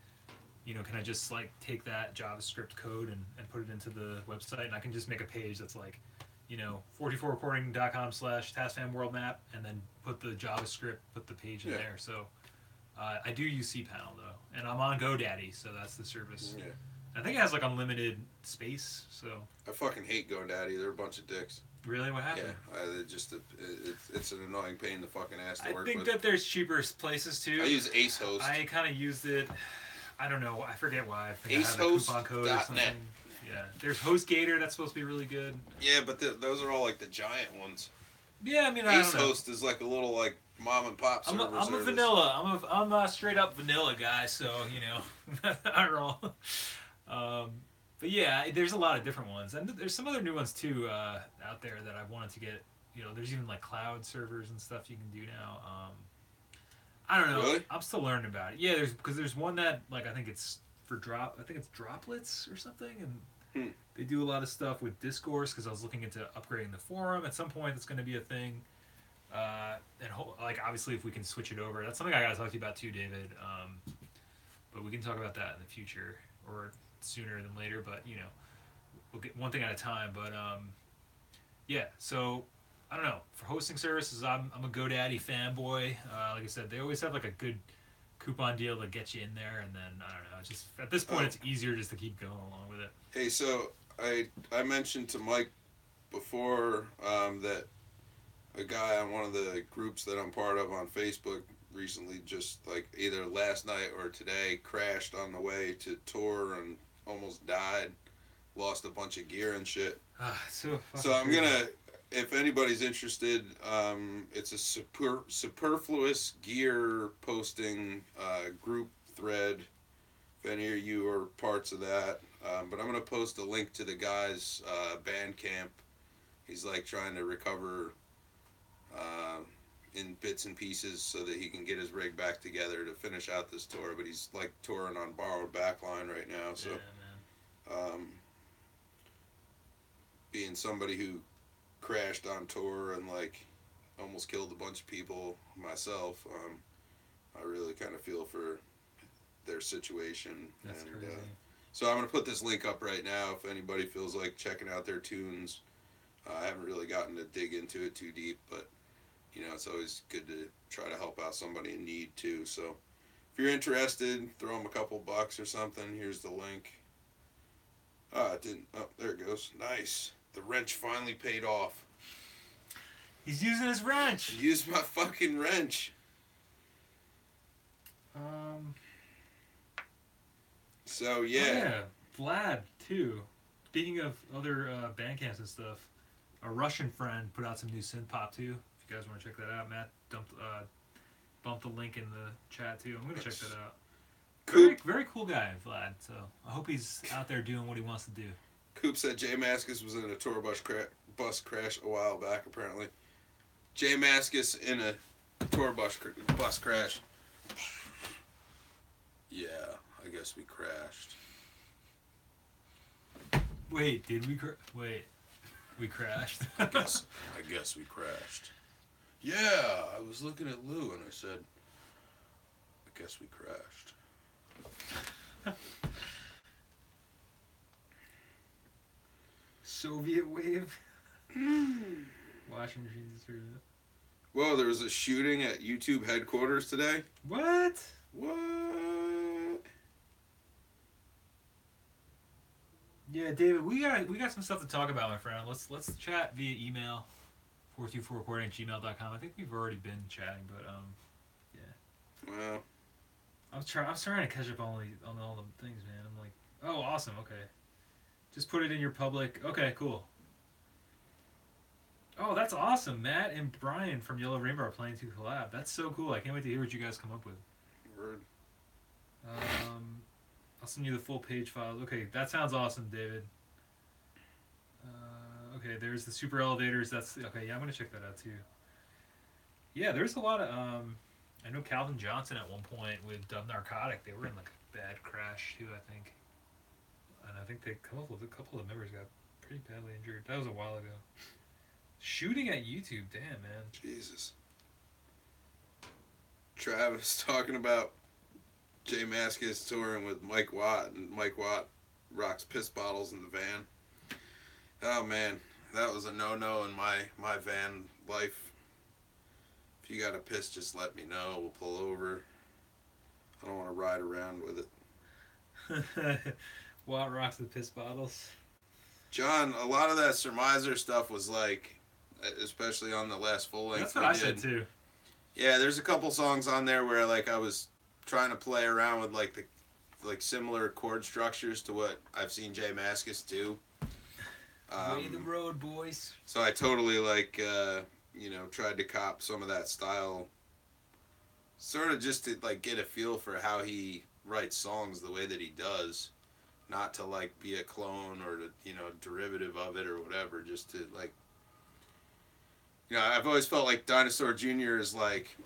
[SPEAKER 1] can I just like take that JavaScript code and put it into the website, and I can just make a page that's like, 44recording.com/TascFamWorldMap, and then put the JavaScript, put the page in there. So I do use cPanel though, and I'm on GoDaddy, so that's the service.
[SPEAKER 3] Yeah.
[SPEAKER 1] I think it has like unlimited space, so.
[SPEAKER 3] I fucking hate GoDaddy. They're a bunch of dicks.
[SPEAKER 1] Really? What happened?
[SPEAKER 3] Yeah, it's an annoying pain in the fucking ass to work with.
[SPEAKER 1] I think that there's cheaper places too.
[SPEAKER 3] I use Ace Host.
[SPEAKER 1] I kind of used it. I don't know. I forget why. I think I have a coupon code or something. Yeah. There's HostGator. That's supposed to be really good.
[SPEAKER 3] Yeah, but those are all like the giant ones.
[SPEAKER 1] Yeah, I mean,
[SPEAKER 3] Ace Host is like a little like mom and pop server.
[SPEAKER 1] I'm a vanilla. I'm a straight up vanilla guy. So I roll. But yeah, there's a lot of different ones, and there's some other new ones too out there that I wanted to get. There's even like cloud servers and stuff you can do now. I don't know.
[SPEAKER 3] Really?
[SPEAKER 1] I'm still learning about it. Yeah, there's one that like I think it's droplets or something, and they do a lot of stuff with discourse, because I was looking into upgrading the forum. At some point, it's going to be a thing. And like obviously, if we can switch it over, that's something I got to talk to you about too, David. But we can talk about that in the future or sooner than later. But we'll get one thing at a time. But yeah, so I don't know. For hosting services, I'm a GoDaddy fanboy. Like I said, they always have like a good coupon deal to get you in there, and then I don't know. It's just at this point, it's easier just to keep going along with it.
[SPEAKER 3] Hey, so I mentioned to Mike before that a guy on one of the groups that I'm part of on Facebook recently, just like either last night or today, crashed on the way to tour and almost died. lost a bunch of gear and shit.
[SPEAKER 1] So
[SPEAKER 3] I'm gonna, if anybody's interested, it's a superfluous gear posting group thread. If any of you are parts of that, but I'm gonna post a link to the guy's Bandcamp. He's like trying to recover in bits and pieces so that he can get his rig back together to finish out this tour. But he's like touring on borrowed backline right now. So, being somebody who crashed on tour and like almost killed a bunch of people myself, I really kind of feel for their situation.
[SPEAKER 1] That's
[SPEAKER 3] and
[SPEAKER 1] crazy.
[SPEAKER 3] so I'm gonna put this link up right now if anybody feels like checking out their tunes. I haven't really gotten to dig into it too deep, but you know, it's always good to try to help out somebody in need too. So if you're interested, throw them a couple bucks or something. Here's the link. It didn't. Oh, there it goes. Nice. The wrench finally paid off.
[SPEAKER 1] He's using his wrench.
[SPEAKER 3] Use my fucking wrench. So yeah.
[SPEAKER 1] Vlad too. Speaking of other Bandcamps and stuff, a Russian friend put out some new synth pop too. If you guys want to check that out, Matt bumped the link in the chat too. I'm gonna check that out. Very, very cool guy, Vlad. So I hope he's out there doing what he wants to do.
[SPEAKER 3] Coop said Jay Mascis was in a tour bus crash a while back. Apparently, Jay Mascis in a tour bus crash. Yeah, I guess we crashed.
[SPEAKER 1] Wait, did we? We crashed.
[SPEAKER 3] I guess we crashed. Yeah, I was looking at Lou and I said, I guess we crashed.
[SPEAKER 1] Soviet wave. Washing machines.
[SPEAKER 3] Whoa, there was a shooting at YouTube headquarters today.
[SPEAKER 1] What? Yeah, David, we got some stuff to talk about, my friend. Let's chat via email, 424recording@gmail.com. I think we've already been chatting, but yeah.
[SPEAKER 3] Well,
[SPEAKER 1] I was trying to catch up on all the things, man. I'm like, oh, awesome, okay. Just put it in your public. Okay, cool. Oh, that's awesome. Matt and Brian from Yellow Rainbow are planning to collab. That's so cool. I can't wait to hear what you guys come up with.
[SPEAKER 3] word.
[SPEAKER 1] I'll send you the full page files. Okay, that sounds awesome, David. Okay, there's the super elevators. That's okay. Yeah, I'm gonna check that out too. Yeah, there's a lot of. I know Calvin Johnson at one point with Dub Narcotic. They were in like a bad crash too, I think. And I think they come up with a couple of members got pretty badly injured. That was a while ago. Shooting at YouTube, damn man.
[SPEAKER 3] Jesus. Travis talking about Jay Mascis touring with Mike Watt, and Mike Watt rocks piss bottles in the van. Oh man, that was a no-no in my van life. If you got a piss, just let me know. We'll pull over. I don't want to ride around with it.
[SPEAKER 1] Watt rocks the piss bottles.
[SPEAKER 3] John, a lot of that Surmiser stuff was like, especially on the last full length.
[SPEAKER 1] That's what I said too.
[SPEAKER 3] Yeah, there's a couple songs on there where like I was trying to play around with like the similar chord structures to what I've seen Jay Mascis do.
[SPEAKER 1] Way the road, boys.
[SPEAKER 3] So I totally like tried to cop some of that style, sort of just to like get a feel for how he writes songs the way that he does, not to like be a clone or to derivative of it or whatever, just to like. I've always felt like Dinosaur Jr. is like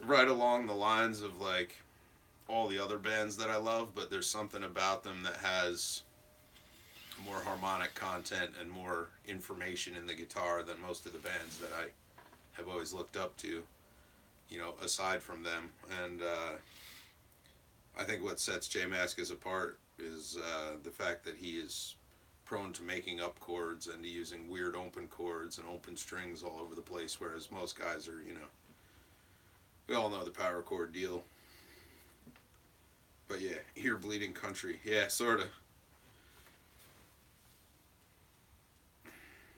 [SPEAKER 3] right along the lines of like all the other bands that I love, but there's something about them that has more harmonic content and more information in the guitar than most of the bands that I have always looked up to, aside from them. And I think what sets Jay Mascis apart is the fact that he is prone to making up chords and to using weird open chords and open strings all over the place, whereas most guys are, we all know the power chord deal. But yeah, Ear Bleeding Country. Yeah, sort of.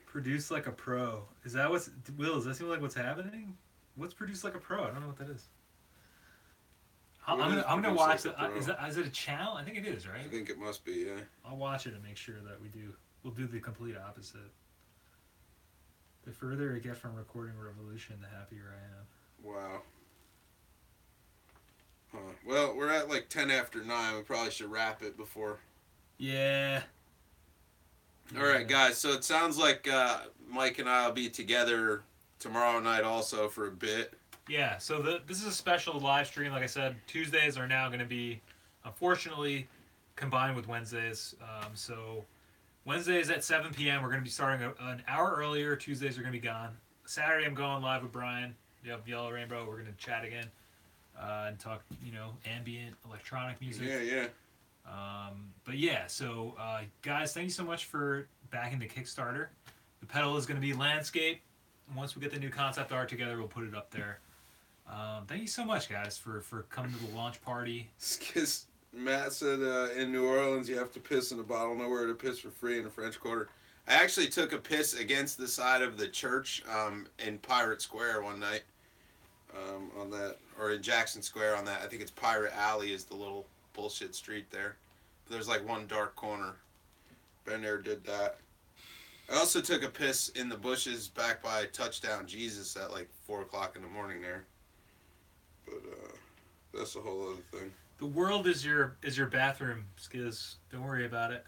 [SPEAKER 1] Produce like a pro. Is that what's... Will, does that seem like what's happening? What's Produce like a pro? I don't know what that is. I'm gonna watch it.
[SPEAKER 3] Pro.
[SPEAKER 1] Is it a channel? I think it is, right?
[SPEAKER 3] I think it must be, yeah.
[SPEAKER 1] I'll watch it and make sure that we'll do the complete opposite. The further I get from recording Revolution, the happier I am.
[SPEAKER 3] Wow. Huh. Well, we're at like 10 after 9. We probably should wrap it before.
[SPEAKER 1] Yeah.
[SPEAKER 3] All right, guys. So it sounds like Mike and I will be together tomorrow night also for a bit.
[SPEAKER 1] Yeah, so this is a special live stream. Like I said, Tuesdays are now going to be, unfortunately, combined with Wednesdays. So Wednesdays at 7 p.m. We're going to be starting an hour earlier. Tuesdays are going to be gone. Saturday I'm going live with Brian. Yep, Yellow Rainbow. We're going to chat again and talk, ambient electronic music.
[SPEAKER 3] Yeah.
[SPEAKER 1] But yeah, so guys, thank you so much for backing the Kickstarter. The pedal is going to be landscape. Once we get the new concept art together, we'll put it up there. Thank you so much, guys, for coming to the launch party.
[SPEAKER 3] Because Matt said in New Orleans you have to piss in a bottle, nowhere to piss for free in the French Quarter. I actually took a piss against the side of the church in Pirate Square one night on that, or in Jackson Square on that. I think it's Pirate Alley is the little bullshit street there. But there's like one dark corner. Been there, did that. I also took a piss in the bushes back by Touchdown Jesus at like 4 o'clock in the morning there. But that's a whole other thing.
[SPEAKER 1] The world is your bathroom, Skiz. Don't worry about it.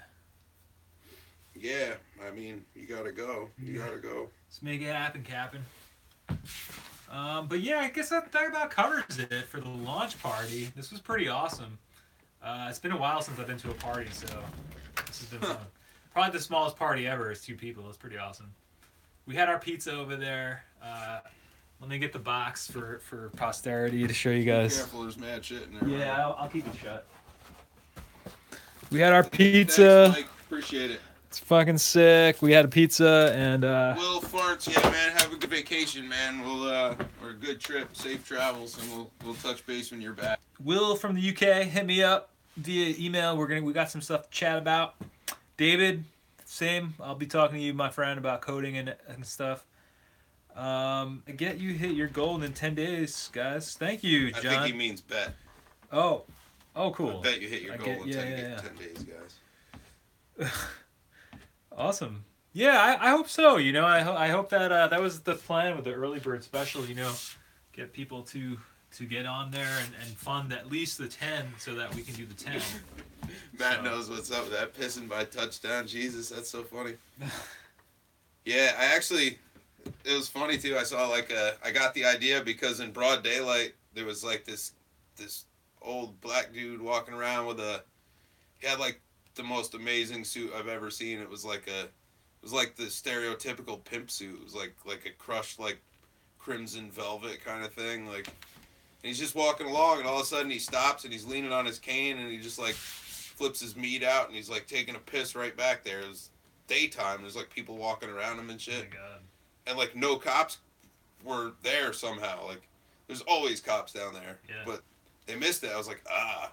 [SPEAKER 3] Yeah, I mean, you gotta go. You gotta go.
[SPEAKER 1] Let's make it happen, Captain. But yeah, I guess that about covers it for the launch party. This was pretty awesome. It's been a while since I've been to a party, so this has been fun. Probably the smallest party ever is 2 people. It's pretty awesome. We had our pizza over there. Let me get the box for posterity to show you guys.
[SPEAKER 3] Be careful, there's mad shit in there.
[SPEAKER 1] Yeah, I'll keep it shut. We had our pizza.
[SPEAKER 3] Thanks, Mike. Appreciate it.
[SPEAKER 1] It's fucking sick. We had a pizza and
[SPEAKER 3] Will Farts, yeah, man. Have a good vacation, man. Or a good trip, safe travels, and we'll touch base when you're back.
[SPEAKER 1] Will from the UK hit me up via email. We got some stuff to chat about. David, same. I'll be talking to you, my friend, about coding and stuff. Get you hit your goal in 10 days, guys. Thank you, John.
[SPEAKER 3] I think he means bet.
[SPEAKER 1] Oh, cool.
[SPEAKER 3] I bet you hit your goal in 10 days, guys.
[SPEAKER 1] Awesome. Yeah, I hope so. I hope that that was the plan with the early bird special. Get people to get on there and fund at least the 10 so that we can do the 10.
[SPEAKER 3] Matt knows what's up with that pissing by Touchdown Jesus. That's so funny. Yeah, it was funny too. I saw I got the idea because in broad daylight there was like this old black dude walking around he had like the most amazing suit I've ever seen. It was like the stereotypical pimp suit. It was like a crushed like crimson velvet kind of thing. And he's just walking along and all of a sudden he stops and he's leaning on his cane and he just like flips his meat out and he's like taking a piss right back there. It was daytime. There's like people walking around him and shit.
[SPEAKER 1] Oh my God.
[SPEAKER 3] And like no cops were there somehow. Like there's always cops down there.
[SPEAKER 1] Yeah.
[SPEAKER 3] But they missed it. I was like, ah.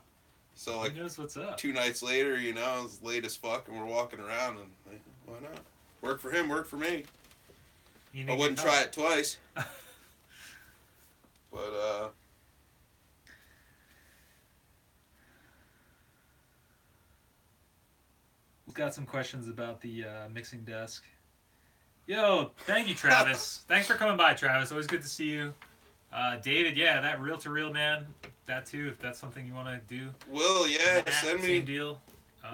[SPEAKER 3] So like
[SPEAKER 1] Who knows what's up?
[SPEAKER 3] 2 nights later, it's late as fuck and we're walking around and like, why not? Work for him, work for me. I wouldn't try it twice. But
[SPEAKER 1] We've got some questions about the mixing desk. Yo, thank you, Travis. Thanks for coming by, Travis. Always good to see you. David, yeah, that reel-to-reel man, that too, if that's something you want to do.
[SPEAKER 3] Will, yeah, send me.
[SPEAKER 1] Same deal.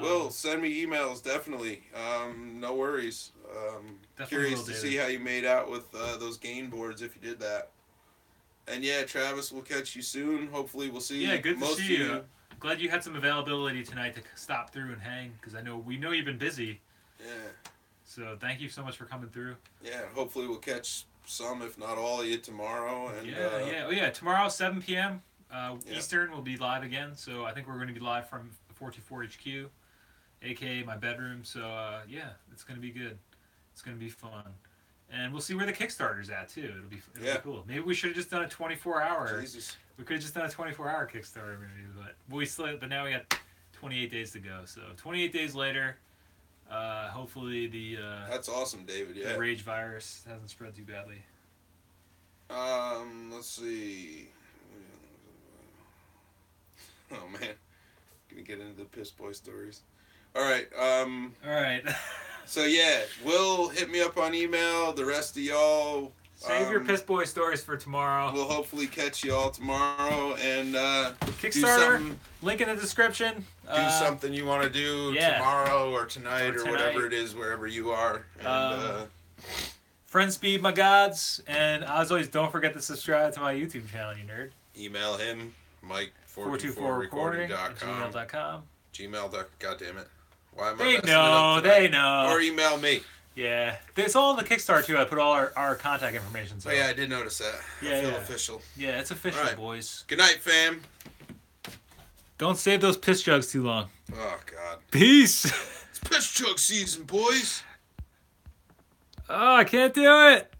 [SPEAKER 3] Will, send me emails, definitely. No worries. Curious to see how you made out with those gain boards if you did that. And yeah, Travis, we'll catch you soon. Hopefully we'll see
[SPEAKER 1] good to
[SPEAKER 3] most
[SPEAKER 1] see
[SPEAKER 3] of
[SPEAKER 1] you. Glad you had some availability tonight to stop through and hang, because we know you've been busy.
[SPEAKER 3] Yeah.
[SPEAKER 1] So thank you so much for coming through.
[SPEAKER 3] Yeah, hopefully we'll catch some, if not all of you tomorrow. And
[SPEAKER 1] tomorrow 7 p.m. Eastern we'll be live again. So I think we're going to be live from 424 HQ, aka my bedroom. So it's going to be good. It's going to be fun. And we'll see where the Kickstarter's at too. It'll be cool. Maybe we should have just done a 24-hour.
[SPEAKER 3] Jesus.
[SPEAKER 1] We could have just done a 24-hour Kickstarter maybe, but now we got 28 days to go. So 28 days later, hopefully
[SPEAKER 3] that's awesome, David. Yeah.
[SPEAKER 1] the rage virus hasn't spread too badly.
[SPEAKER 3] Let's see. Oh man, gonna get into the piss boy stories. All right.
[SPEAKER 1] All right.
[SPEAKER 3] So yeah, Will hit me up on email. The rest of y'all,
[SPEAKER 1] Save your piss boy stories for tomorrow.
[SPEAKER 3] we'll hopefully catch you all tomorrow and
[SPEAKER 1] Kickstarter, link in the description.
[SPEAKER 3] Do something you want to do tomorrow or tonight or whatever it is, wherever you are. And,
[SPEAKER 1] friend speed, my gods, and as always, don't forget to subscribe to my YouTube channel, you nerd.
[SPEAKER 3] Email him,
[SPEAKER 1] Mike424recording@gmail.com.
[SPEAKER 3] God damn it. Why am I
[SPEAKER 1] They
[SPEAKER 3] messing it
[SPEAKER 1] know,
[SPEAKER 3] up
[SPEAKER 1] they
[SPEAKER 3] tonight?
[SPEAKER 1] know.
[SPEAKER 3] Or email me.
[SPEAKER 1] Yeah, it's all in the Kickstarter too. I put all our contact information. So.
[SPEAKER 3] Oh yeah, I did notice that.
[SPEAKER 1] Yeah,
[SPEAKER 3] I feel official.
[SPEAKER 1] Yeah, it's official,
[SPEAKER 3] right.
[SPEAKER 1] boys.
[SPEAKER 3] Good night, fam.
[SPEAKER 1] Don't save those piss jugs too long.
[SPEAKER 3] Oh God.
[SPEAKER 1] Peace.
[SPEAKER 3] It's piss jug season, boys.
[SPEAKER 1] Oh, I can't do it.